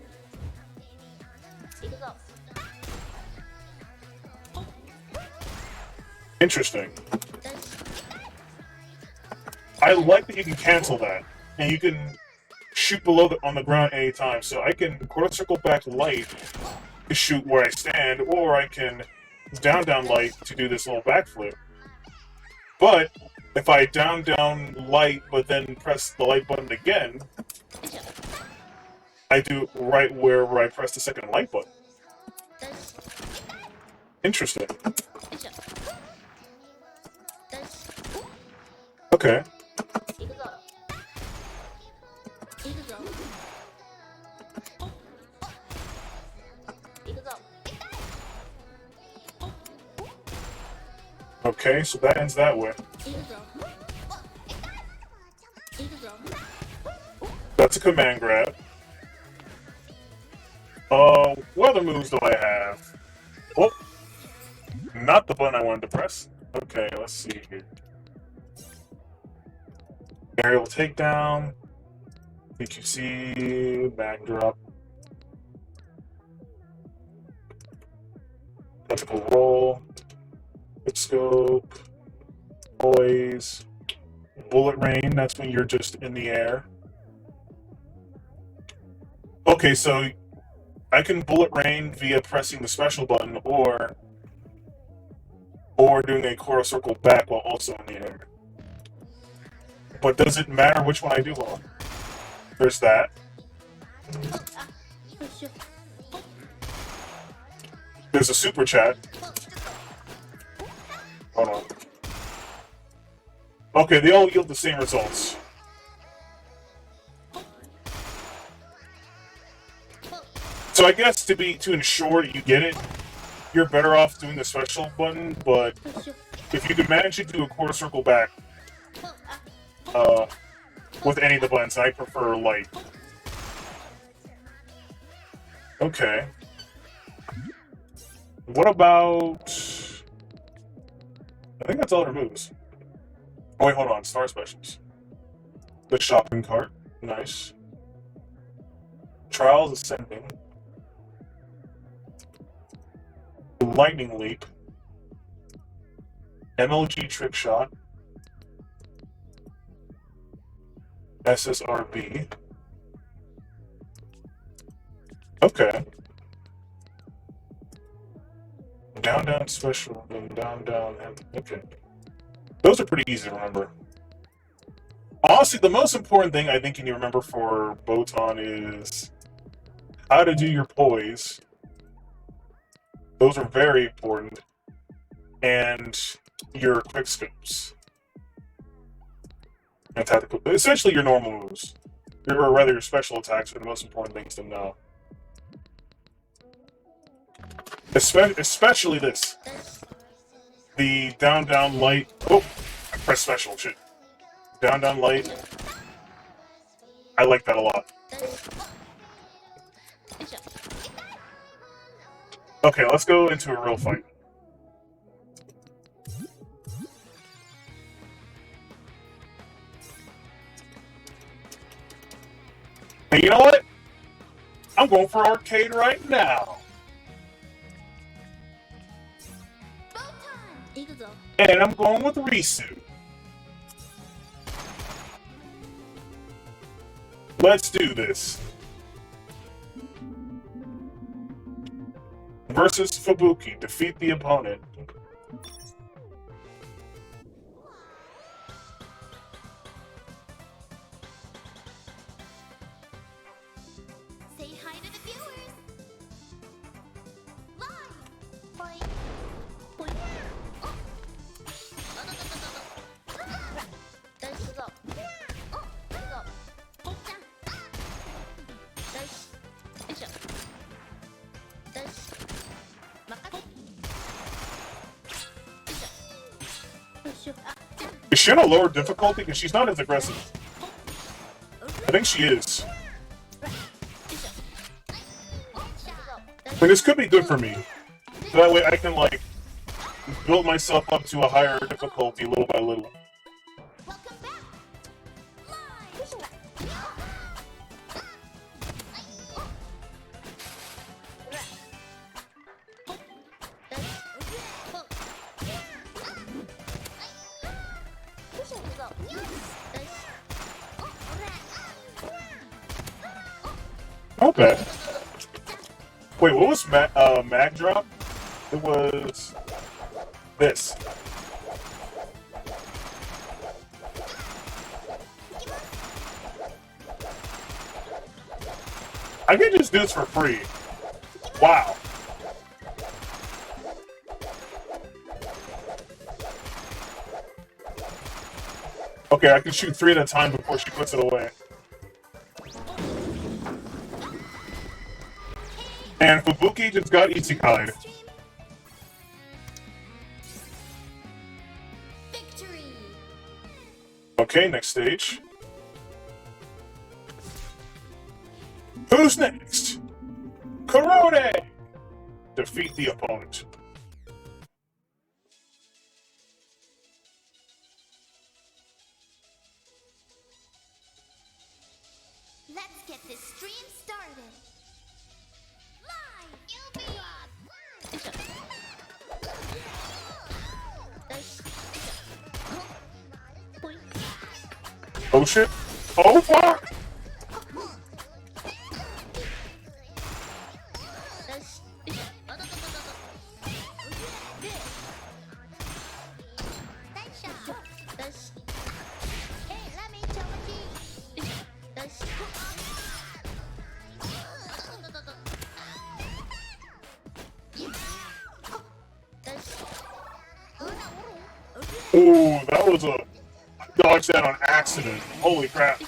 Interesting. I like that you can cancel that. And you can shoot below on the ground anytime. So I can quarter circle back light to shoot where I stand, or I can down light to do this little backflip. But if I down light but then press the light button again, I do it right where I press the second light button. Interesting. Okay. Okay, so that ends that way. That's a command grab. What other moves do I have? Oh, not the button I wanted to press. Okay, let's see here. Aerial takedown, BQC, backdrop, typical roll, quick scope, poise, bullet rain, that's when you're just in the air. Okay, so I can bullet rain via pressing the special button or doing a quarter circle back while also in the air. But does it matter which one I do on? There's that. There's a super chat. Hold on. Okay, they all yield the same results. So I guess to ensure that you get it, you're better off doing the special button, but if you can manage to do a quarter circle back with any of the buttons, I prefer light. Okay. What about... I think that's all her moves. Oh wait, hold on. Star specials. The shopping cart. Nice. Trials ascending. Lightning leap. MLG trick shot. SSRB. Okay. Down, down, special, and down, down, and... Okay. Those are pretty easy to remember. Honestly, the most important thing I think you need to remember for Botan is how to do your poise. Those are very important. And your quick scopes. And tactical... Essentially your normal moves. Or rather your special attacks are the most important things to know. Especially this. The down, down, light. Oh, I pressed special. Shit. Down, down, light. I like that a lot. Okay, let's go into a real fight. Hey, you know what? I'm going for arcade right now. And I'm going with Risu. Let's do this. Versus Fubuki. Defeat the opponent. Say hi to the viewers. Live. Boing. Boing. Oh. Is she on a lower difficulty? Because she's not as aggressive. I think she is. I mean, this could be good for me. So that way I can, like, build myself up to a higher difficulty little by little. Welcome back. Not bad. Wait, what was mag drop? It was this. I can just do this for free. Wow. Okay, I can shoot 3 at a time before she puts it away. And Fubuki just got isekai'd. Victory. Okay, next stage. Who's next? Korone! Defeat the opponent. Let's get this stream started. Live. You'll be Oh shit. Oh fuck! Ooh, that was a dodge that on accident. Holy crap.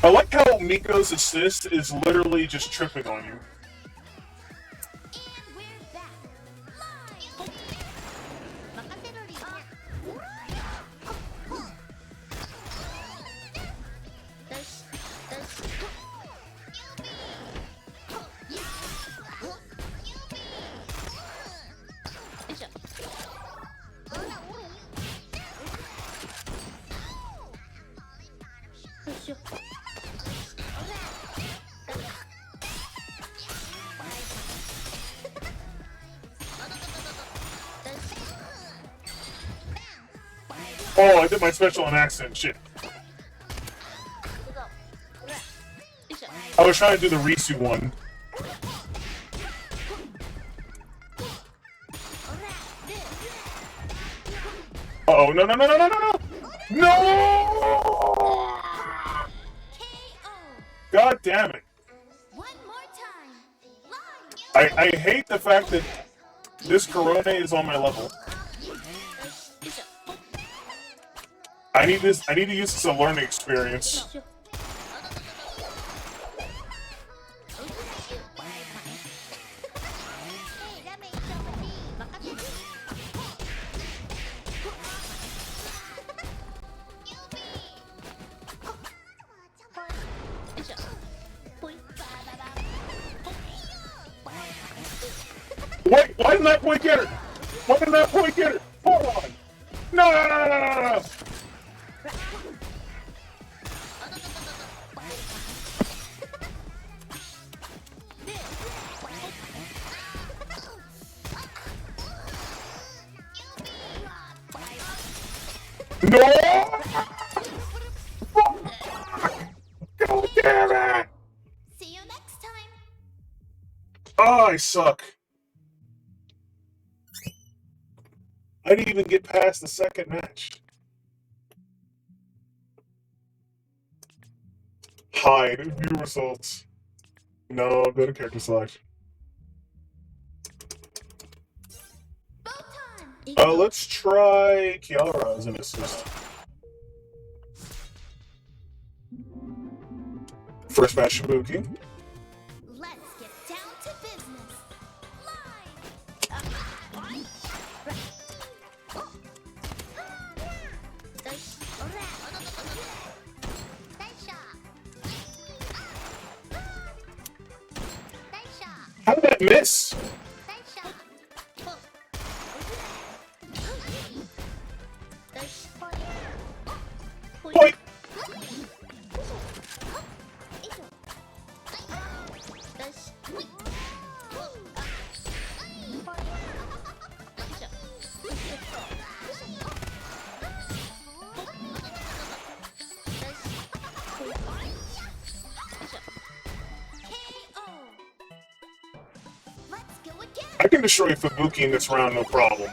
I like how Miko's assist is literally just tripping on you. And we're back. Live. Oh, I did my special on accident. Shit. I was trying to do the Risu one. Uh-oh, no, no, no, no, no, no, no! No! God damn it. One more time. Live. I hate the fact that this Corona is on my level. I need to use this as a learning experience. Wait, why didn't that point get her? Why didn't that point get her? Hold on. No, no, no, no, no, no. No! God damn it! See you next time. Oh, I suck. I didn't even get past the second match. Hide, view results. No, go to character selection. Botan. Let's try Kiara as an assist. First match, Shibuki. Let's get down to business. How did that miss? Point. I can destroy Fubuki in this round, no problem.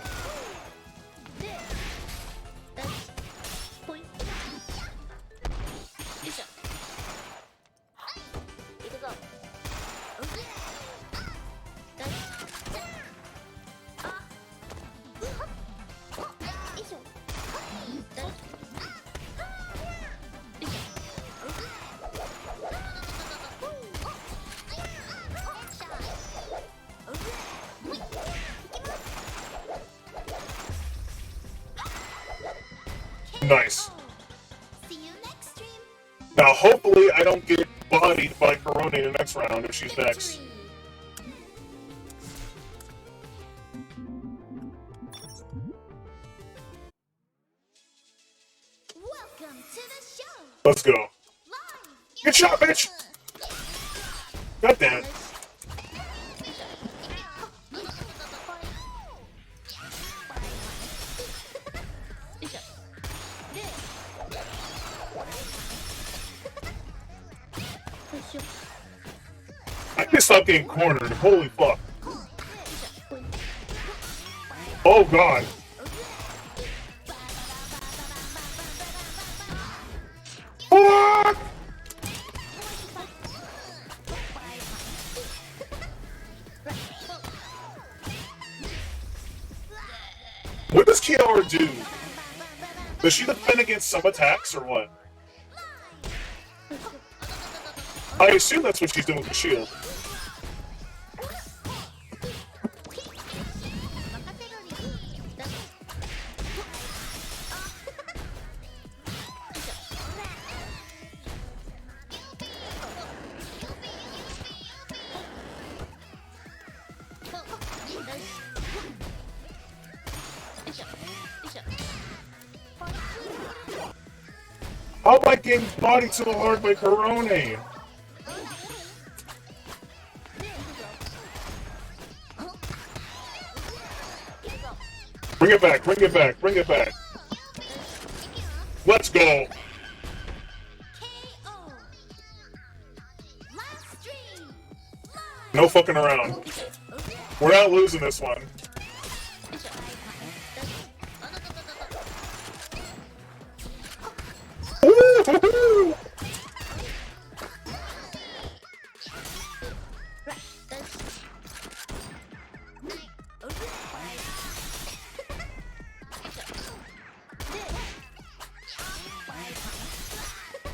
Nice. See you next stream. Now, hopefully, I don't get bodied by Corona in the next round if she's next. Welcome to the show. Let's go. Live. Good shot, bitch! God damn it. I can stop getting cornered. Holy fuck. Oh god. Fuck! What does Kiara do? Does she defend against some attacks or what? I assume that's what she's doing with the shield. How am I getting bodied so hard by Corone? Bring it back, bring it back, bring it back. Let's go. No fucking around. We're not losing this one. Woo-hoo-hoo!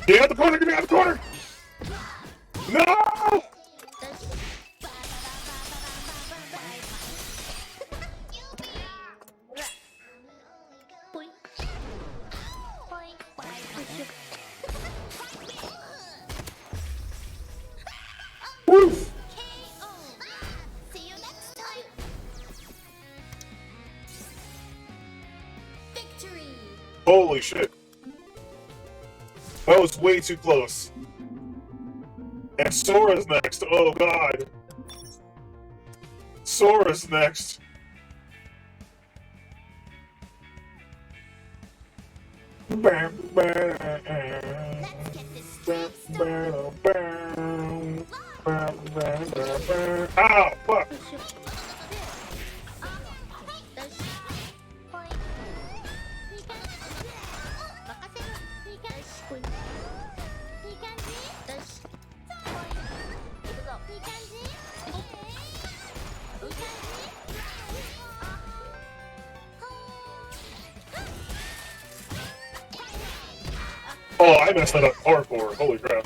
Get out the corner! Get me out the corner! No! Woof! See you next time. Victory. Holy shit. That was way too close. And Sora's next. Oh god. Sora's next. Let's get this stream started. Ow! Fuck! Oh, I messed that up hardcore. Holy crap.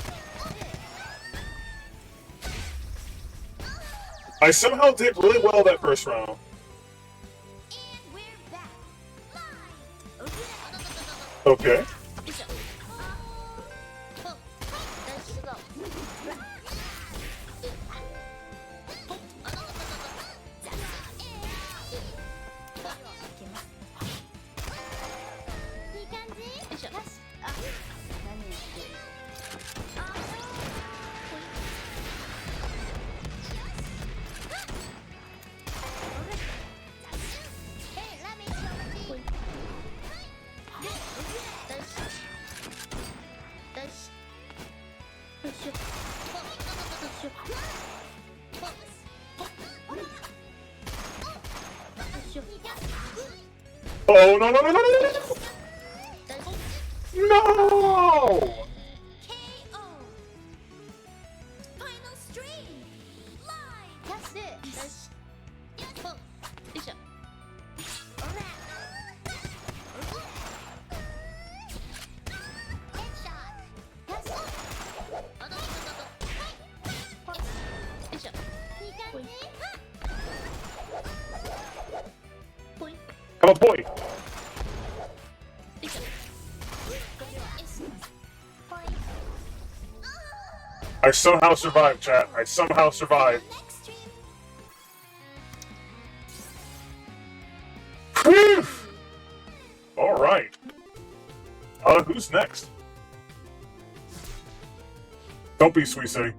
I somehow did really well that first round. And we're back. Live. Okay. Oh, no, no, no, no, no, no! No! KO. Final stream. Live. That's it. That's Come on, boy! I somehow survived, chat. I somehow survived. next stream. Whew! Alright. Who's next? Don't be Suisei.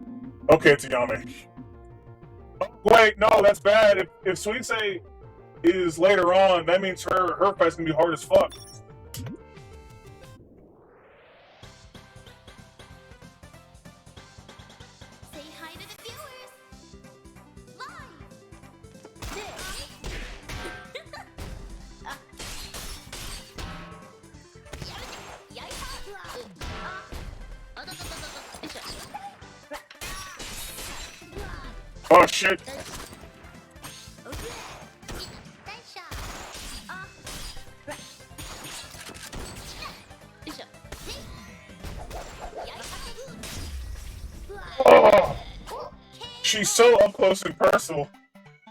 Okay, it's Yame. Oh, wait, no, that's bad. If Suisei is later on, that means her fight's gonna be hard as fuck. Say hi to the viewers. Live. Oh shit. She's so up close and personal.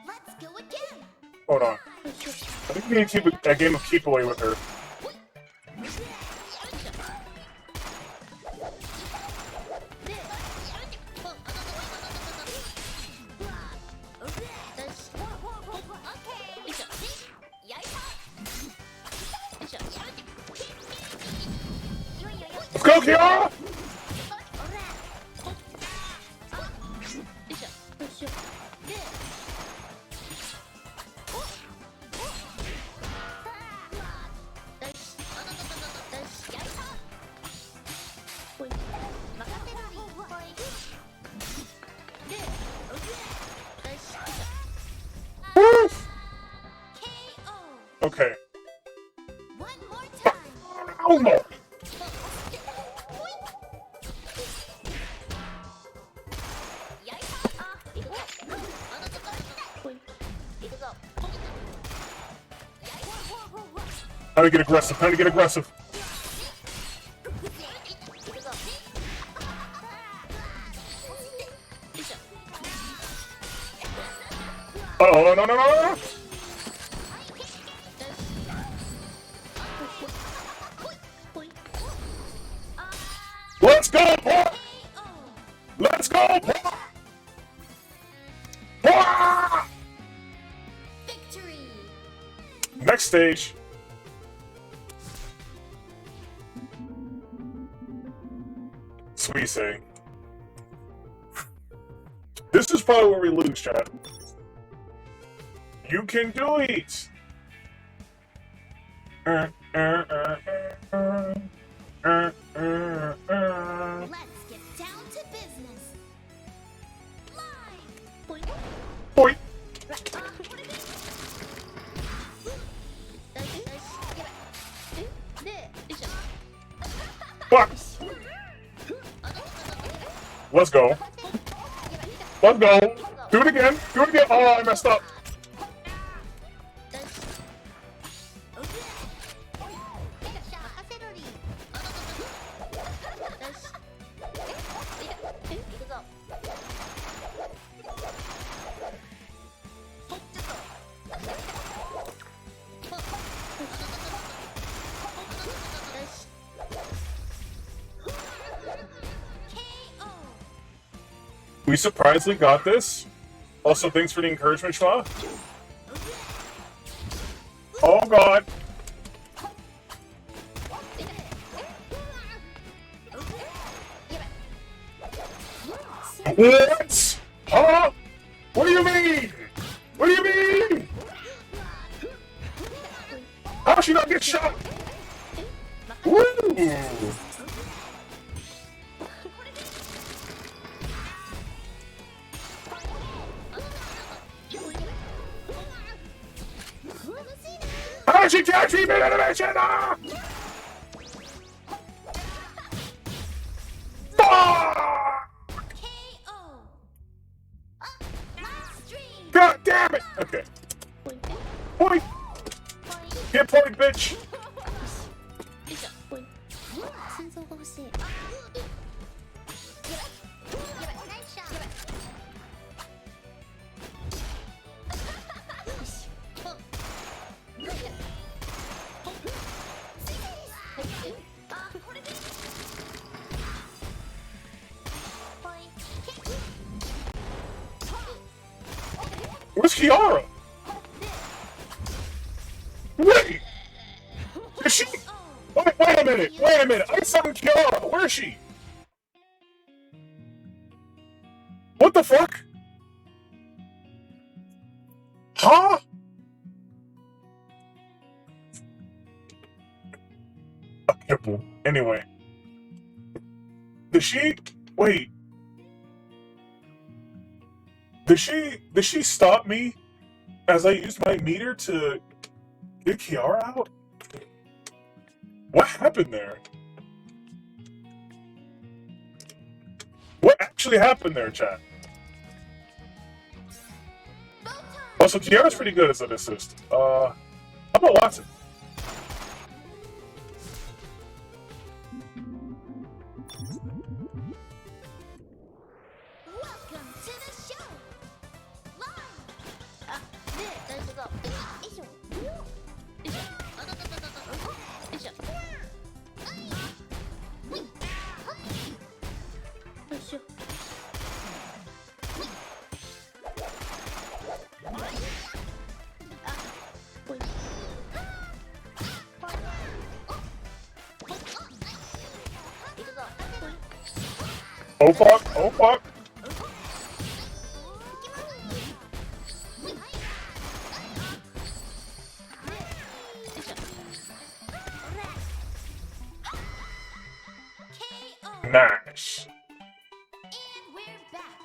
Let's go again. Hold on. I think we need to keep a game of keep away with her. Let's go, Kiara! Okay. One more time. Oh no! Time to get aggressive, time to get aggressive. Oh, no, no, no, no! Let's go, boy! Let's go, boy! Victory. Next stage. Sweet saying. This is probably where we lose, chat. You can do it! Let's get down to business. Live. Boy! Fuck! Let's go. Let's go. Do it again. Do it again. Oh, I messed up. We surprisingly got this. Also, thanks for the encouragement, Schwa. Oh god. What? Huh? What do you mean? What do you mean? How did she not get shot? Woo! How did she catch me mid-animation? Ah! KO. Last stream. God damn it! Okay. Point! Get point, bitch! 순서가 혹시 Where's Kiara? Wait! Is she? Wait a minute! Wait a minute! I saw Kiara! Where is she? What the fuck? Huh? Okay, anyway. Did she? Wait. Did she stop me as I used my meter to get Kiara out? What happened there? What actually happened there, chat? Also, Kiara's pretty good as an assist. How about Watson? Welcome to the show. Oh fuck! Oh fuck! Nice. And we're back.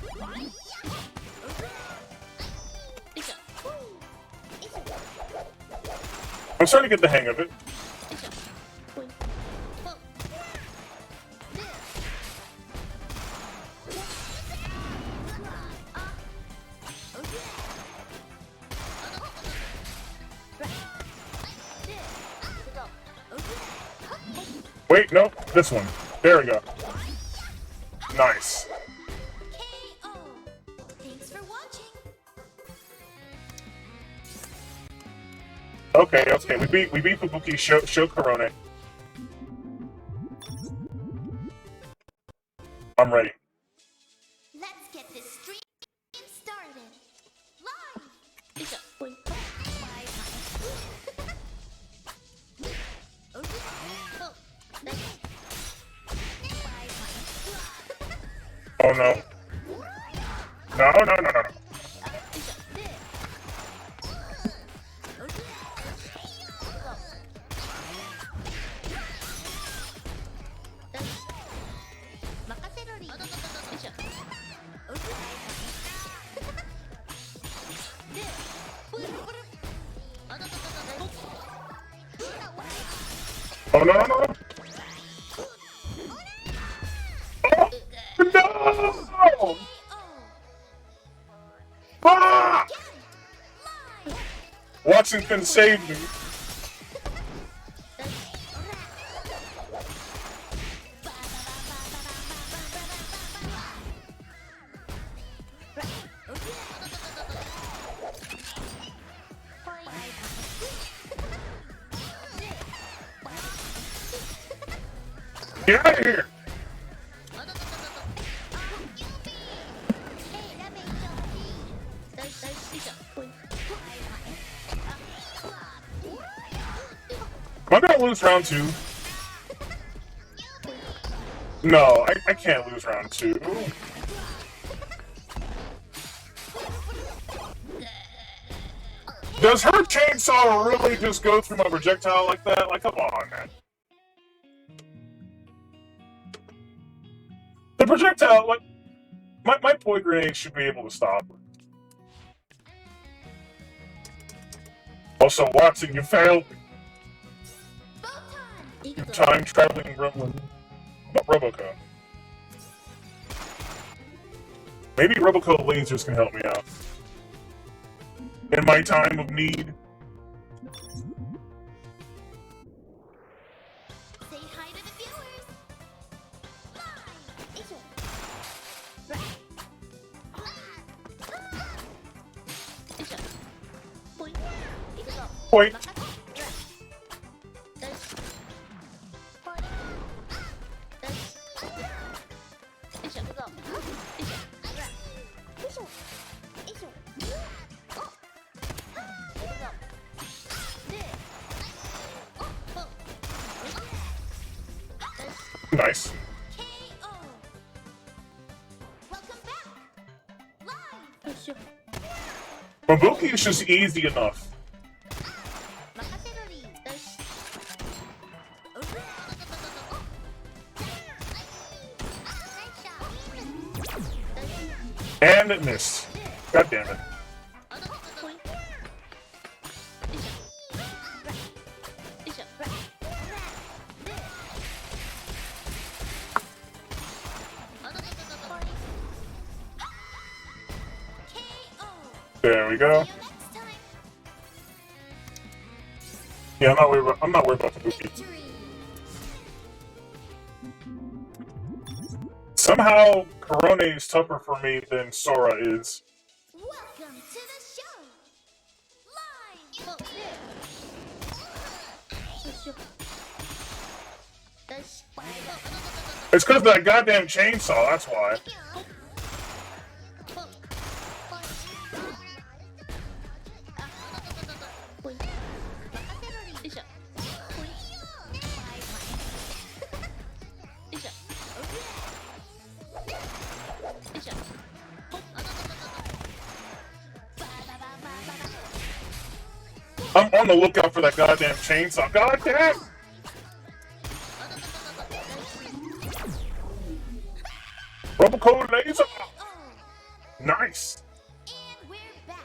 Live. I'm starting to get the hang of it. Wait, no, this one. There we go. Nice. KO. Thanks for watching. Okay, okay, we beat Fubuki. Show Korone. I'm ready. Let's get this stream started. Live. Oh no. No, no, no, no, no. Oh no, no, no. Oh, no! Ah! Watson can save me. Get out of here! Am I gonna lose round 2? No, I can't lose round 2. Does her chainsaw really just go through my projectile like that? Like, come on, man. The projectile, like, my point grenade should be able to stop her. Also, Watson, you failed. You time-traveling gremlin. What about Roboco? Maybe Roboco lasers can help me out. In my time of need. Say hi to the viewers. Point. Nice. KO. Welcome back. Live. Mabuki is just easy enough. And it missed. God damn it. There we go. Yeah, I'm not worried about the Buki. Somehow, Korone is tougher for me than Sora is. Welcome to the show. Live. It's because of that goddamn chainsaw, that's why. I'm on the lookout for that goddamn chainsaw. Goddamn! Rubber code laser! Nice! And we're back.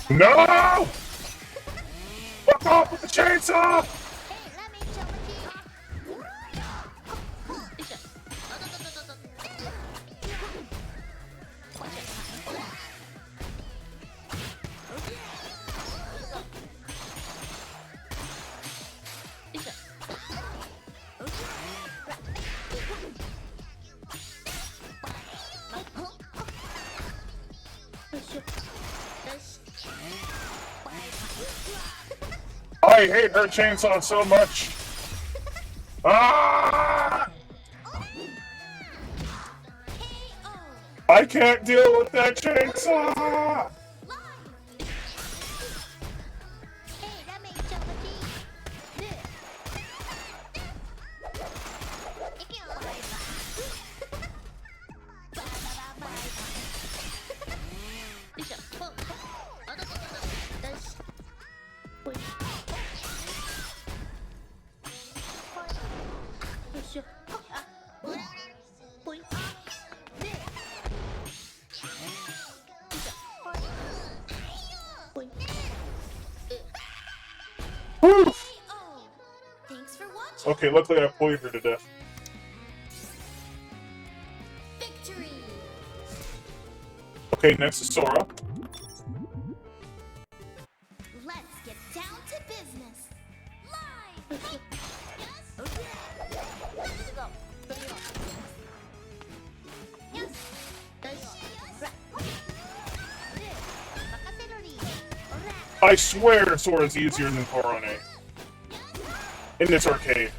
No! Fuck off with the chainsaw! I hate her chainsaw so much. Ah! I can't deal with that chainsaw. Woo! Thanks for watching. Okay, luckily I poisoned her to death. Victory. Okay, next is Sora. Let's get down to business. Live. I swear Sora's easier than Korone. In this arcade.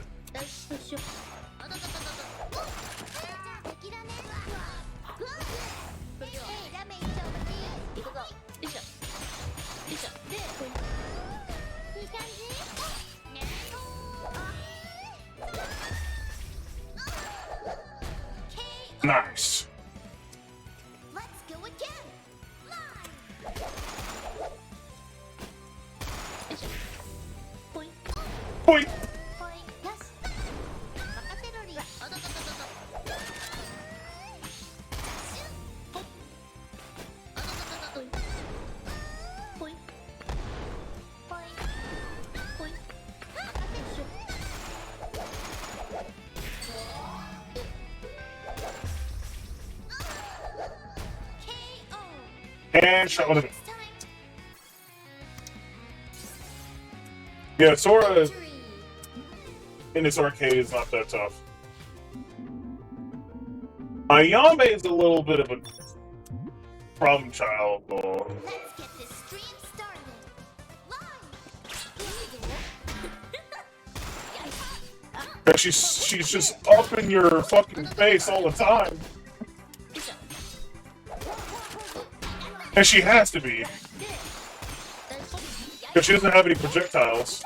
Nice. Let's go again. Point. Yes. And shot with it. Yeah, Sora in this arcade is not that tough. Ayame is a little bit of a problem child, though. Let's get this stream started. Live. 'Cause she's just up in your fucking face all the time. And she has to be. Because she doesn't have any projectiles.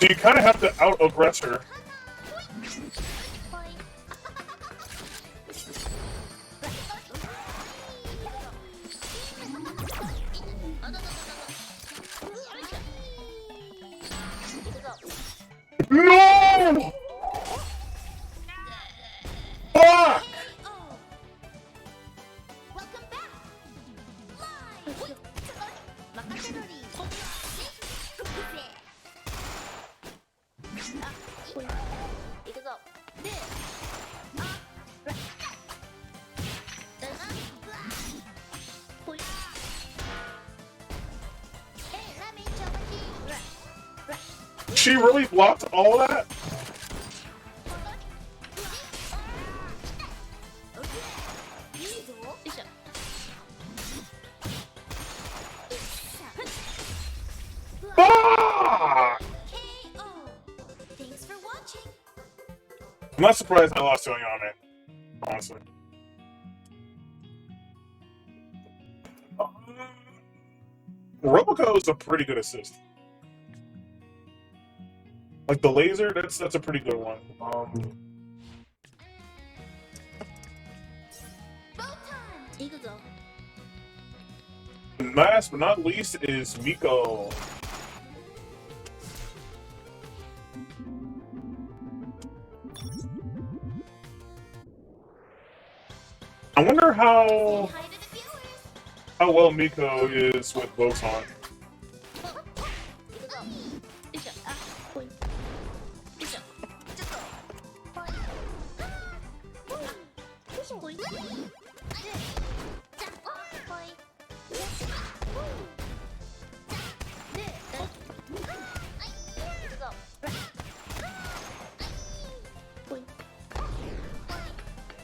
So you kind of have to out-aggress her. No! Fuck! Welcome back. Live. She really blocked all that? Fuck! Thanks for watching. I'm not surprised I lost to Ayame, honestly. Roboco is a pretty good assist. Like the laser, that's a pretty good one. Botan. Last but not least is Miko. I wonder how well Miko is with Botan.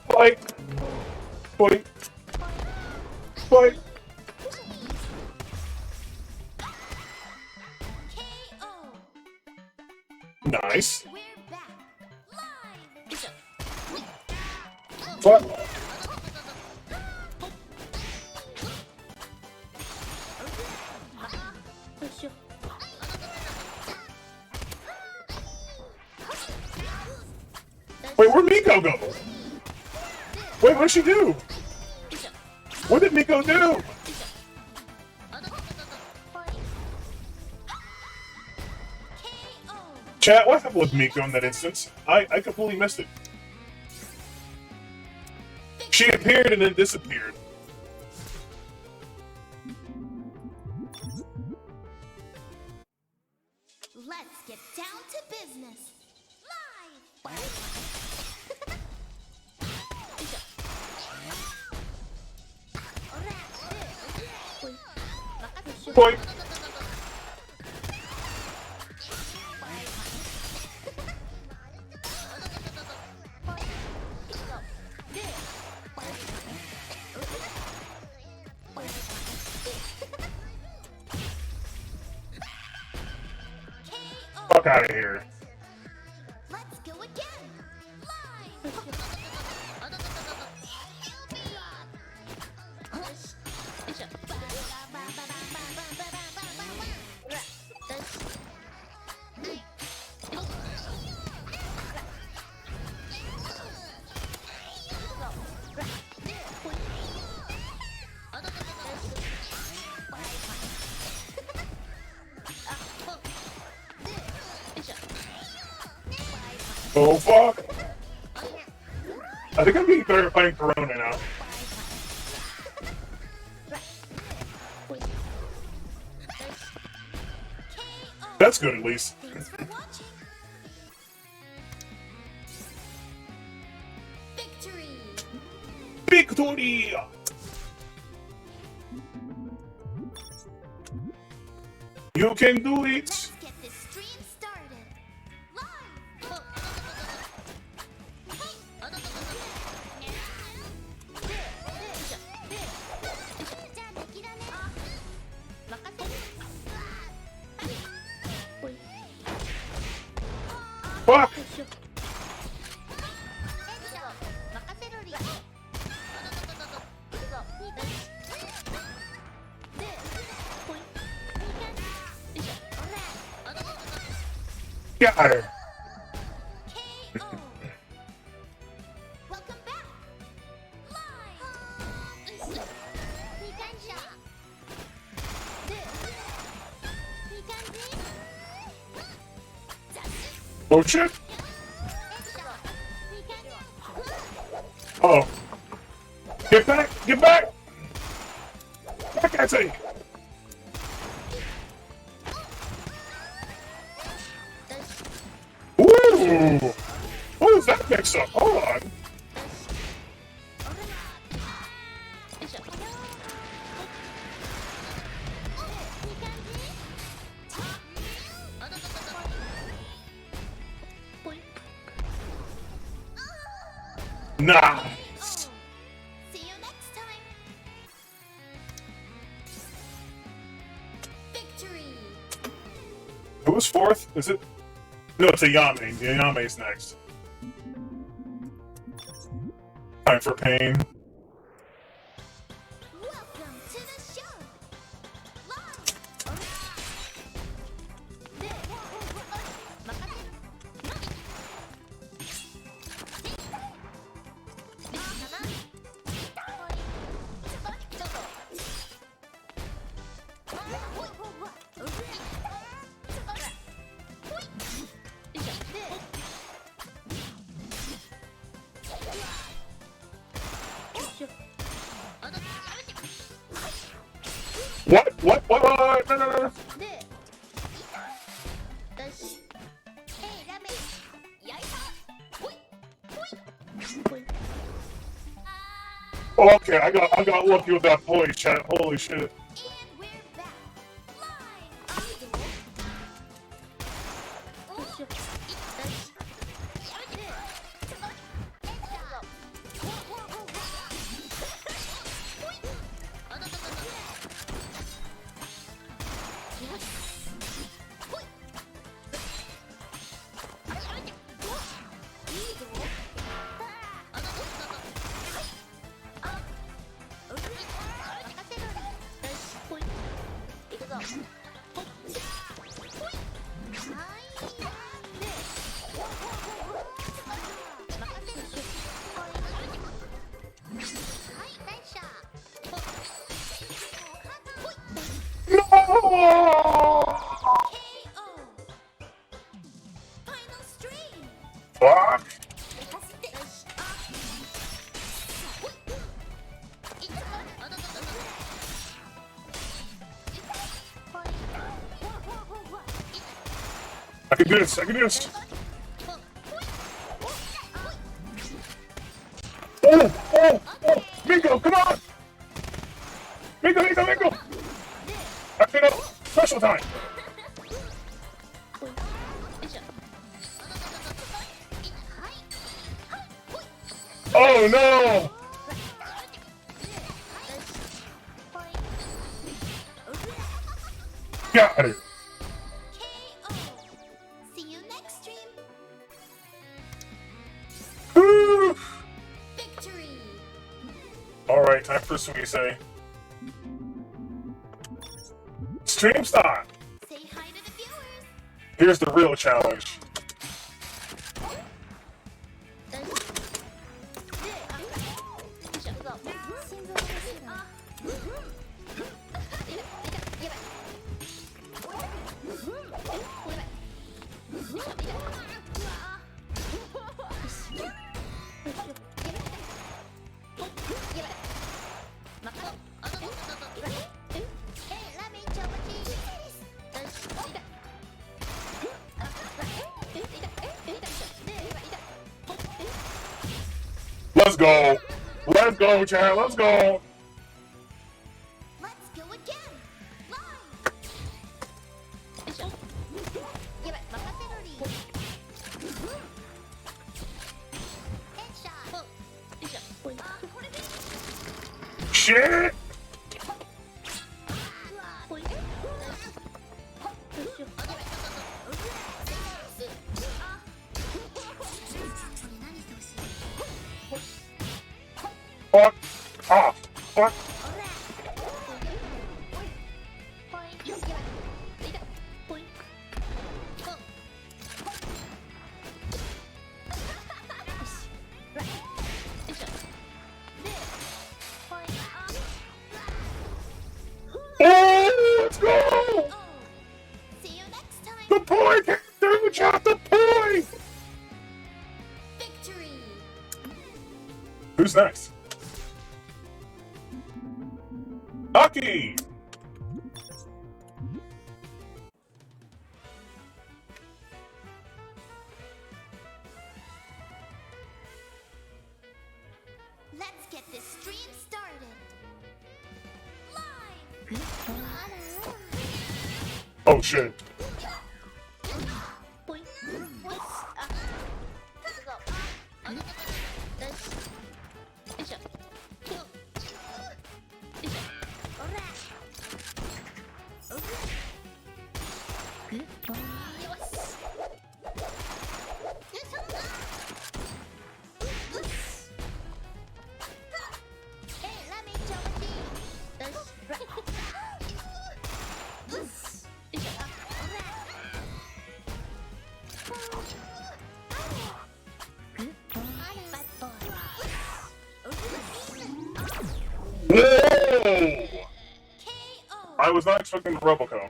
Fight! Fight! Fight! Nice. What? Wait, where'd Miko go? Wait, what did she do? What did Miko do? Chat, what happened with Miko in that instance? I completely missed it. She appeared and then disappeared. Let's get down to business. Live. Point. Fuck out of here. Let's go again. Oh fuck! I think I'm being better at playing Corona now. That's good at least. Thanks for watching. Victory. Victory! You can do it! Let's get this stream started. Live. Fuck! Got her! KO. Welcome back. Live. Oh shit! Oh. Get back! Get back! Back at you! Ooh! What is that mix up? Hold on. Nice! See you next time. Victory. Who was fourth? Is it? No, it's Ayame. Ayame's next. Time for pain. Welcome to the show. Live. What? What? What? No, no, no. で、よし。ラーメン焼いた。ほいほいほい。Okay, I got lucky with that point, chat. Holy shit. And we're back. Live. Ido. よしよし。やめて。Fuck. I can do this. I can do this. Oh, oh, oh. Mingo, come on. Mingo, Mingo, Mingo. I feel it. Special time. Oh no! Got it. KO. See you next stream. Woo! Victory. All right, time for Sweet Say. Stream start. Say hi to the viewers. Here's the real challenge. Let's go. Let's go, Chad. Let's go. Let's go again. Live. Headshot. Shit. Fuck. Ah. Fuck. Oh, let's go. See you next time. The point. Through, Chad. The point. Victory. Who's next? Aki! Let's get this stream started. Live. Oh shit. Whoa! I was not expecting the Robocop.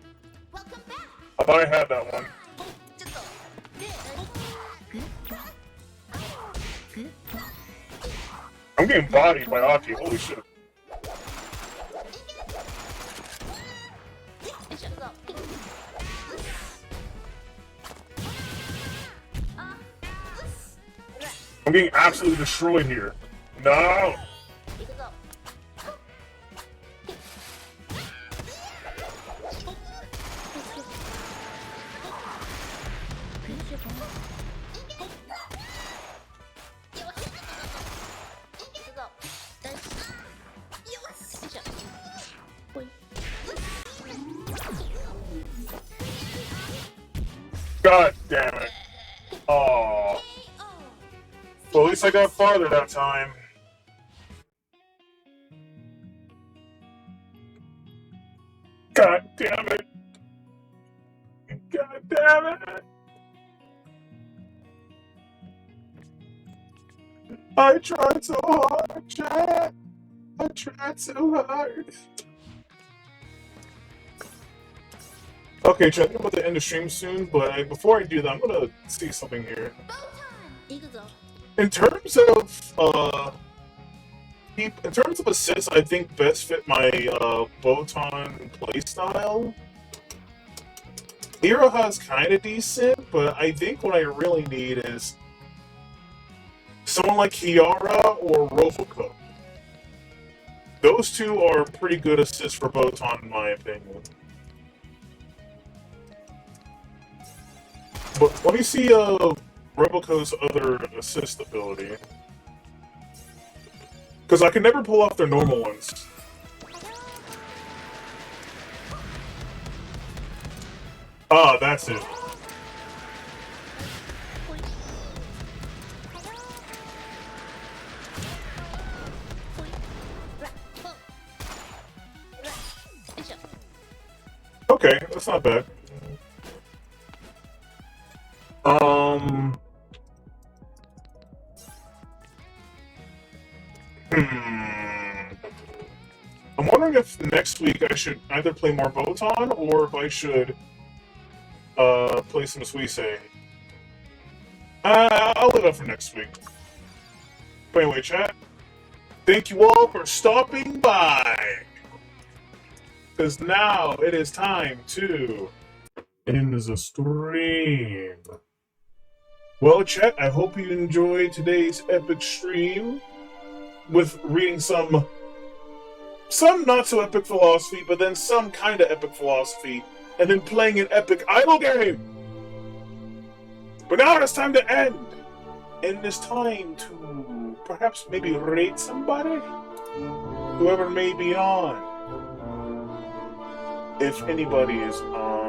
Welcome back. I thought I had that one. I'm getting bodied by Aki, holy shit. I'm getting absolutely destroyed here. No! God damn it. Aww. Well, at least I got farther that time. God damn it. God damn it. I tried so hard, Chad. I tried so hard. Okay, Chad, I think I'm about to end the stream soon, but before I do that, I'm gonna see something here. In terms of assists, I think best fit my Botan playstyle. Hero has kind of decent, but I think what I really need is someone like Kiara or Roboco. Those two are pretty good assists for Botan, in my opinion. But let me see Roboco's other assist ability. Because I can never pull off their normal ones. Ah, that's it. Okay, that's not bad. I'm wondering if next week I should either play more Botan or if I should play some Suisse. I'll leave that for next week. But anyway, chat, thank you all for stopping by. Because now it is time to end the stream. Well, chat, I hope you enjoyed today's epic stream with reading some not so epic philosophy, but then some kind of epic philosophy, and then playing an epic idle game. But now it's time to end. And it's time to perhaps maybe rate somebody? Whoever may be on. If anybody is on.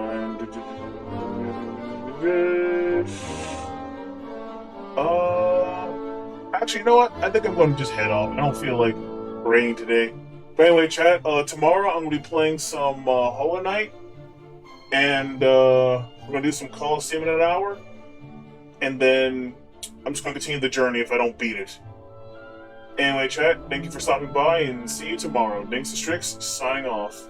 Actually, you know what? I think I'm going to just head off. I don't feel like rating today. But anyway, chat, tomorrow I'm going to be playing some Hollow Knight. And we're going to do some Colosseum in an hour. And then I'm just going to continue the journey if I don't beat it. Anyway, chat, thank you for stopping by, and see you tomorrow. DingusTheStrix, signing off.